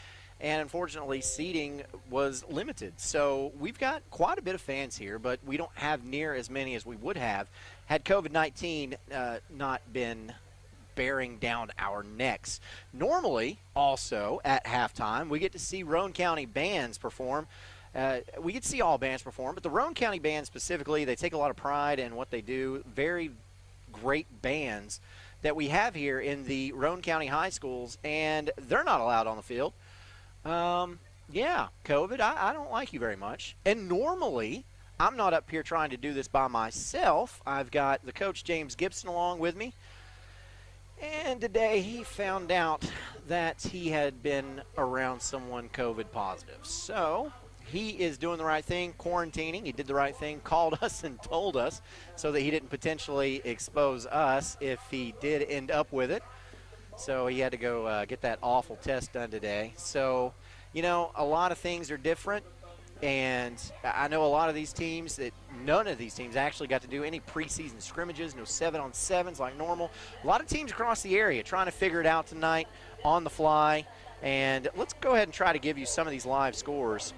And unfortunately, seating was limited. So we've got quite a bit of fans here, but we don't have near as many as we would have had COVID-19 not been bearing down our necks. Normally, also, at halftime, we get to see Roane County bands perform. We get to see all bands perform, but the Roane County band specifically, they take a lot of pride in what they do. Very great bands that we have here in the Roane County high schools, and they're not allowed on the field. Yeah, COVID, I don't like you very much. And normally, I'm not up here trying to do this by myself. I've got the coach, James Gibson, along with me. And today he found out that he had been around someone COVID positive. So he is doing the right thing, quarantining. He did the right thing, called us and told us so that he didn't potentially expose us if he did end up with it. So he had to go get that awful test done today. So, you know, a lot of things are different. And I know a lot of these teams that none of these teams actually got to do any preseason scrimmages, no 7-on-7s like normal. A lot of teams across the area trying to figure it out tonight on the fly. And let's go ahead and try to give you some of these live scores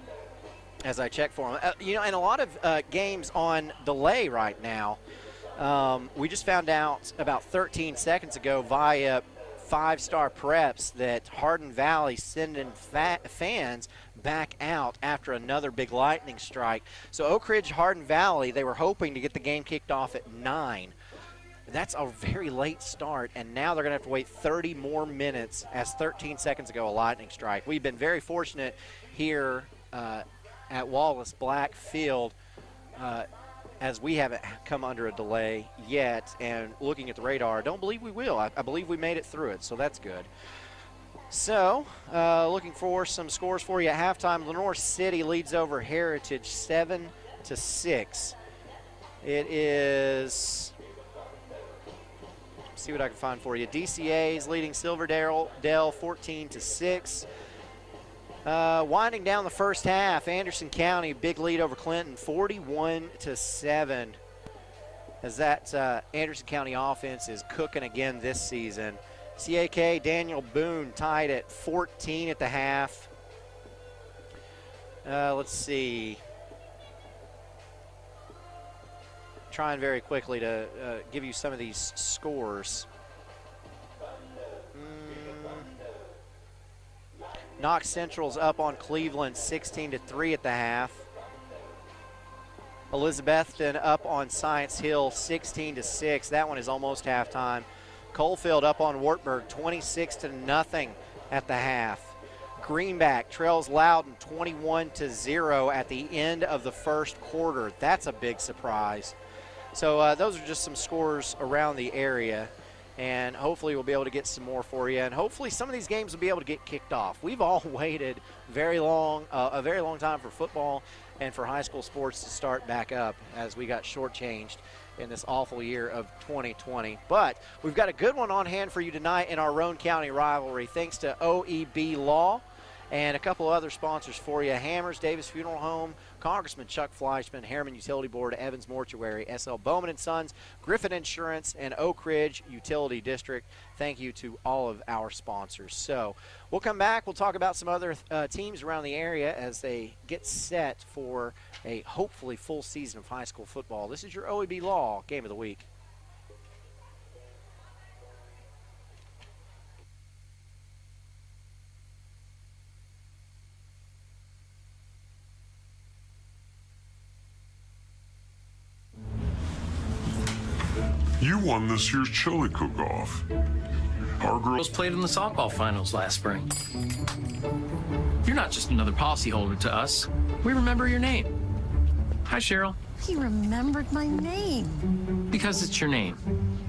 as I check for them. You know, and a lot of games on delay right now. We just found out about 13 seconds ago via Five-Star Preps that Hardin Valley sending fans back out after another big lightning strike. So Oak Ridge, Hardin Valley, they were hoping to get the game kicked off at 9. That's a very late start, and now they're going to have to wait 30 more minutes as 13 seconds ago a lightning strike. We've been very fortunate here at Wallace Black Field as we haven't come under a delay yet, and looking at the radar, I don't believe we will. I believe we made it through it, so that's good. So, looking for some scores for you at halftime. Lenore City leads over Heritage 7-6. It is, see what I can find for you. DCA is leading Silverdale 14-6. Winding down the first half, Anderson County, big lead over Clinton, 41-7. As that Anderson County offense is cooking again this season. CAK Daniel Boone tied at 14 at the half. Let's see. Trying very quickly to give you some of these scores. Knox Central's up on Cleveland 16-3 at the half. Elizabethton up on Science Hill 16-6. That one is almost halftime. Coalfield up on Wartburg 26-0 at the half. Greenback trails Loudon 21-0 at the end of the first quarter. That's a big surprise. So those are just some scores around the area, and hopefully we'll be able to get some more for you, and hopefully some of these games will be able to get kicked off. We've all waited a very long time for football and for high school sports to start back up as we got shortchanged in this awful year of 2020. But we've got a good one on hand for you tonight in our Roane County rivalry, thanks to OEB Law and a couple other sponsors for you. Hammers, Davis Funeral Home, Congressman Chuck Fleischman, Harriman Utility Board, Evans Mortuary, SL Bowman & Sons, Griffin Insurance, and Oak Ridge Utility District. Thank you to all of our sponsors. So we'll come back. We'll talk about some other teams around the area as they get set for a hopefully full season of high school football. This is your OEB Law Game of the Week. You won this year's chili cook-off. Our girls played in the softball finals last spring. You're not just another policyholder to us. We remember your name. Hi, Cheryl. He remembered my name. Because it's your name.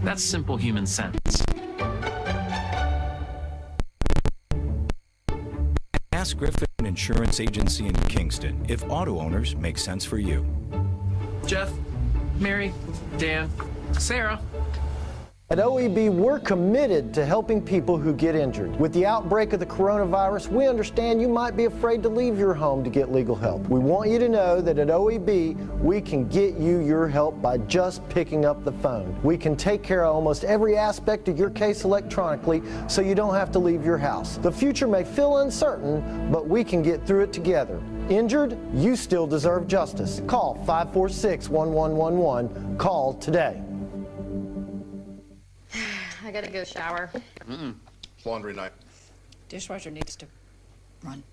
That's simple human sense. Ask Griffin Insurance Agency in Kingston if auto owners make sense for you. Jeff, Mary, Dan, Sarah. At OEB, we're committed to helping people who get injured. With the outbreak of the coronavirus, we understand you might be afraid to leave your home to get legal help. We want you to know that at OEB, we can get you your help by just picking up the phone. We can take care of almost every aspect of your case electronically, so you don't have to leave your house. The future may feel uncertain, but we can get through it together. Injured? You still deserve justice. Call 546-1111. Call today. I gotta go shower. It's laundry night. Dishwasher needs to run.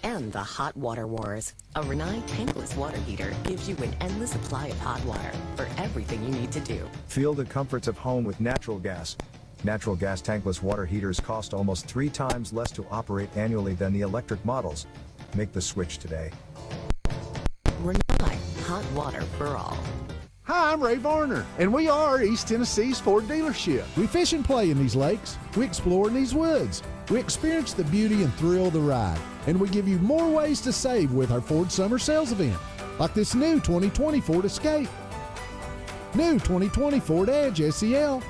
And the hot water wars. A Renai tankless water heater gives you an endless supply of hot water for everything you need to do. Feel the comforts of home with natural gas. Natural gas tankless water heaters cost almost 3 times less to operate annually than the electric models. Make the switch today. Renai, hot water for all. Hi, I'm Ray Varner, and we are East Tennessee's Ford dealership. We fish and play in these lakes. We explore in these woods. We experience the beauty and thrill of the ride. And we give you more ways to save with our Ford Summer Sales Event, like this new 2020 Ford Escape, new 2020 Ford Edge SEL,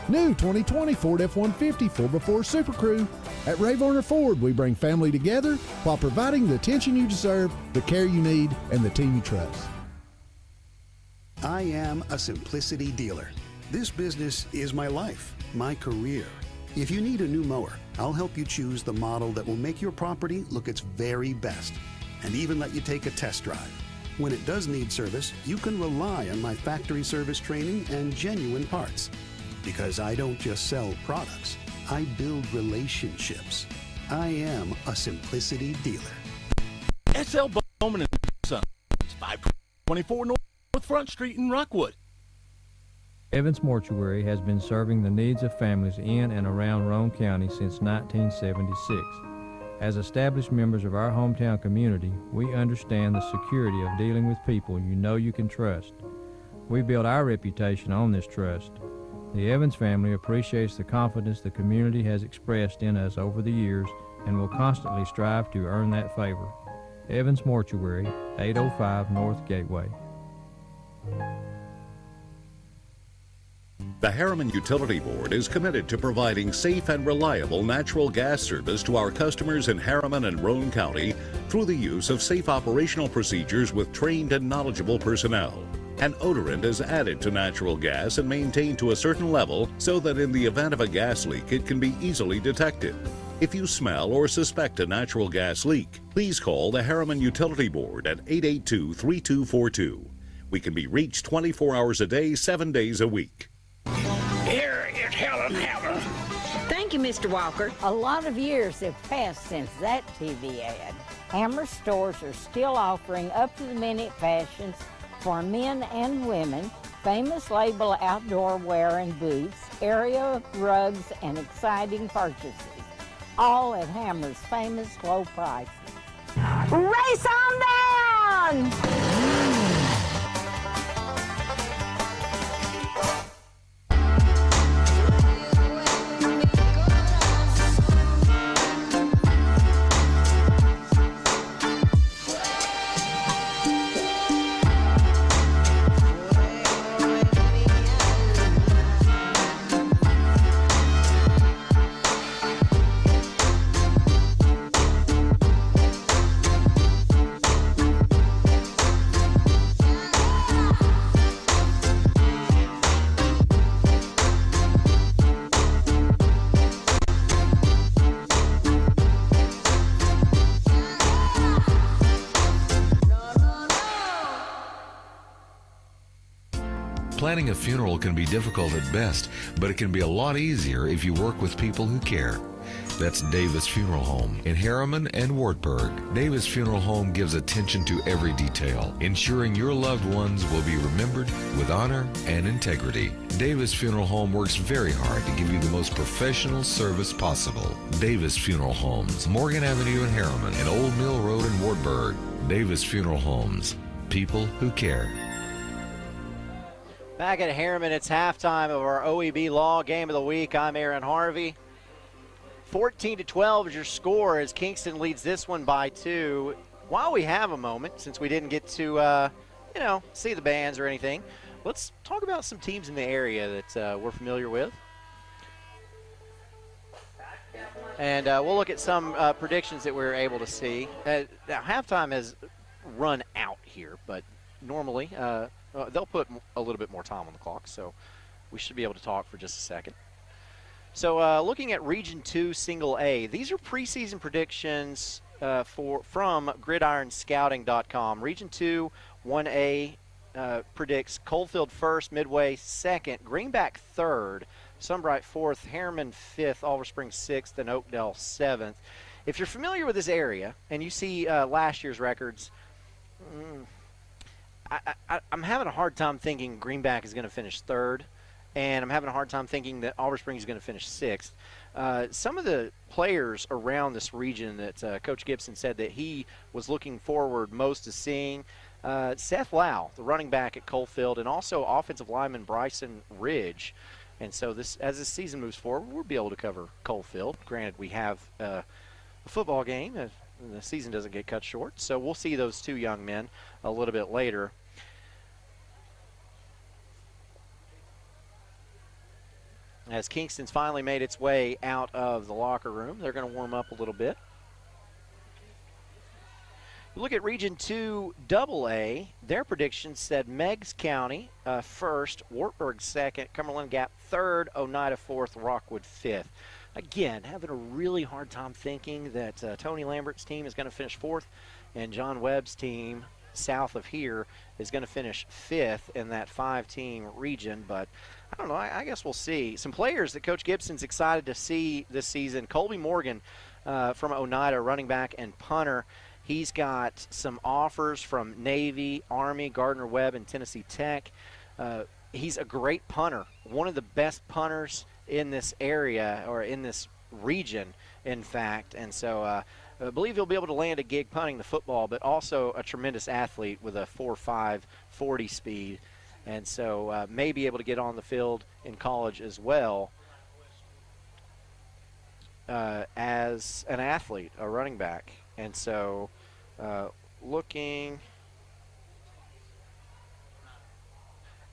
new 2020 Ford F-150 4x4 Super Crew. At Ray Varner Ford, we bring family together while providing the attention you deserve, the care you need, and the team you trust. I am a Simplicity dealer. This business is my life, my career. If you need a new mower, I'll help you choose the model that will make your property look its very best, and even let you take a test drive. When it does need service, you can rely on my factory service training and genuine parts. Because I don't just sell products, I build relationships. I am a Simplicity dealer. SL Bowman & Sons, 524 North Front Street in Rockwood. Evans Mortuary has been serving the needs of families in and around Roane County since 1976. As established members of our hometown community, we understand the security of dealing with people you know you can trust. We build our reputation on this trust. The Evans family appreciates the confidence the community has expressed in us over the years and will constantly strive to earn that favor. Evans Mortuary, 805 North Gateway. The Harriman Utility Board is committed to providing safe and reliable natural gas service to our customers in Harriman and Roane County through the use of safe operational procedures with trained and knowledgeable personnel. An odorant is added to natural gas and maintained to a certain level so that in the event of a gas leak it can be easily detected. If you smell or suspect a natural gas leak, please call the Harriman Utility Board at 882-3242. We can be reached 24 hours a day, 7 days a week. Here is Helen Hammer. Thank you, Mr. Walker. A lot of years have passed since that TV ad. Hammer stores are still offering up-to-the-minute fashions for men and women, famous label outdoor wear and boots, area rugs, and exciting purchases. All at Hammer's famous low prices. Race on down! Planning a funeral can be difficult at best, but it can be a lot easier if you work with people who care. That's Davis Funeral Home in Harriman and Wartburg. Davis Funeral Home gives attention to every detail, ensuring your loved ones will be remembered with honor and integrity. Davis Funeral Home works very hard to give you the most professional service possible. Davis Funeral Homes, Morgan Avenue in Harriman and Old Mill Road in Wartburg. Davis Funeral Homes, people who care. Back at Harriman, it's halftime of our OEB Law Game of the Week. I'm Aaron Harvey. 14-12 is your score as Kingston leads this one by 2. While we have a moment, since we didn't get to, see the bands or anything, let's talk about some teams in the area that we're familiar with. And we'll look at some predictions that we were able to see. Now, halftime has run out here, but normally they'll put a little bit more time on the clock, so we should be able to talk for just a second. So looking at Region 2 Single A, these are preseason predictions from gridironscouting.com. Region 2 1A predicts Coalfield first, Midway second, Greenback third, Sunbright fourth, Harriman fifth, Oliver Springs sixth, and Oakdale seventh. If you're familiar with this area and you see last year's records, I'm having a hard time thinking Greenback is going to finish third, and I'm having a hard time thinking that Oliver Springs is going to finish sixth. Some of the players around this region that Coach Gibson said that he was looking forward most to seeing, Seth Lau, the running back at Coalfield, and also offensive lineman Bryson Ridge. And so as this season moves forward, we'll be able to cover Coalfield. Granted, we have a football game, and the season doesn't get cut short, so we'll see those two young men a little bit later. As Kingston's finally made its way out of the locker room, they're going to warm up a little bit. Look at Region 2 AA. Their predictions said Meigs County first, Wartburg second, Cumberland Gap third, Oneida fourth, Rockwood fifth. Again, having a really hard time thinking that Tony Lambert's team is going to finish fourth and John Webb's team south of here is going to finish fifth in that 5-team region, but I don't know. I guess we'll see. Some players that Coach Gibson's excited to see this season. Colby Morgan from Oneida, running back and punter. He's got some offers from Navy, Army, Gardner-Webb, and Tennessee Tech. He's a great punter, one of the best punters in this area or in this region, in fact. And so I believe he'll be able to land a gig punting the football, but also a tremendous athlete with a 4.5 40 speed. and so may be able to get on the field in college as well as an athlete, a running back. And so looking,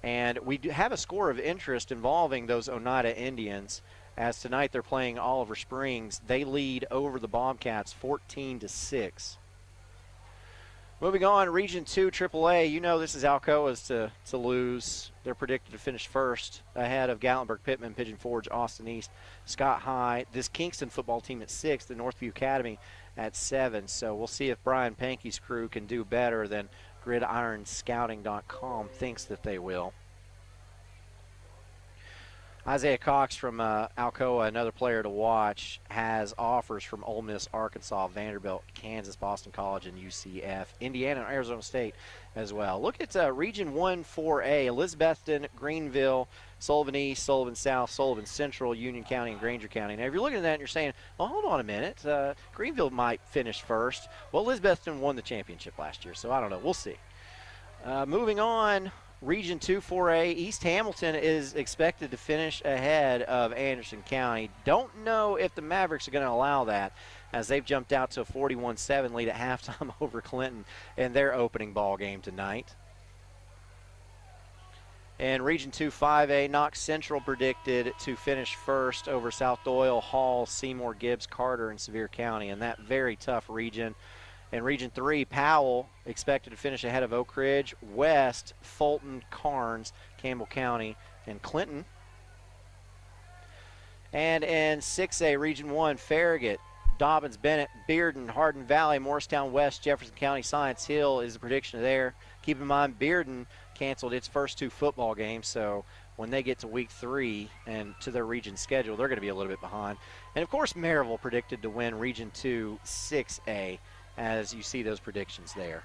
and we do have a score of interest involving those Oneida Indians, as tonight they're playing Oliver Springs. They lead over the Bobcats 14-6. Moving on, Region 2 AAA, you know this is Alcoa's to lose. They're predicted to finish first ahead of Gatlinburg, Pittman, Pigeon Forge, Austin East, Scott High. This Kingston football team at 6, the Northview Academy at 7. So we'll see if Brian Pankey's crew can do better than GridironScouting.com thinks that they will. Isaiah Cox from Alcoa, another player to watch, has offers from Ole Miss, Arkansas, Vanderbilt, Kansas, Boston College, and UCF, Indiana, and Arizona State as well. Look at Region 1 4A, Elizabethton, Greenville, Sullivan East, Sullivan South, Sullivan Central, Union County, and Granger County. Now, if you're looking at that and you're saying, well, hold on a minute, Greenville might finish first. Well, Elizabethton won the championship last year, so I don't know. We'll see. Moving on. Region 2 4A, East Hamilton is expected to finish ahead of Anderson County. Don't know if the Mavericks are going to allow that, as they've jumped out to a 41-7 lead at halftime over Clinton in their opening ball game tonight. And Region 2 5A, Knox Central predicted to finish first over South Doyle, Hall, Seymour, Gibbs, Carter, and Sevier County in that very tough region. In Region 3, Powell expected to finish ahead of Oak Ridge, West, Fulton, Carnes, Campbell County, and Clinton. And in 6A, Region 1, Farragut, Dobbins, Bennett, Bearden, Hardin Valley, Morristown West, Jefferson County, Science Hill is the prediction there. Keep in mind, Bearden canceled its first 2 football games, so when they get to week 3 and to their region schedule, they're going to be a little bit behind. And, of course, Maryville predicted to win Region 2 6A. As you see those predictions there.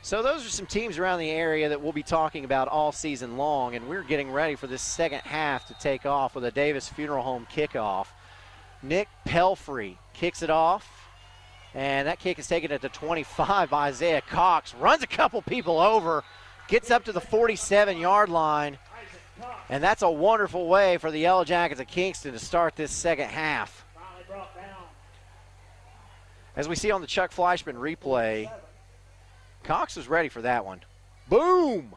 So those are some teams around the area that we'll be talking about all season long, and we're getting ready for this second half to take off with a Davis Funeral Home kickoff. Nick Pelfrey kicks it off, and that kick is taken at the 25 by Isaiah Cox. Runs a couple people over, gets up to the 47-yard line, and that's a wonderful way for the Yellow Jackets of Kingston to start this second half. As we see on the Chuck Fleischman replay, Cox was ready for that one. Boom!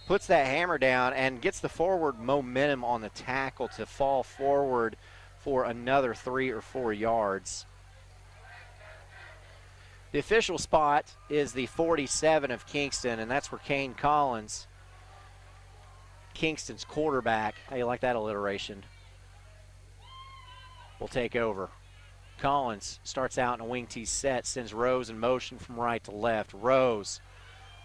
Puts that hammer down and gets the forward momentum on the tackle to fall forward for another 3 or 4 yards. The official spot is the 47 of Kingston, and that's where Kane Collins, Kingston's quarterback, how you like that alliteration, will take over. Collins starts out in a wing T set, sends Rose in motion from right to left. Rose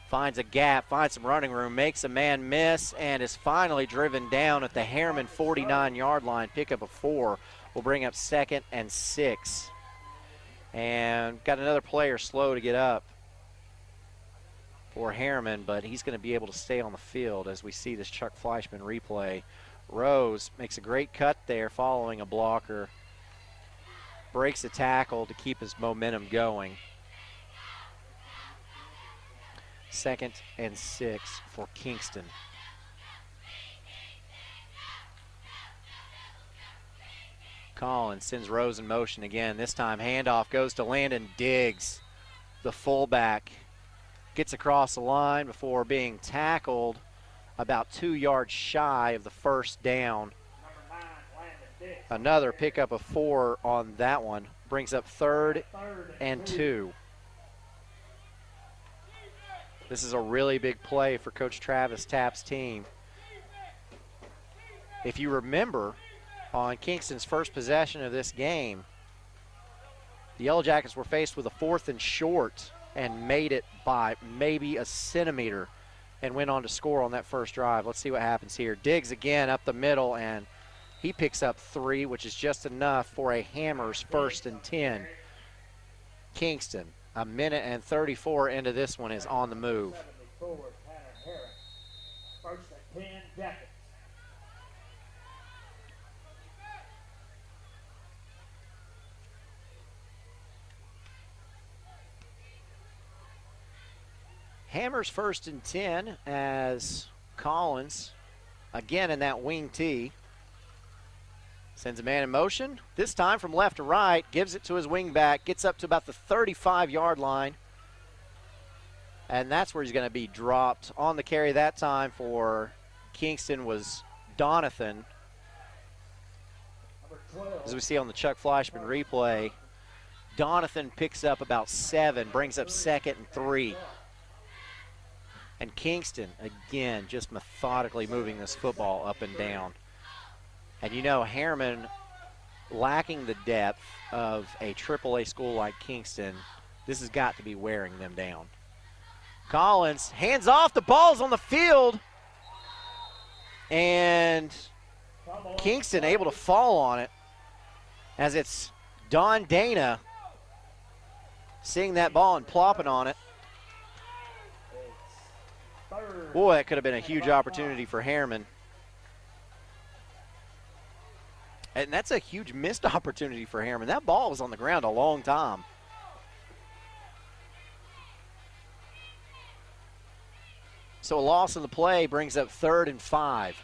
finds a gap, finds some running room, makes a man miss, and is finally driven down at the Harriman 49-yard line. Pickup of 4 will bring up 2nd and 6. And got another player slow to get up for Harriman, but he's going to be able to stay on the field as we see this Chuck Fleischman replay. Rose makes a great cut there following a blocker. Breaks the tackle to keep his momentum going. 2nd and 6 for Kingston. Collins sends Rose in motion again. This time handoff goes to Landon Diggs, the fullback. Gets across the line before being tackled about 2 yards shy of the first down. Another pickup of 4 on that one. Brings up 3rd and 2. This is a really big play for Coach Travis Tapp's team. If you remember, on Kingston's first possession of this game, the Yellow Jackets were faced with a 4th and short and made it by maybe a centimeter and went on to score on that first drive. Let's see what happens here. Diggs again up the middle, and he picks up 3, which is just enough for a Hammers 1st and 10. Kingston, 1:34 into this one, is on the move. 1st and 10 Jackets. Hammers 1st and 10 as Collins, again in that wing tee, sends a man in motion. This time from left to right, gives it to his wing back, gets up to about the 35-yard line. And that's where he's going to be dropped. On the carry that time for Kingston was Donathan. As we see on the Chuck Fleischman replay, Donathan picks up about 7, brings up 2nd and 3. And Kingston, again, just methodically moving this football up and down. And you know, Harriman, lacking the depth of a AAA school like Kingston, this has got to be wearing them down. Collins, hands off, the ball's on the field. And Kingston able to fall on it as it's Don Dana seeing that ball and plopping on it. Boy, that could have been a huge opportunity for Harriman. And that's a huge missed opportunity for Harriman. That ball was on the ground a long time. So a loss in the play brings up 3rd and 5.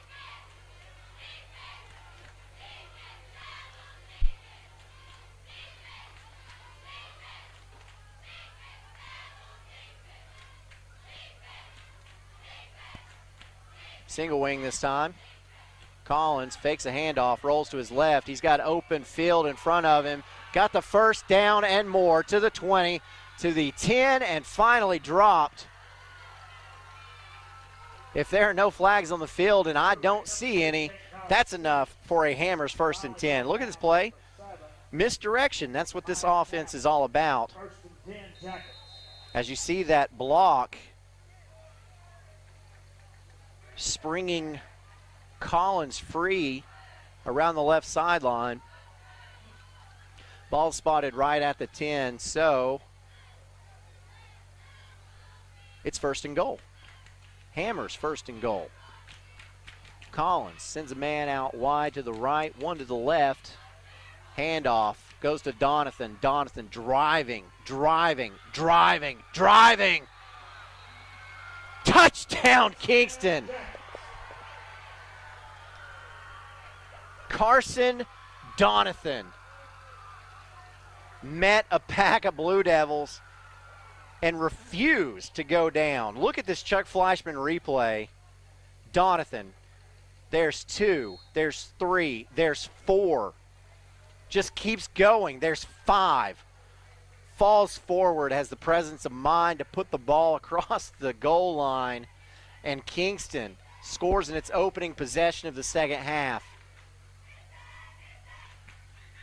Single wing this time. Collins fakes a handoff, rolls to his left. He's got open field in front of him. Got the first down and more to the 20, to the 10, and finally dropped. If there are no flags on the field, and I don't see any, that's enough for a Hammers 1st and 10. Look at this play. Misdirection, that's what this offense is all about. As you see that block, springing Collins free around the left sideline. Ball spotted right at the 10, so it's 1st and goal. Hammers 1st and goal. Collins sends a man out wide to the right, one to the left. Handoff goes to Donathan. Donathan driving. Touchdown, Kingston. Carson Donathan met a pack of Blue Devils and refused to go down. Look at this Chuck Fleischman replay. Donathan, there's 2, there's 3, there's 4. Just keeps going. There's 5. Falls forward, has the presence of mind to put the ball across the goal line, and Kingston scores in its opening possession of the second half.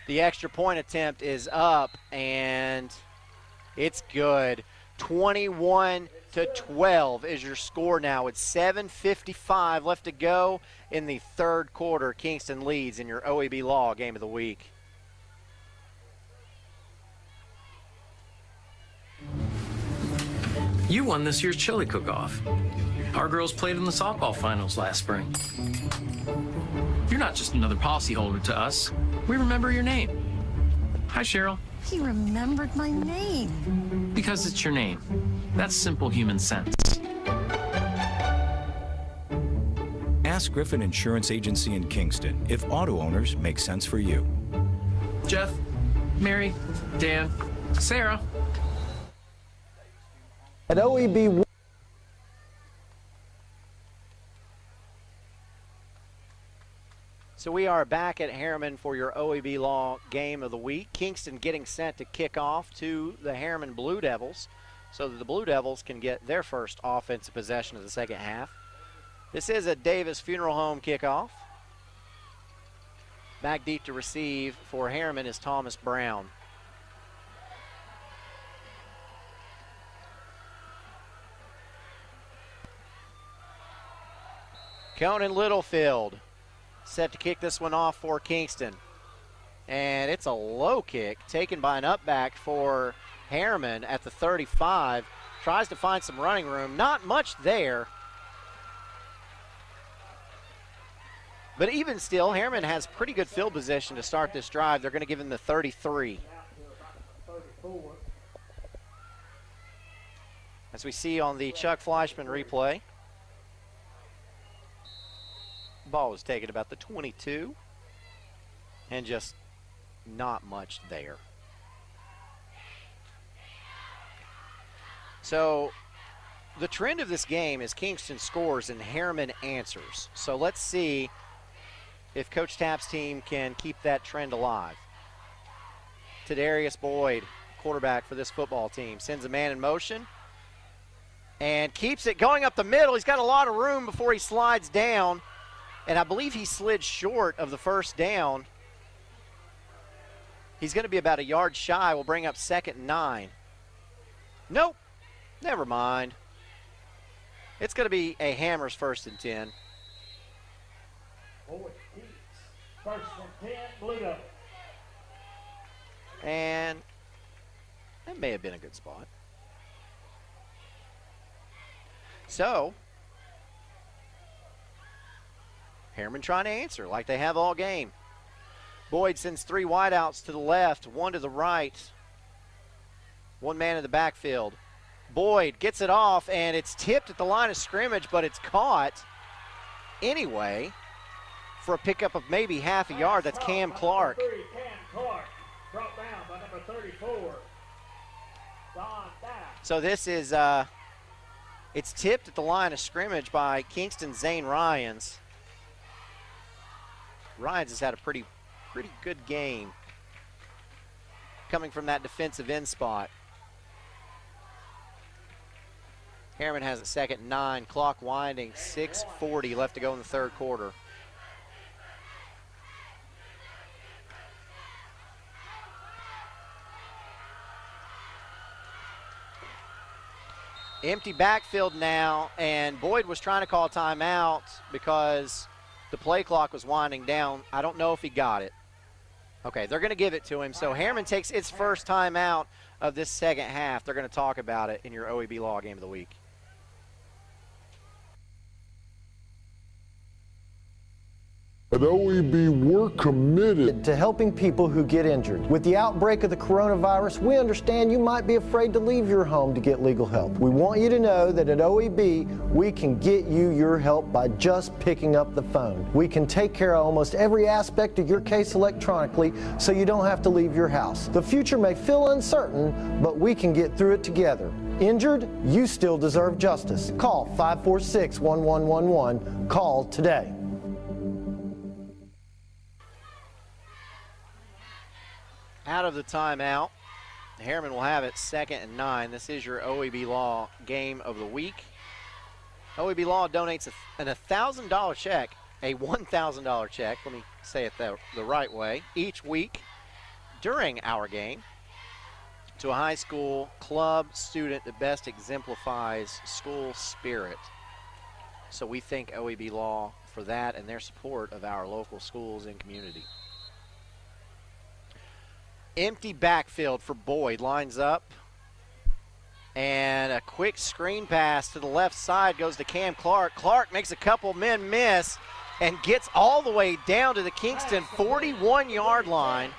The extra point attempt is up, and it's good. 21-12 is your score now. With 7:55 left to go in the 3rd quarter. Kingston leads in your OEB Law Game of the Week. You won this year's chili cook-off. Our girls played in the softball finals last spring. You're not just another policyholder to us. We remember your name. Hi, Cheryl. He remembered my name. Because it's your name. That's simple human sense. Ask Griffin Insurance Agency in Kingston if auto owners make sense for you. Jeff, Mary, Dan, Sarah. At OEB. So we are back at Harriman for your OEB Law Game of the Week. Kingston getting set to kick off to the Harriman Blue Devils so that the Blue Devils can get their first offensive possession of the second half. This is a Davis Funeral Home kickoff. Back deep to receive for Harriman is Thomas Brown. Conan Littlefield set to kick this one off for Kingston. And it's a low kick taken by an upback for Harriman at the 35. Tries to find some running room. Not much there. But even still, Harriman has pretty good field position to start this drive. They're going to give him the 33. As we see on the Chuck Fleischman replay, ball was taken about the 22 and just not much there. So the trend of this game is Kingston scores and Harriman answers. So let's see if Coach Tapp's team can keep that trend alive. Tadarius Boyd, quarterback for this football team, sends a man in motion and keeps it going up the middle. He's got a lot of room before he slides down, and I believe he slid short of the first down. He's going to be about a yard shy. We'll bring up 2nd and 9. Nope, never mind. It's going to be a Hammers 1st and 10. Boyd keeps 1st and 10, Blue Devils. And that may have been a good spot. So, Harriman trying to answer like they have all game. Boyd sends 3 wideouts to the left, 1 to the right. 1 man in the backfield. Boyd gets it off, and it's tipped at the line of scrimmage, but it's caught anyway for a pickup of maybe half a yard. That's Cam Clark. Cam Clark brought down by number 34. Don Dow. So this is, it's tipped at the line of scrimmage by Kingston Zane Ryans. Ryans has had a pretty good game coming from that defensive end spot. Harriman has it 2nd and 9, clock winding, 6:40 left to go in the 3rd quarter. Empty backfield now, and Boyd was trying to call timeout because the play clock was winding down. I don't know if he got it. Okay, they're going to give it to him. So Harriman takes its first timeout of this 2nd half. They're going to talk about it in your OEB Law Game of the Week. At OEB, we're committed to helping people who get injured. With the outbreak of the coronavirus, we understand you might be afraid to leave your home to get legal help. We want you to know that at OEB, we can get you your help by just picking up the phone. We can take care of almost every aspect of your case electronically, so you don't have to leave your house. The future may feel uncertain, but we can get through it together. Injured? You still deserve justice. Call 546-1111. Call today. Out of the timeout, Harriman will have it 2nd and 9. This is your OEB Law Game of the Week. OEB Law donates an $1,000 check, a $1,000 check, let me say it the right way, each week during our game to a high school club student that best exemplifies school spirit. So we thank OEB Law for that and their support of our local schools and community. Empty backfield for Boyd, lines up. And a quick screen pass to the left side goes to Cam Clark. Clark makes a couple men miss and gets all the way down to the Kingston 41-yard line.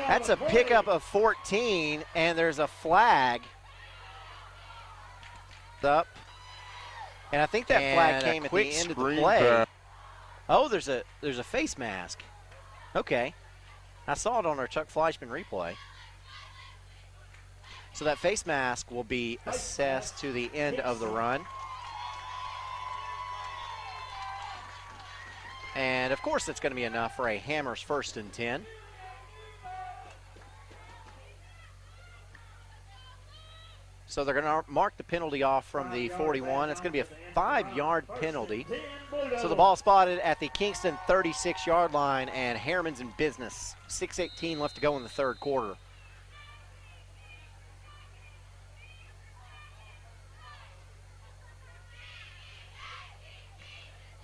That's a pickup of 14, and there's a flag up. And I think that flag came at the end of the play. Oh, there's a face mask. Okay. I saw it on our Chuck Fleischman replay. So that face mask will be assessed to the end of the run. And, of course, that's going to be enough for a Hammers 1st and 10. So they're going to mark the penalty off from the 41. It's going to be a 5-yard penalty. So the ball spotted at the Kingston 36-yard line, and Harriman's in business. 6:18 left to go in the 3rd quarter.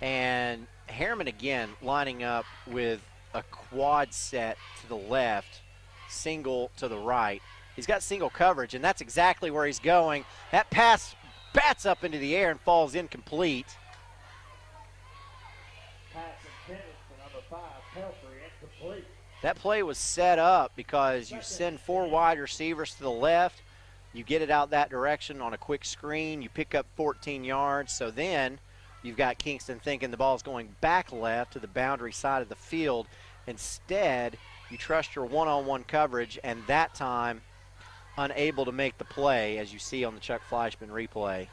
And Harriman again lining up with a quad set to the left, single to the right. He's got single coverage, and that's exactly where he's going. That pass bats up into the air and falls incomplete. Pass intended for number 5, Pelfrey, incomplete. That play was set up because you send 4 wide receivers to the left. You get it out that direction on a quick screen. You pick up 14 yards. So then you've got Kingston thinking the ball's going back left to the boundary side of the field. Instead, you trust your one-on-one coverage, and that time unable to make the play, as you see on the Chuck Fleischman replay.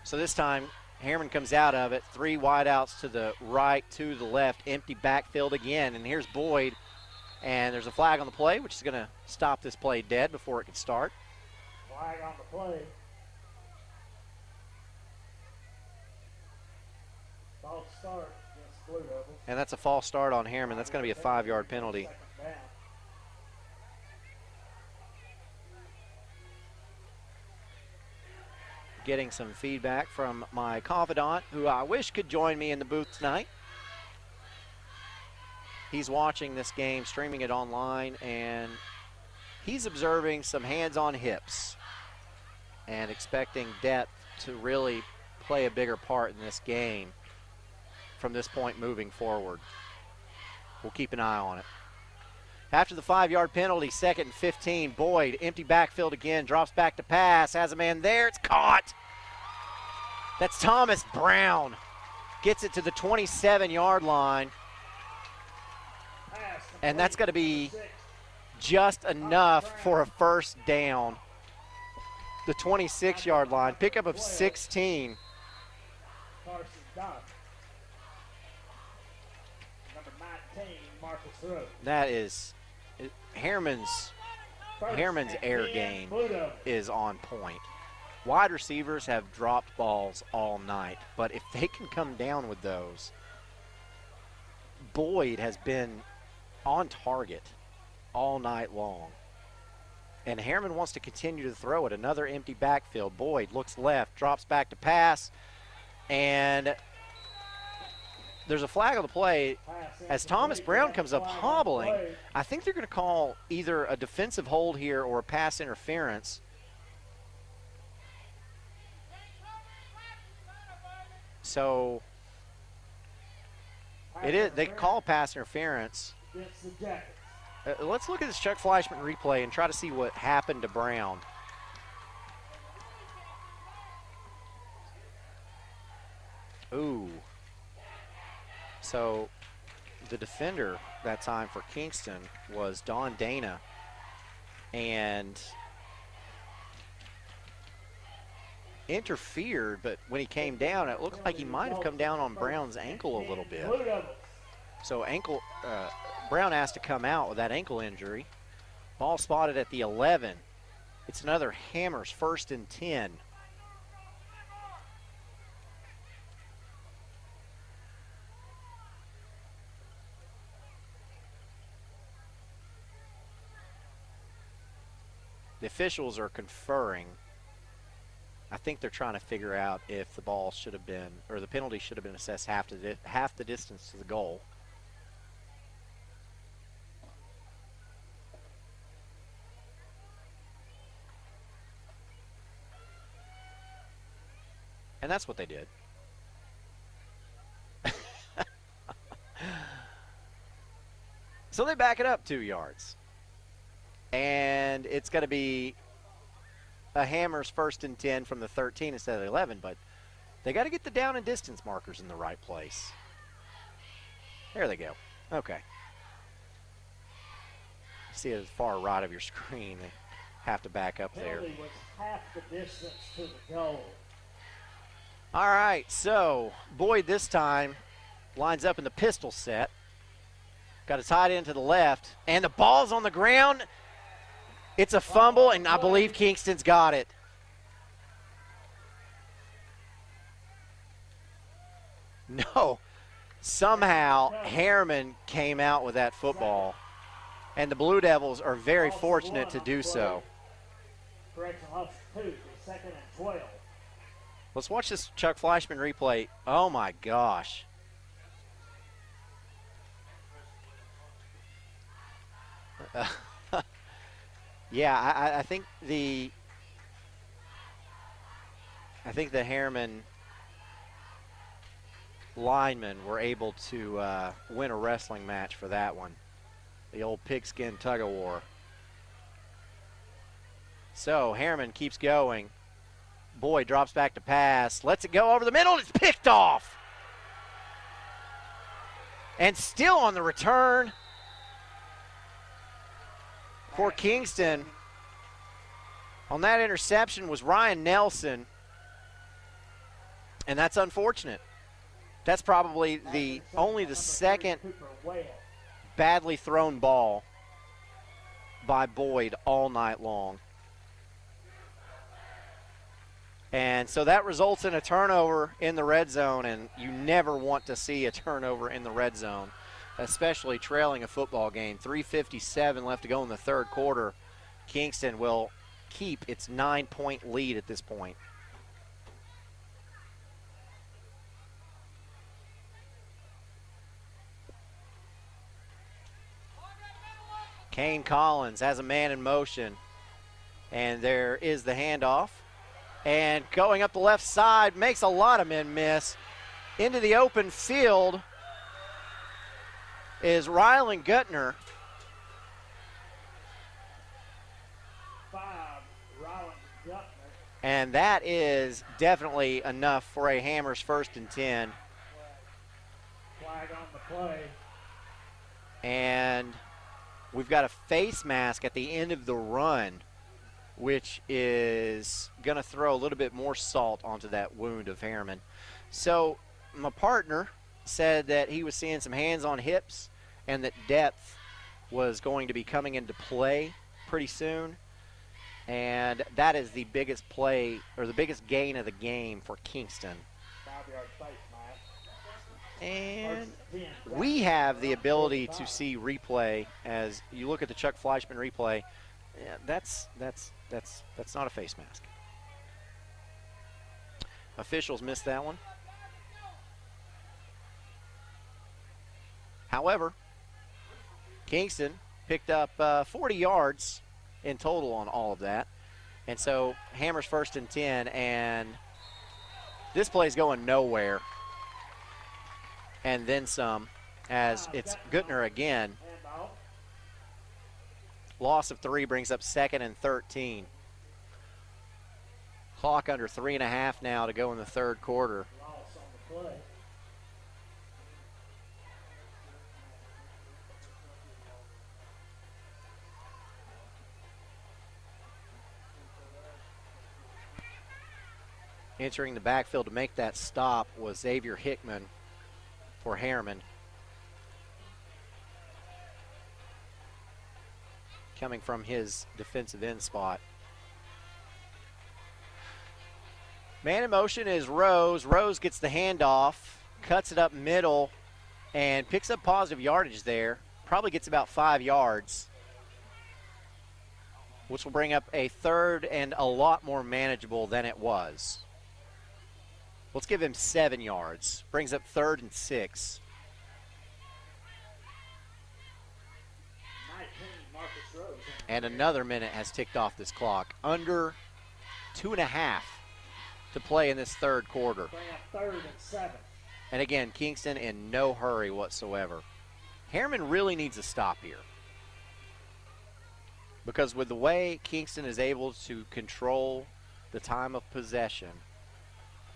So this time, Harriman comes out of it. 3 wideouts to the right, 2 to the left, empty backfield again. And here's Boyd, and there's a flag on the play, which is going to stop this play dead before it can start. Flag on the play. False start against Blue Devils. And that's a false start on Harriman. That's going to be a 5-yard penalty. Second down. Getting some feedback from my confidant, who I wish could join me in the booth tonight. He's watching this game, streaming it online, and he's observing some hands on hips and expecting depth to really play a bigger part in this game from this point moving forward. We'll keep an eye on it. After the 5-yard penalty, 2nd and 15, Boyd, empty backfield again, drops back to pass, has a man there, it's caught. That's Thomas Brown. Gets it to the 27-yard line. And that's going to be just enough for a first down. The 26-yard line, pickup of 16. Carson Dunn. Number 19, Marcus Rowe. That is Harriman's air game is on point. Wide receivers have dropped balls all night, but if they can come down with those, Boyd has been on target all night long. And Harriman wants to continue to throw it. Another empty backfield. Boyd looks left, drops back to pass, and there's a flag on the play as Thomas Brown comes up hobbling. I think they're going to call either a defensive hold here or a pass interference. So it is. They call pass interference. Let's look at this Chuck Fleischman replay and try to see what happened to Brown. Ooh. So the defender that time for Kingston was Don Dana, and interfered, but when he came down, it looked like he might have come down on Brown's ankle a little bit. So Brown has to come out with that ankle injury. Ball spotted at the 11. It's another Hammers 1st and 10. The officials are conferring. I think they're trying to figure out if the ball should have been, or the penalty should have been assessed half the distance to the goal. And that's what they did. So they back it up 2 yards. And it's going to be a Hammers 1st and 10 from the 13 instead of the 11, but they got to get the down and distance markers in the right place. There they go. Okay. See it far right of your screen. They have to back up there. Penalty was half the distance to the goal. All right, so Boyd this time lines up in the pistol set. Got a tight end to the left, and the ball's on the ground. It's a fumble, and I believe Kingston's got it. No. Somehow Harriman came out with that football, and the Blue Devils are very fortunate to do so. Correction, lost 2, 2nd and 12. Let's watch this Chuck Fleischman replay. Oh, my gosh. Yeah, I think the Harriman linemen were able to win a wrestling match for that one. The old pigskin tug of war. So Harriman keeps going. Boyd drops back to pass, lets it go over the middle, and it's picked off. And still on the return for Kingston on that interception was Ryan Nelson. And that's unfortunate. That's probably only the second badly thrown ball by Boyd all night long. And so that results in a turnover in the red zone, and you never want to see a turnover in the red zone, especially trailing a football game. 3:57 left to go in the third quarter. Kingston will keep its 9-point lead at this point. Kane Collins has a man in motion, and there is the handoff. And going up the left side, makes a lot of men miss. Into the open field is Rylan Gutner. 5, Rylan Gutner. And that is definitely enough for a Hammers 1st and 10. Flag on the play. And we've got a face mask at the end of the run, which is going to throw a little bit more salt onto that wound of Harriman. So my partner said that he was seeing some hands on hips and that depth was going to be coming into play pretty soon. And that is the biggest play, or the biggest gain of the game for Kingston. 5-yard face mask. And we have the ability to see replay. As you look at the Chuck Fleischman replay, yeah, that's not a face mask. Officials missed that one. However, Kingston picked up 40 yards in total on all of that. And so Hammers 1st and 10, and this play's going nowhere. And then some, as it's Gutner again. Loss of 3 brings up 2nd and 13. Clock under 3.5 now to go in the third quarter. Loss on the play. Entering the backfield to make that stop was Xavier Hickman for Harriman. Coming from his defensive end spot. Man in motion is Rose. Rose gets the handoff, cuts it up middle, and picks up positive yardage there. Probably gets about 5 yards, which will bring up a third and a lot more manageable than it was. Let's give him 7 yards. Brings up 3rd and 6. And another minute has ticked off this clock. Under 2.5 to play in this third quarter. Bring up 3rd and 7. And again, Kingston in no hurry whatsoever. Harriman really needs a stop here. Because with the way Kingston is able to control the time of possession,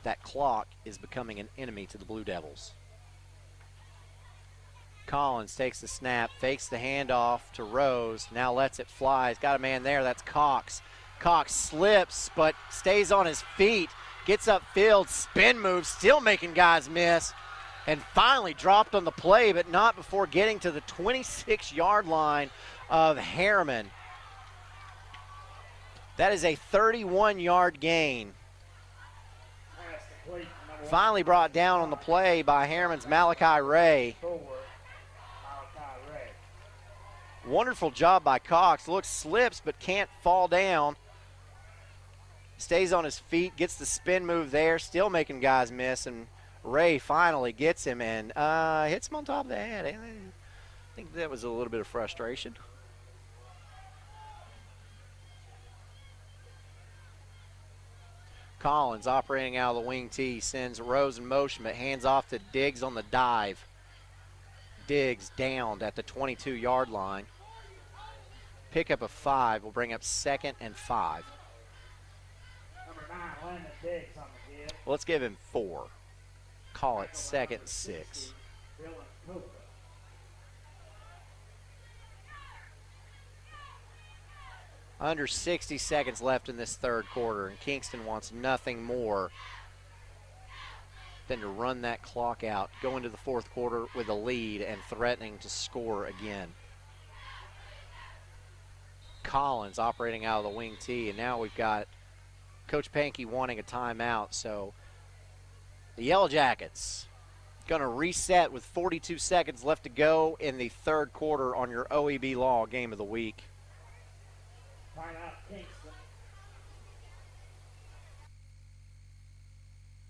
that clock is becoming an enemy to the Blue Devils. Collins takes the snap, fakes the handoff to Rose, now lets it fly. He's got a man there, that's Cox. Cox slips, but stays on his feet, gets upfield, spin move, still making guys miss, and finally dropped on the play, but not before getting to the 26-yard line of Harriman. That is a 31-yard gain. Finally brought down on the play by Harriman's Malachi Ray. Wonderful job by Cox. Looks, slips, but can't fall down. Stays on his feet, gets the spin move there, still making guys miss, and Ray finally gets him and hits him on top of the head. I think that was a little bit of frustration. Collins operating out of the wing tee, sends Rose in motion, but hands off to Diggs on the dive. Diggs downed at the 22-yard line. pickup of 5 will bring up 2nd and 5. Number 9, Landon Diggs on the hit. Well, let's give him 4. Call it 2nd and 6. Dylan Coca. Under 60 seconds left in this third quarter, and Kingston wants nothing more than to run that clock out, go into the fourth quarter with a lead and threatening to score again. Collins operating out of the wing tee, and now we've got Coach Pankey wanting a timeout, so the Yellow Jackets going to reset with 42 seconds left to go in the third quarter on your OEB Law Game of the Week. Timeout, Kingston.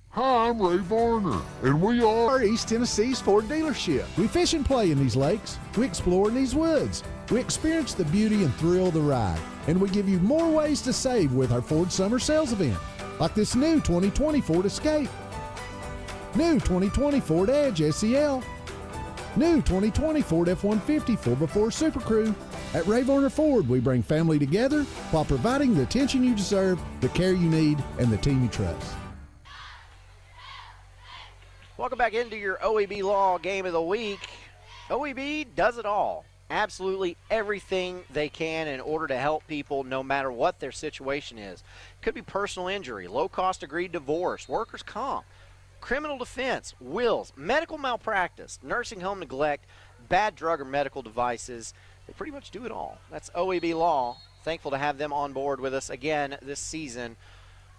Hi, I'm Ray Varner, and we are East Tennessee's Ford dealership. We fish and play in these lakes. We explore in these woods. We experience the beauty and thrill of the ride. And we give you more ways to save with our Ford Summer Sales Event, like this new 2020 Ford Escape, new 2020 Ford Edge SEL, new 2020 Ford F-150 4x4 Super Crew. At Ray Varner Ford, we bring family together while providing the attention you deserve, the care you need, and the team you trust. Welcome back into your OEB Law Game of the Week. OEB does it all. Absolutely everything they can in order to help people no matter what their situation is. Could be personal injury, low-cost agreed divorce, workers' comp, criminal defense, wills, medical malpractice, nursing home neglect, bad drug or medical devices. They pretty much do it all. That's OEB Law. Thankful to have them on board with us again this season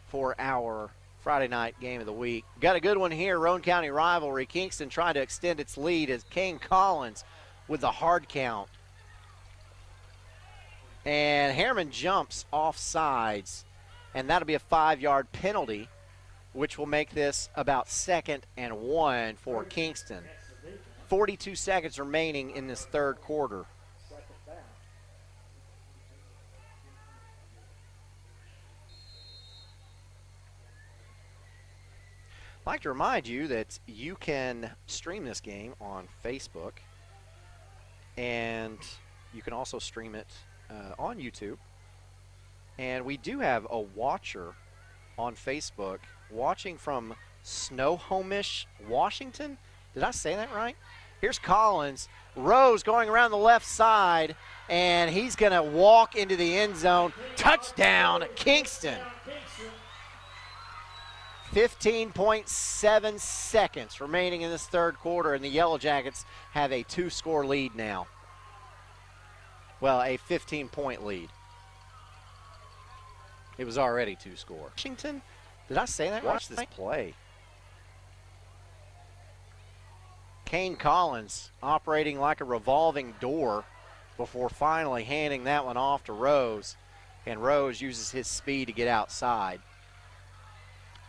for our Friday night game of the week. Got a good one here, Roane County rivalry. Kingston trying to extend its lead as Kane Collins with the hard count. And Harriman jumps off sides, and that'll be a 5-yard penalty, which will make this about 2nd and 1 for Kingston. 42 seconds remaining in this third quarter. I'd like to remind you that you can stream this game on Facebook, and you can also stream it on YouTube. And we do have a watcher on Facebook watching from Snohomish, Washington. Did I say that right? Here's Collins. Rose going around the left side, and he's going to walk into the end zone. Touchdown, Kingston. 15.7 seconds remaining in this third quarter, and the Yellow Jackets have a 2-score lead now. Well, a 15-point lead. It was already 2-score. Washington? Did I say that? Watch this play. Kane Collins operating like a revolving door before finally handing that one off to Rose, and Rose uses his speed to get outside.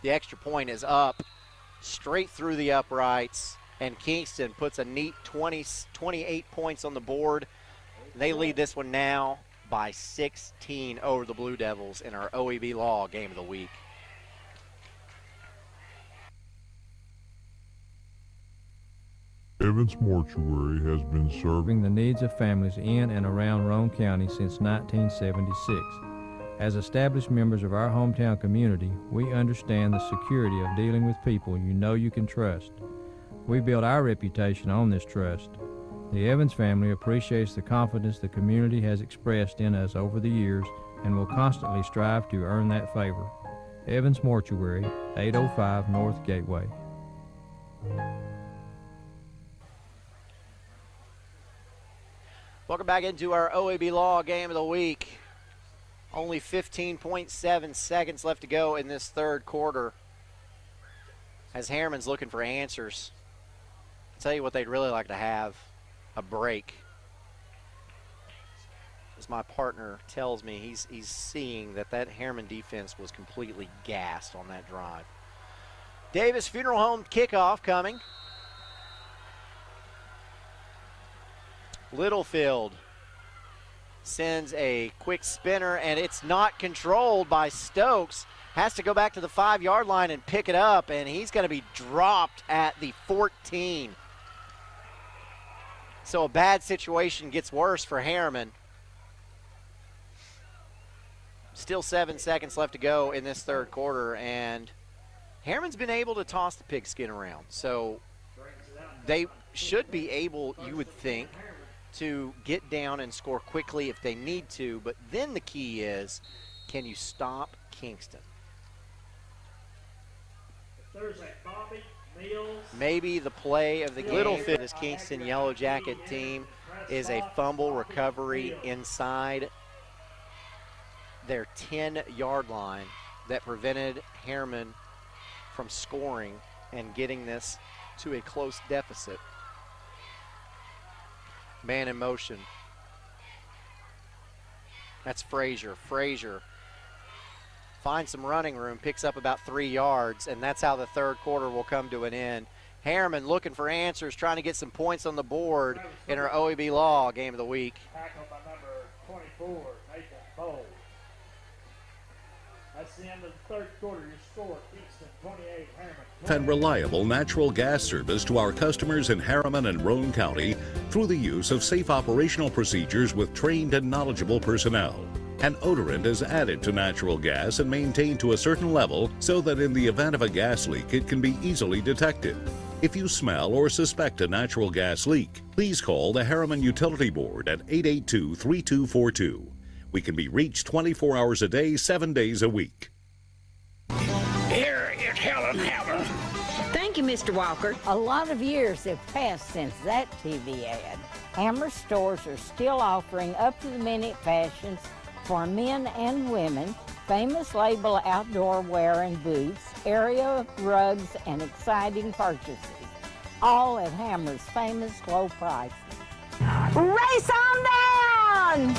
The extra point is up, straight through the uprights, and Kingston puts a neat 28 points on the board. They lead this one now by 16 over the Blue Devils in our OEB Law Game of the Week. Evans Mortuary has been serving the needs of families in and around Roane County since 1976. As established members of our hometown community, we understand the security of dealing with people you know you can trust. We build our reputation on this trust. The Evans family appreciates the confidence the community has expressed in us over the years and will constantly strive to earn that favor. Evans Mortuary, 805 North Gateway. Welcome back into our OAB Law Game of the Week. Only 15.7 seconds left to go in this third quarter as Harriman's looking for answers. I'll tell you what they'd really like to have, a break. As my partner tells me, he's seeing that Harriman defense was completely gassed on that drive. Davis Funeral Home kickoff coming. Littlefield sends a quick spinner, and it's not controlled by Stokes. Has to go back to the 5-yard line and pick it up, and he's going to be dropped at the 14. So a bad situation gets worse for Harriman. Still 7 seconds left to go in this third quarter, and Harriman's been able to toss the pigskin around. So they should be able, you would think, to get down and score quickly if they need to. But then the key is, can you stop Kingston? There's a Bobby Mills. Maybe the play of the game for this Kingston Yellow Jacket team is a fumble recovery inside their 10-yard line that prevented Harriman from scoring and getting this to a close deficit. Man in motion. That's Frazier. Frazier finds some running room, picks up about 3 yards, and that's how the third quarter will come to an end. Harriman looking for answers, trying to get some points on the board in our OEB Law Game of the Week. Tackled by number 24, Nathan Bold. That's the end of the third quarter. Your score, Kingston 28, Harriman 20. And reliable natural gas service to our customers in Harriman and Roane County through the use of safe operational procedures with trained and knowledgeable personnel. An odorant is added to natural gas and maintained to a certain level so that in the event of a gas leak, it can be easily detected. If you smell or suspect a natural gas leak, please call the Harriman Utility Board at 882-3242. We can be reached 24 hours a day, 7 days a week. Here is Helen Hammer. Thank you, Mr. Walker. A lot of years have passed since that TV ad. Hammer stores are still offering up-to-the-minute fashions for men and women, famous label outdoor wear and boots, area rugs, and exciting purchases, all at Hammer's famous low prices. Race on down!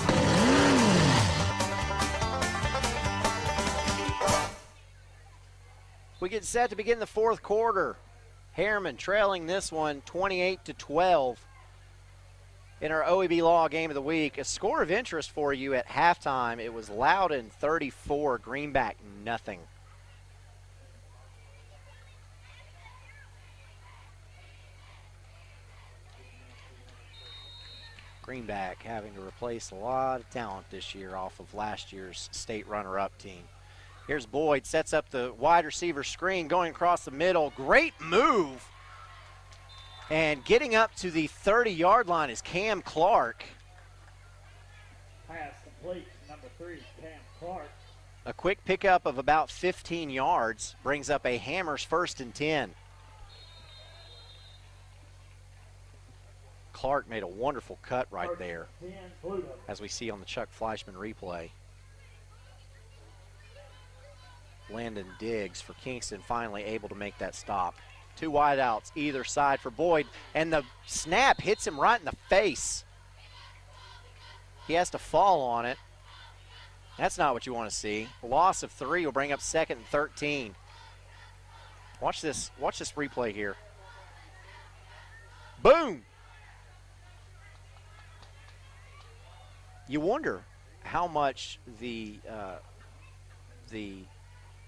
We get set to begin the fourth quarter. Harriman trailing this one 28-12 in our OEB Law Game of the Week. A score of interest for you at halftime. It was Loudon 34, Greenback nothing. Greenback having to replace a lot of talent this year off of last year's state runner-up team. Here's Boyd, sets up the wide receiver screen, going across the middle. Great move. And getting up to the 30-yard line is Cam Clark. Pass complete, number 3, Cam Clark. A quick pickup of about 15 yards brings up a Hammers 1st and 10. Clark made a wonderful cut right there, as we see on the Chuck Fleischman replay. Landon Diggs for Kingston finally able to make that stop. 2 wideouts either side for Boyd, and the snap hits him right in the face. He has to fall on it. That's not what you want to see. A loss of 3 will bring up 2nd and 13. Watch this replay here. Boom! You wonder how much the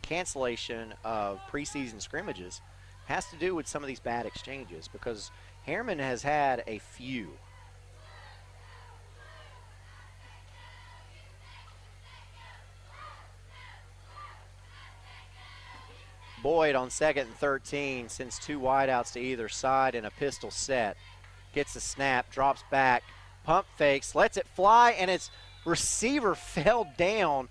cancellation of preseason scrimmages has to do with some of these bad exchanges, because Harriman has had a few. Boyd on 2nd and 13 sends 2 wideouts to either side in a pistol set. Gets the snap, drops back, pump fakes, lets it fly, and its receiver fell down.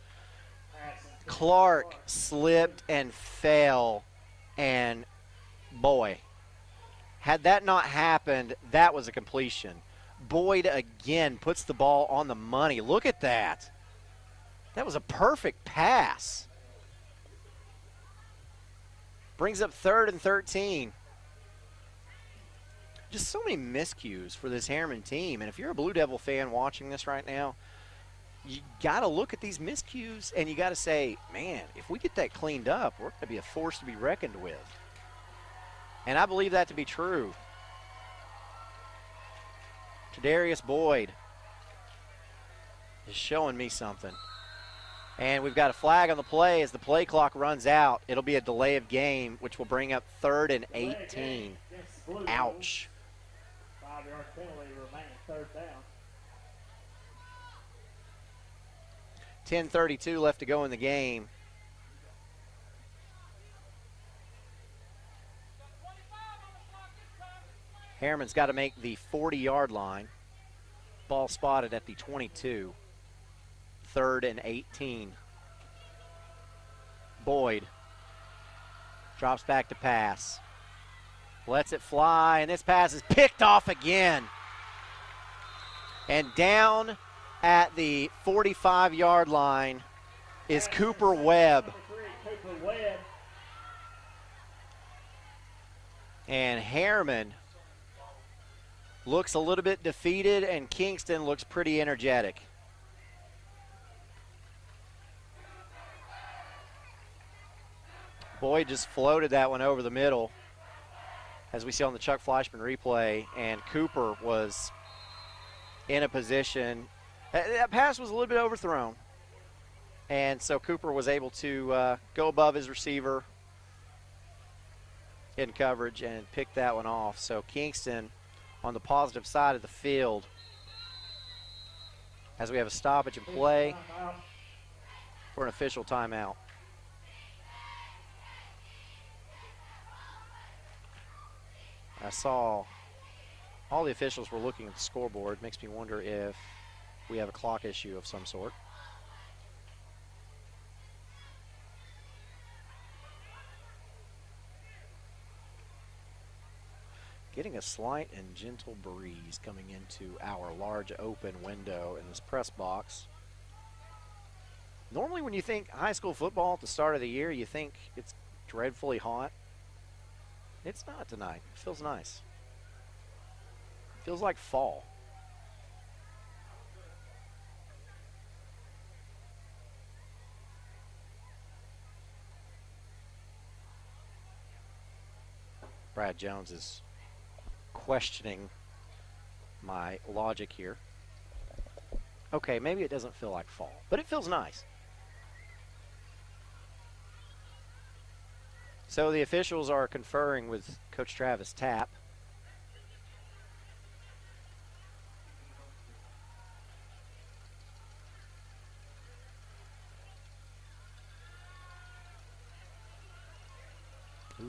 Clark slipped and fell, and boy, had that not happened, that was a completion. Boyd again puts the ball on the money. Look at that. That was a perfect pass. Brings up 3rd and 13. Just so many miscues for this Harriman team. And if you're a Blue Devil fan watching this right now, you got to look at these miscues and you got to say, man, if we get that cleaned up, we're going to be a force to be reckoned with. And I believe that to be true. Kadarius Boyd is showing me something. And we've got a flag on the play as the play clock runs out. It'll be a delay of game, which will bring up 3rd and 18. Ouch. 5-yard penalty remaining, 3rd down. 10:32 left to go in the game. Harriman's got to make the 40-yard line. Ball spotted at the 22. 3rd and 18. Boyd drops back to pass. Lets it fly, and this pass is picked off again. And down at the 45-yard line is Cooper Webb. Cooper Webb. And Harriman looks a little bit defeated, and Kingston looks pretty energetic. Boyd just floated that one over the middle, as we see on the Chuck Fleischman replay, and Cooper was in a position. That pass was a little bit overthrown, and so Cooper was able to go above his receiver in coverage and pick that one off. So Kingston on the positive side of the field, as we have a stoppage in play for an official timeout. I saw all the officials were looking at the scoreboard. Makes me wonder if we have a clock issue of some sort. Getting a slight and gentle breeze coming into our large open window in this press box. Normally when you think high school football at the start of the year, you think it's dreadfully hot. It's not tonight. It feels nice. Feels like fall. Brad Jones is questioning my logic here. Okay, maybe it doesn't feel like fall, but it feels nice. So the officials are conferring with Coach Travis Tapp. Ooh.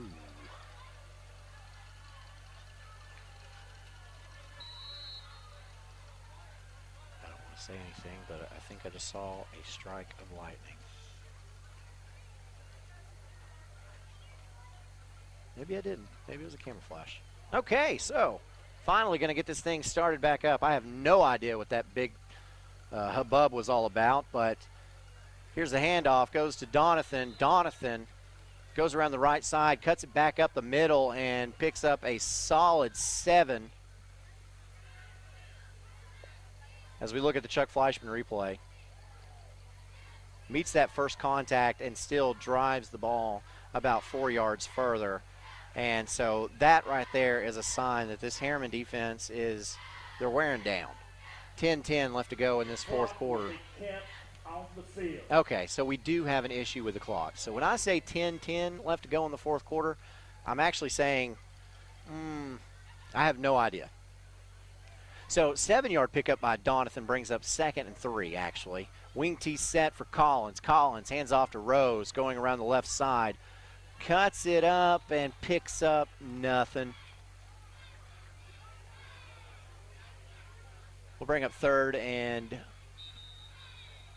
I don't want to say anything, but I think I just saw a strike of lightning. Maybe I didn't. Maybe it was a camera flash. Okay, so finally going to get this thing started back up. I have no idea what that big hubbub was all about, but here's the handoff. Goes to Donathan. Donathan goes around the right side, cuts it back up the middle, and picks up a solid 7. As we look at the Chuck Fleischman replay. Meets that first contact and still drives the ball about 4 yards further. And so that right there is a sign that this Harriman defense is, they're wearing down. 10-10 left to go in this fourth quarter. Okay, so we do have an issue with the clock. So when I say 10-10 left to go in the fourth quarter, I'm actually saying, I have no idea. So 7-yard pickup by Donathan brings up 2nd and 3, actually. Wing T set for Collins. Collins hands off to Rose, going around the left side. Cuts it up and picks up nothing. We'll bring up 3rd and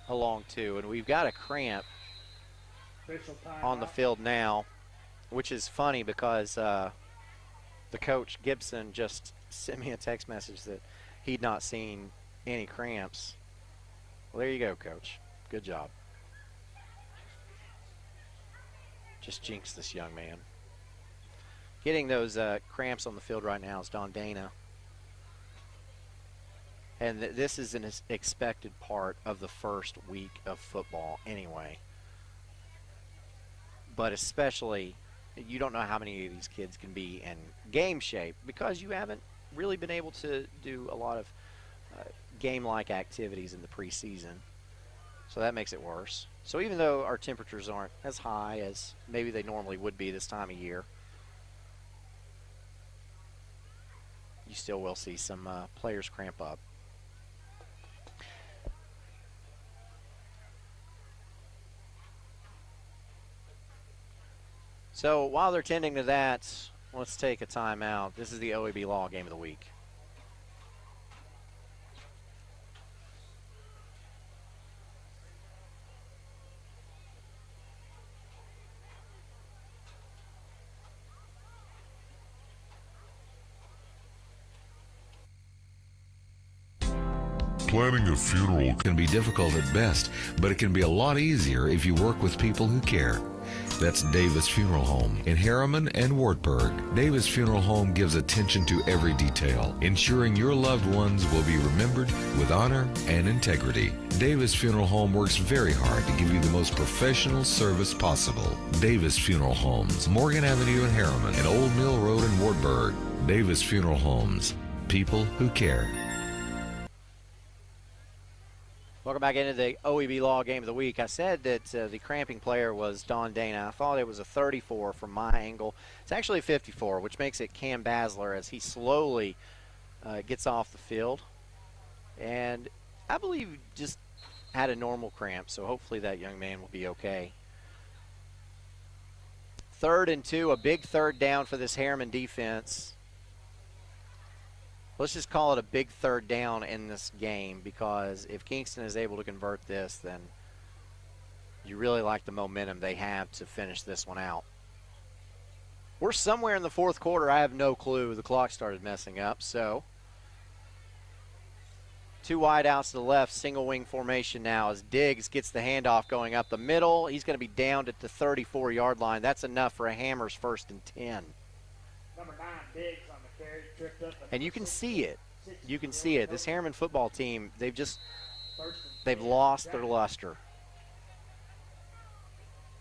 a long 2. And we've got a cramp on the field now, which is funny because the coach, Gibson, just sent me a text message that he'd not seen any cramps. Well, there you go, Coach. Good job. Just jinxed this young man. Getting those cramps on the field right now is Don Dana. And this is an expected part of the first week of football anyway. But especially, you don't know how many of these kids can be in game shape because you haven't really been able to do a lot of game-like activities in the preseason. So that makes it worse. So even though our temperatures aren't as high as maybe they normally would be this time of year, you still will see some players cramp up. So while they're tending to that, let's take a timeout. This is the OEB Law Game of the Week. Planning a funeral can be difficult at best, but it can be a lot easier if you work with people who care. That's Davis Funeral Home in Harriman and Wartburg. Davis Funeral Home gives attention to every detail, ensuring your loved ones will be remembered with honor and integrity. Davis Funeral Home works very hard to give you the most professional service possible. Davis Funeral Homes, Morgan Avenue in Harriman and Old Mill Road in Wartburg. Davis Funeral Homes, people who care. Welcome back into the OEB Law Game of the Week. I said that the cramping player was Don Dana. I thought it was a 34 from my angle. It's actually a 54, which makes it Cam Basler as he slowly gets off the field. And I believe he just had a normal cramp, so hopefully that young man will be okay. 3rd and 2, a big third down for this Harriman defense. Let's just call it a big third down in this game, because if Kingston is able to convert this, then you really like the momentum they have to finish this one out. We're somewhere in the 4th quarter. I have no clue. The clock started messing up, so 2 wide outs to the left, single wing formation now as Diggs gets the handoff going up the middle. He's going to be downed at the 34-yard line. That's enough for a Hammers 1st and 10. Number 9, Diggs on the carry, tripped up. And you can see it. You can see it. This Harriman football team, they've lost their luster.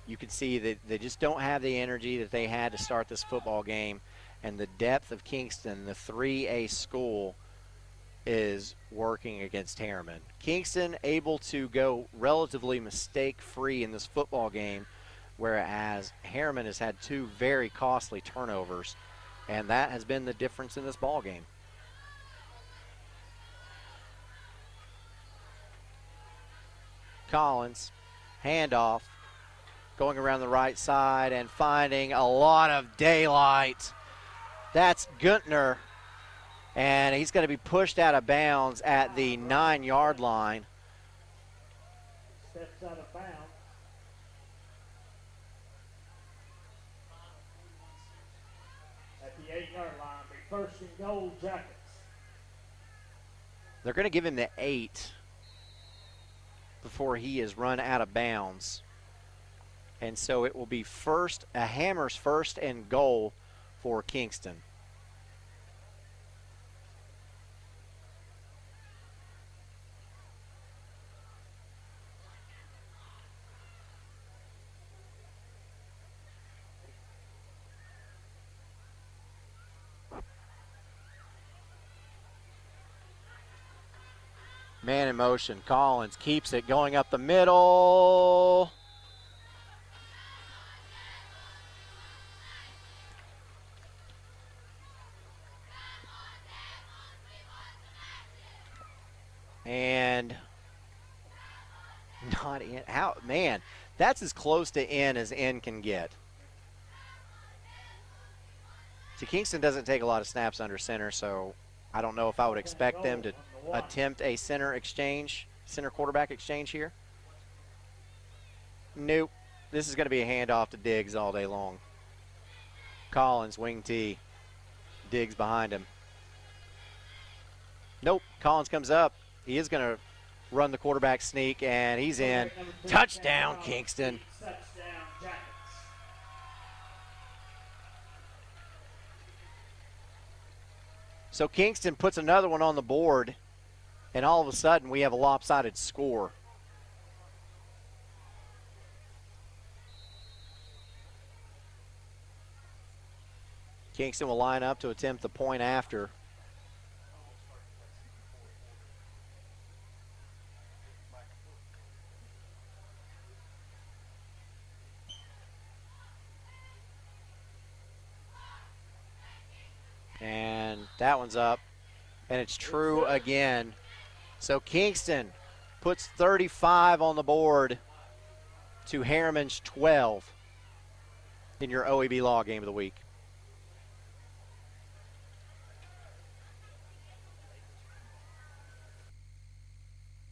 You can see that they just don't have the energy that they had to start this football game. And the depth of Kingston, the 3A school, is working against Harriman. Kingston able to go relatively mistake-free in this football game, whereas Harriman has had 2 very costly turnovers. And that has been the difference in this ball game. Collins, handoff, going around the right side and finding a lot of daylight. That's Guntner, and he's going to be pushed out of bounds at the 9-yard line. Steps out of bounds. At the 8-yard line, be 1st and goal, Jackets. They're going to give him the 8 before he is run out of bounds. And so it will be a Hammers 1st and goal for Kingston. Man in motion. Collins keeps it going up the middle. And not in. How, man, that's as close to in as in can get. See, Kingston doesn't take a lot of snaps under center, so I don't know if I would expect them to attempt a center quarterback exchange here. Nope. This is going to be a handoff to Diggs all day long. Collins, wing T. Diggs behind him. Nope. Collins comes up. He is going to run the quarterback sneak, and he's in. Touchdown, Kingston. So Kingston puts another one on the board, and all of a sudden we have a lopsided score. Kingston will line up to attempt the point after. And that one's up, and it's true again. So Kingston puts 35 on the board to Harriman's 12. in your OEB Law Game of the Week?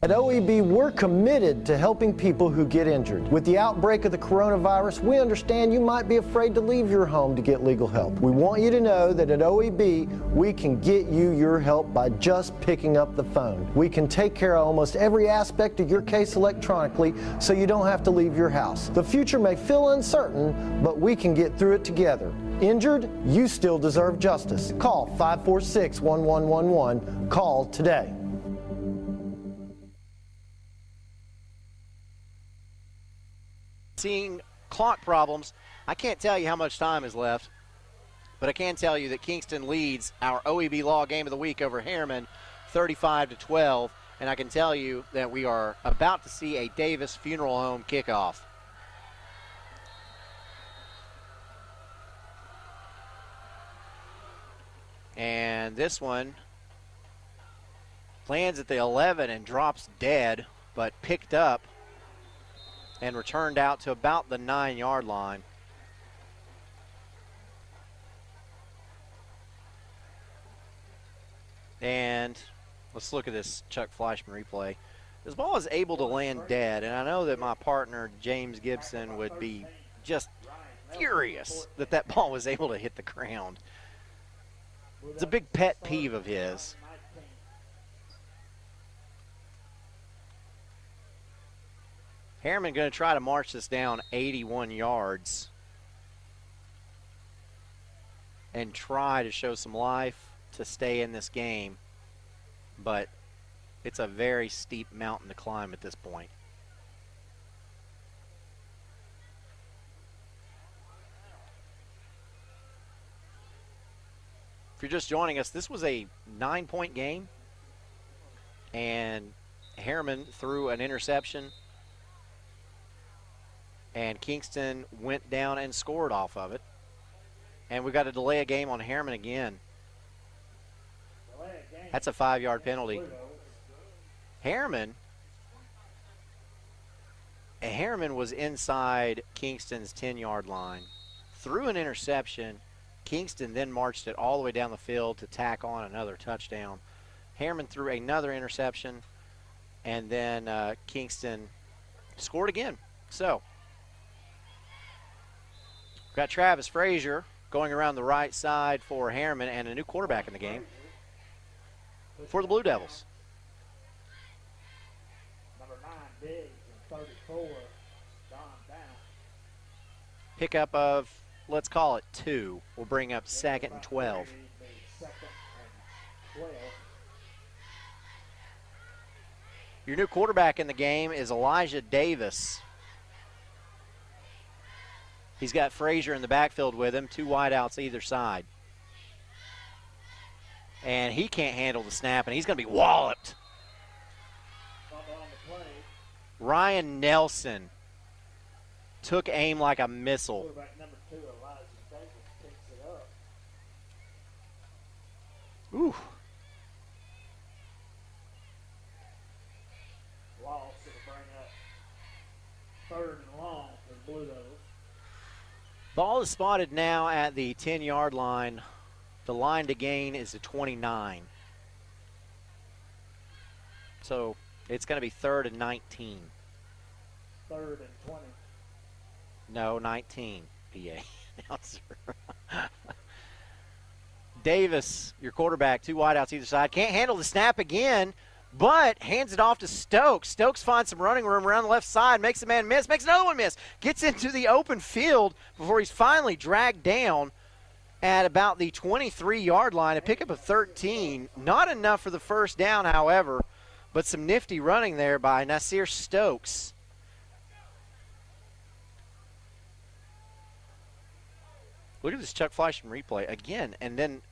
At OEB, we're committed to helping people who get injured. With the outbreak of the coronavirus, we understand you might be afraid to leave your home to get legal help. We want you to know that at OEB, we can get you your help by just picking up the phone. We can take care of almost every aspect of your case electronically, so you don't have to leave your house. The future may feel uncertain, but we can get through it together. Injured? You still deserve justice. Call 546-1111. Call today. Seeing clock problems, I can't tell you how much time is left, but I can tell you that Kingston leads our OEB Law Game of the Week over Harriman 35-12, and I can tell you that we are about to see a Davis Funeral Home kickoff. And this one lands at the 11 and drops dead, but picked up and returned out to about the 9-yard line. And let's look at this Chuck Fleischman replay. This ball is able to land dead, and I know that my partner, James Gibson, would be just furious that that ball was able to hit the ground. It's a big pet peeve of his. Harriman going to try to march this down 81 yards and try to show some life to stay in this game, but it's a very steep mountain to climb at this point. If you're just joining us, this was a 9-point game, and Harriman threw an interception, and Kingston went down and scored off of it. And we got to delay a game on Harriman again. That's a 5-yard penalty. Harriman was inside Kingston's 10-yard line. Threw an interception. Kingston then marched it all the way down the field to tack on another touchdown. Harriman threw another interception, and then Kingston scored again. So, got Travis Frazier going around the right side for Harriman, and a new quarterback in the game for the Blue Devils. Number 9, Biggs, and 34, Don down. Pickup of, let's call it 2. We'll bring up 2nd and 12. Your new quarterback in the game is Elijah Davis. He's got Frazier in the backfield with him, 2 wideouts either side. And he can't handle the snap, and he's going to be walloped. Ryan Nelson took aim like a missile. Quarterback number 2, Elijah Davis, picks it up. Ooh. Loss, it'll bring up 3rd and long for the Blue Devils. Ball is spotted now at the 10-yard line. The line to gain is a 29. So it's going to be 3rd and 19. 3rd and 20. No, 19, PA announcer. Davis, your quarterback, 2 wideouts either side. Can't handle the snap again, but hands it off to Stokes. Stokes finds some running room around the left side, makes a man miss, makes another one miss, gets into the open field before he's finally dragged down at about the 23-yard line. A pickup of 13. Not enough for the first down, however, but some nifty running there by Nasir Stokes. Look at this Chuck Fleischman replay again, and then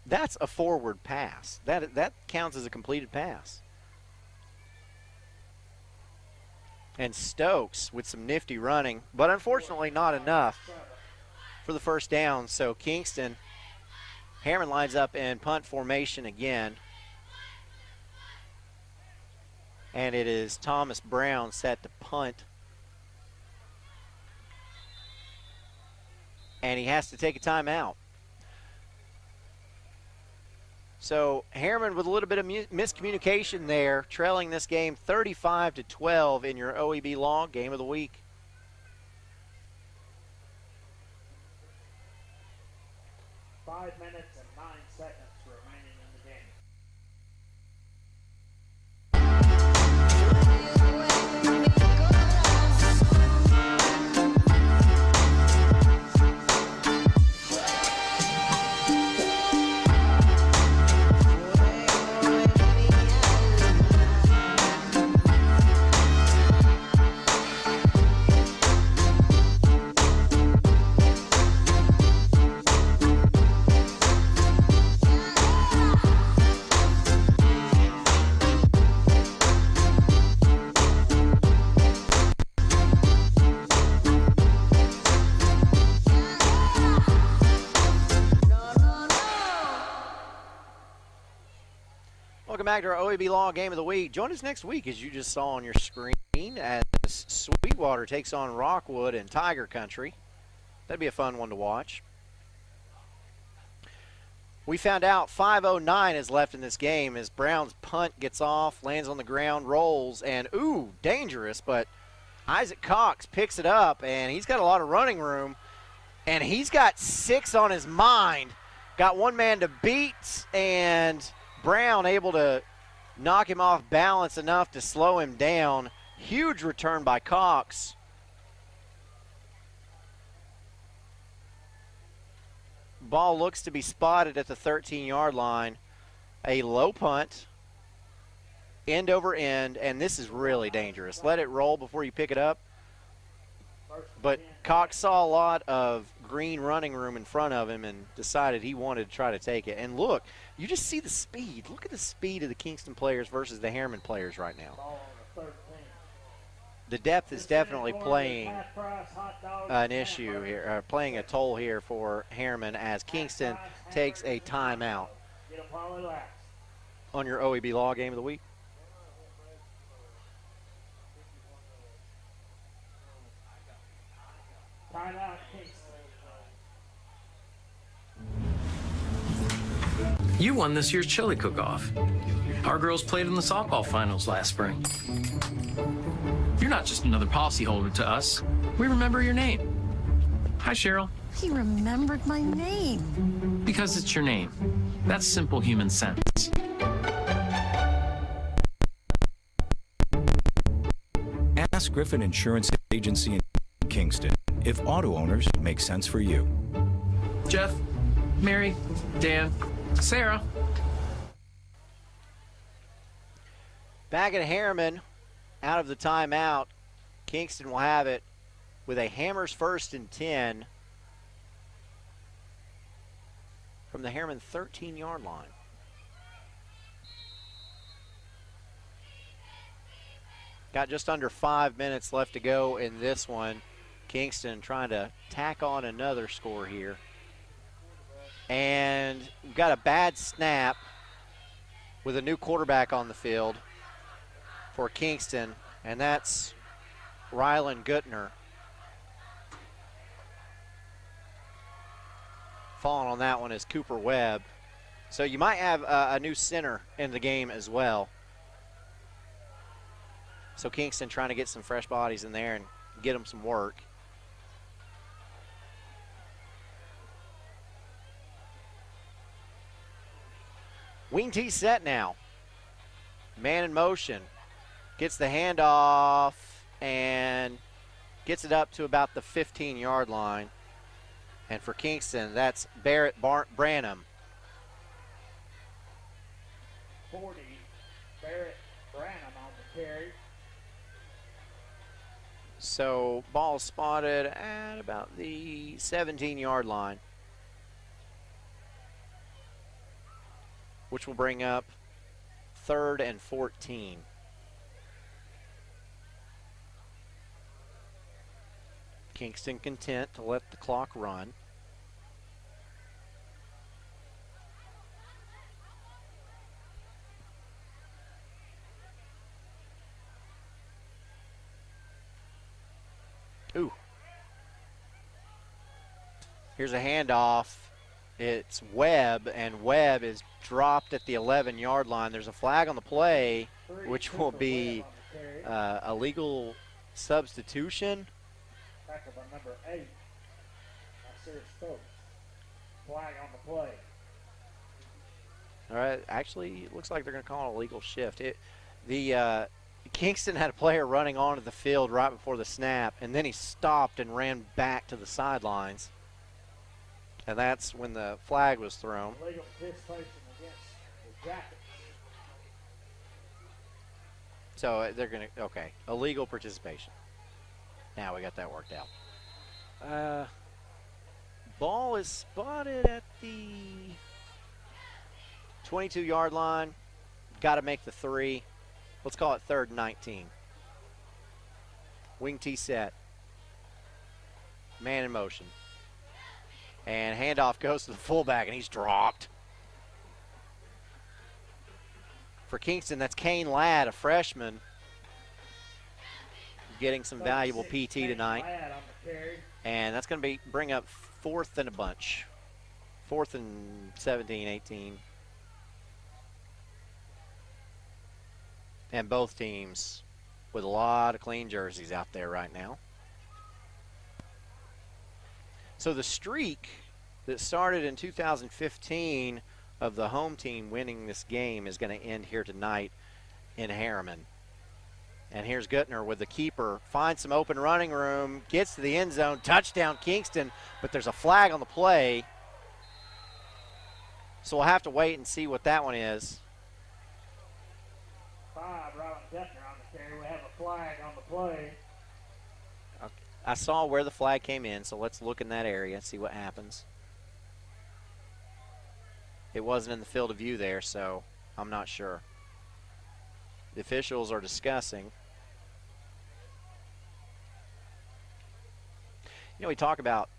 that's a forward pass. That counts as a completed pass. And Stokes with some nifty running, but unfortunately not enough for the first down. So Kingston, Harriman lines up in punt formation again. And it is Thomas Brown set to punt. and he has to take a timeout. So Harriman with a little bit of miscommunication there, trailing this game 35-12 in your OEB log game of the week. Five minutes and 9 seconds remaining in the game. Welcome back to our OEB Law Game of the Week. Join us next week, as you just saw on your screen, as Sweetwater takes on Rockwood in Tiger Country. That'd be a fun one to watch. We found out 5:09 is left in this game as Brown's punt gets off, lands on the ground, rolls, and ooh, dangerous, but Isaac Cox picks it up, and he's got a lot of running room, and he's got 6 on his mind. Got one man to beat, and Brown able to knock him off balance enough to slow him down. Huge return by Cox. Ball looks to be spotted at the 13-yard line. A low punt, end over end, and this is really dangerous. Let it roll before you pick it up. But Cox saw a lot of green running room in front of him and decided he wanted to try to take it. And look, you just see the speed. Look at the speed of the Kingston players versus the Harriman players right now. The depth is definitely playing an issue here, playing a toll here for Harriman as Kingston takes a timeout. On your OEB Law Game of the Week. Timeout, Kingston. You won this year's chili cook-off. Our girls played in the softball finals last spring. You're not just another policyholder to us. We remember your name. Hi, Cheryl. He remembered my name. Because it's your name. That's simple human sense. Ask Griffin Insurance Agency in Kingston if auto owners make sense for you. Jeff, Mary, Dan, Sarah. Back at Harriman, out of the timeout, Kingston will have it with a Hammers 1st and 10 from the Harriman 13-yard line. Got just under 5 minutes left to go in this one. Kingston trying to tack on another score here. And we've got a bad snap with a new quarterback on the field for Kingston, and that's Rylan Guttner. Falling on that one is Cooper Webb. So you might have a new center in the game as well. So Kingston trying to get some fresh bodies in there and get them some work. Wing T set now. Man in motion. Gets the handoff and gets it up to about the 15-yard line. And for Kingston, that's Barrett Branham. 40, Barrett Branham on the carry. So ball spotted at about the 17-yard line, which will bring up 3rd and 14. Kingston content to let the clock run. Ooh. Here's a handoff. It's Webb, and Webb is dropped at the 11-yard line. There's a flag on the play, which will be a legal substitution. Tackle by number 8. Nasir Stokes. Flag on the play. All right, actually, it looks like they're going to call it a legal shift. Kingston had a player running onto the field right before the snap, and then he stopped and ran back to the sidelines. And that's when the flag was thrown. Illegal participation against the Jackets. So they're going to, okay, illegal participation. Now we got that worked out. Ball is spotted at the 22-yard line. Got to make the 3. Let's call it 3rd and 19. Wing T set. Man in motion. And handoff goes to the fullback, and he's dropped. For Kingston, that's Kane Ladd, a freshman, getting some valuable PT tonight. And that's going to bring up 4th and a bunch. 4th and 17, 18. And both teams with a lot of clean jerseys out there right now. So the streak that started in 2015 of the home team winning this game is going to end here tonight in Harriman. And here's Guttner with the keeper, finds some open running room, gets to the end zone, touchdown Kingston, but there's a flag on the play. So we'll have to wait and see what that one is. 5, Robin Guttner on the carry. We have a flag on the play. I saw where the flag came in, so let's look in that area and see what happens. It wasn't in the field of view there, so I'm not sure. The officials are discussing. You know, we talk about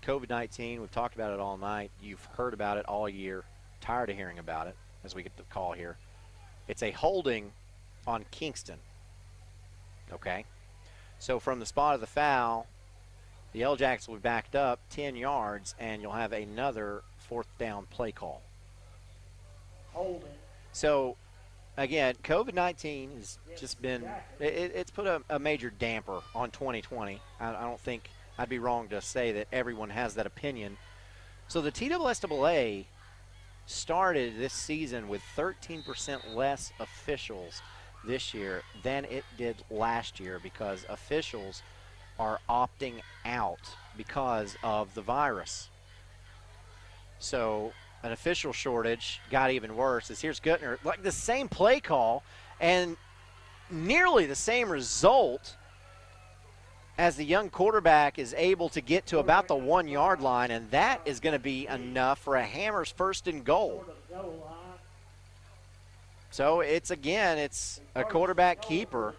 COVID-19. We've talked about it all night. You've heard about it all year. Tired of hearing about it as we get the call here. It's a holding on Kingston. Okay? So from the spot of the foul, the Yellow Jackets will be backed up 10 yards, and you'll have another 4th down play call. Holding. So, again, COVID-19 has just been, it's put a major damper on 2020. I don't think I'd be wrong to say that everyone has that opinion. So the TSSAA started this season with 13% less officials this year than it did last year because officials are opting out because of the virus. So an official shortage got even worse. As here's Guttner, like the same play call and nearly the same result as the young quarterback is able to get to about the 1-yard line, and that is going to be enough for a Hammers 1st and goal. So it's a quarterback keeper.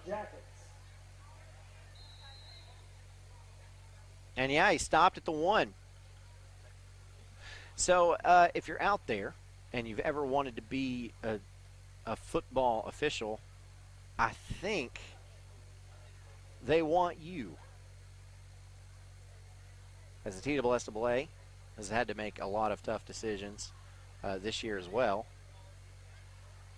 And yeah, he stopped at the 1. So if you're out there and you've ever wanted to be a football official, I think they want you. As the TSSAA has had to make a lot of tough decisions this year as well,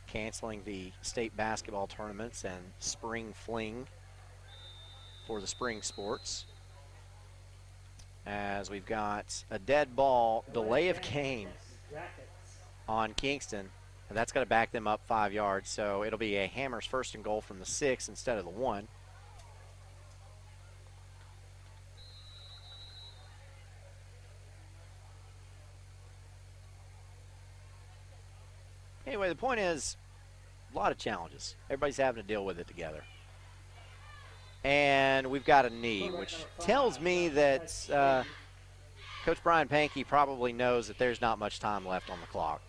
canceling the state basketball tournaments and spring fling for the spring sports. As we've got a dead ball, delay of game on Kingston, and that's going to back them up 5 yards. So it'll be a Hammers 1st and goal from the 6 instead of the 1. Anyway, the point is, a lot of challenges. Everybody's having to deal with it together. And we've got a knee, which tells me that Coach Brian Pankey probably knows that there's not much time left on the clock.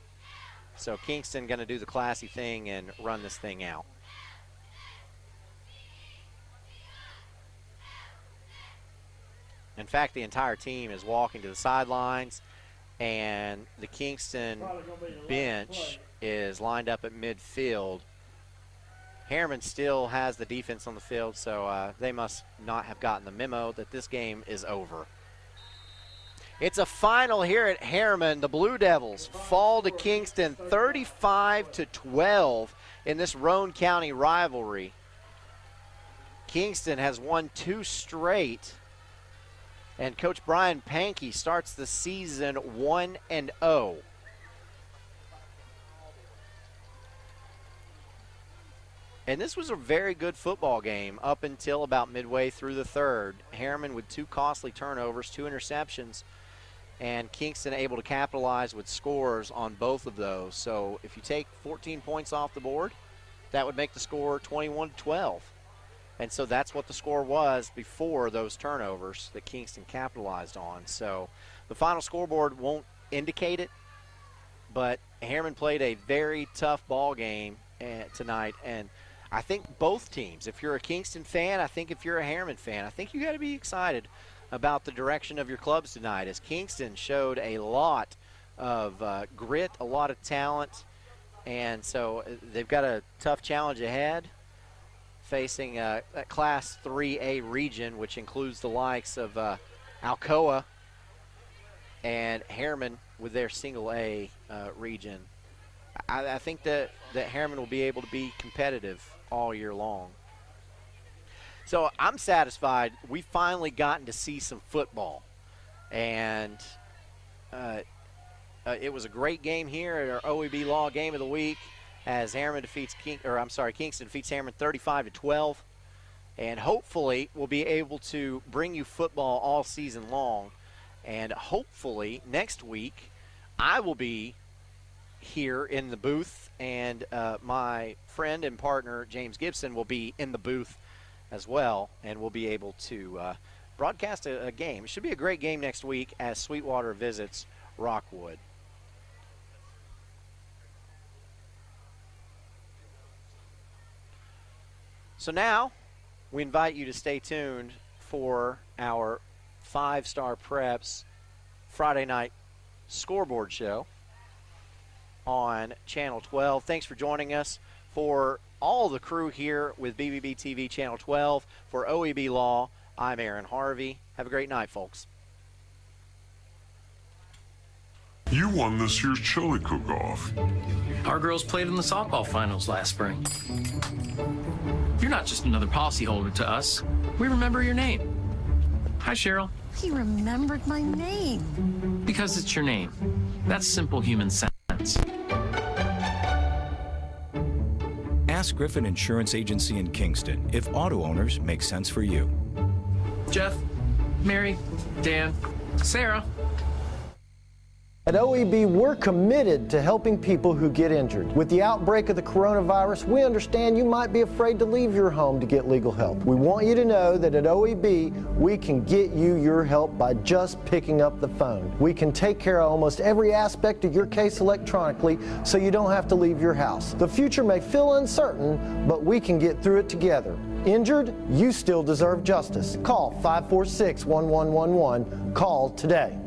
So Kingston going to do the classy thing and run this thing out. In fact, the entire team is walking to the sidelines, and the Kingston bench is lined up at midfield. Harriman still has the defense on the field, so they must not have gotten the memo that this game is over. It's a final here at Harriman. The Blue Devils fall to Kingston 35-12 in this Roane County rivalry. Kingston has won 2 straight, and Coach Brian Pankey starts the season 1-0. And this was a very good football game up until about midway through the third. Harriman with 2 costly turnovers, 2 interceptions, and Kingston able to capitalize with scores on both of those. So if you take 14 points off the board, that would make the score 21-12. And so that's what the score was before those turnovers that Kingston capitalized on. So the final scoreboard won't indicate it, but Harriman played a very tough ball game tonight. And I think both teams, if you're a Kingston fan, I think if you're a Harriman fan, I think you got to be excited about the direction of your clubs tonight, as Kingston showed a lot of grit, a lot of talent, and so they've got a tough challenge ahead, facing a Class 3A region, which includes the likes of Alcoa and Harriman with their single A region. I think that Harriman will be able to be competitive all year long. So I'm satisfied. We've finally gotten to see some football, and it was a great game here at our OEB Law Game of the Week, as Harriman defeats Kingston defeats Harriman 35-12, and hopefully we'll be able to bring you football all season long, and hopefully next week I will be here in the booth, and my friend and partner James Gibson will be in the booth as well, and we'll be able to broadcast a game. It should be a great game next week as Sweetwater visits Rockwood. So now we invite you to stay tuned for our 5-Star Preps Friday night scoreboard show on Channel 12. Thanks for joining us. For all the crew here with BBB TV Channel 12, for OEB Law, I'm Aaron Harvey. Have a great night, folks. You won this year's chili cook-off. Our girls played in the softball finals last spring. You're not just another policyholder to us. We remember your name. Hi, Cheryl. He remembered my name. Because it's your name. That's simple human sense. Ask Griffin Insurance Agency in Kingston if auto owners make sense for you. Jeff, Mary, Dan, Sarah. At OEB, we're committed to helping people who get injured. With the outbreak of the coronavirus, we understand you might be afraid to leave your home to get legal help. We want you to know that at OEB, we can get you your help by just picking up the phone. We can take care of almost every aspect of your case electronically, so you don't have to leave your house. The future may feel uncertain, but we can get through it together. Injured? You still deserve justice. Call 546-1111. Call today.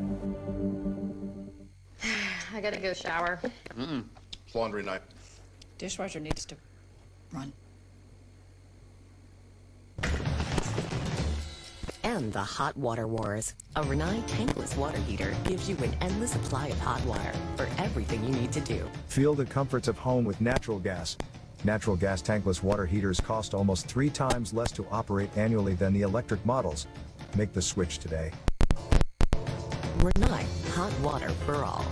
I gotta go shower. It's laundry night. Dishwasher needs to run. And the hot water wars. A Renai tankless water heater gives you an endless supply of hot water for everything you need to do. Feel the comforts of home with natural gas. Natural gas tankless water heaters cost almost 3 times less to operate annually than the electric models. Make the switch today. Renai, hot water for all.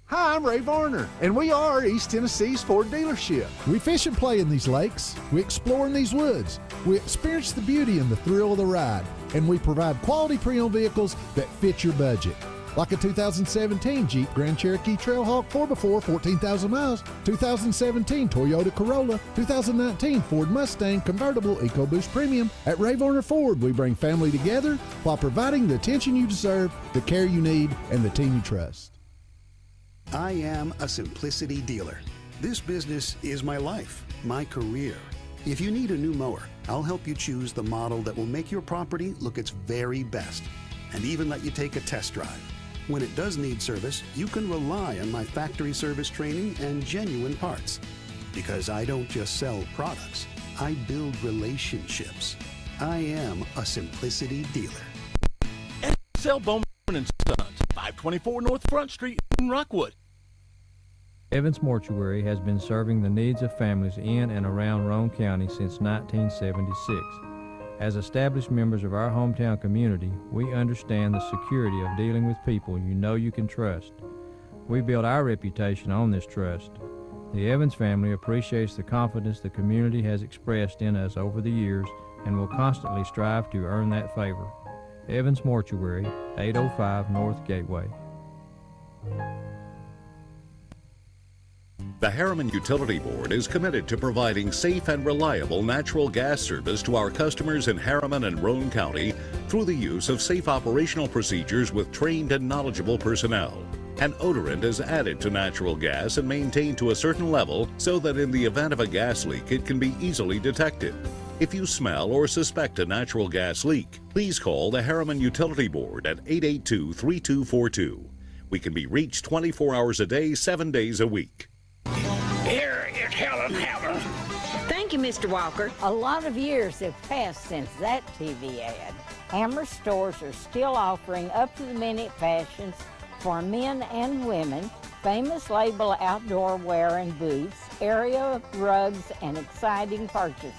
Hi, I'm Ray Varner, and we are East Tennessee's Ford dealership. We fish and play in these lakes, we explore in these woods, we experience the beauty and the thrill of the ride, and we provide quality pre-owned vehicles that fit your budget. Like a 2017 Jeep Grand Cherokee Trailhawk 4x4, 14,000 miles, 2017 Toyota Corolla, 2019 Ford Mustang Convertible EcoBoost Premium. At Ray Varner Ford, we bring family together while providing the attention you deserve, the care you need, and the team you trust. I am a Simplicity dealer. This business is my life, my career. If you need a new mower, I'll help you choose the model that will make your property look its very best, and even let you take a test drive. When it does need service, you can rely on my factory service training and genuine parts. Because I don't just sell products, I build relationships. I am a Simplicity dealer. SL Bowman & Sons, 524 North Front Street in Rockwood. Evans Mortuary has been serving the needs of families in and around Roane County since 1976. As established members of our hometown community, we understand the security of dealing with people you know you can trust. We build our reputation on this trust. The Evans family appreciates the confidence the community has expressed in us over the years and will constantly strive to earn that favor. Evans Mortuary, 805 North Gateway. The Harriman Utility Board is committed to providing safe and reliable natural gas service to our customers in Harriman and Roane County through the use of safe operational procedures with trained and knowledgeable personnel. An odorant is added to natural gas and maintained to a certain level so that in the event of a gas leak it can be easily detected. If you smell or suspect a natural gas leak, please call the Harriman Utility Board at 882-3242. We can be reached 24 hours a day, 7 days a week. Here is Helen Hammer. Thank you, Mr. Walker. A lot of years have passed since that TV ad. Hammer stores are still offering up-to-the-minute fashions for men and women, famous label outdoor wear and boots, area rugs, and exciting purchases,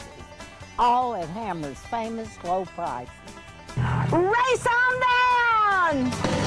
all at Hammer's famous low prices. Race on down!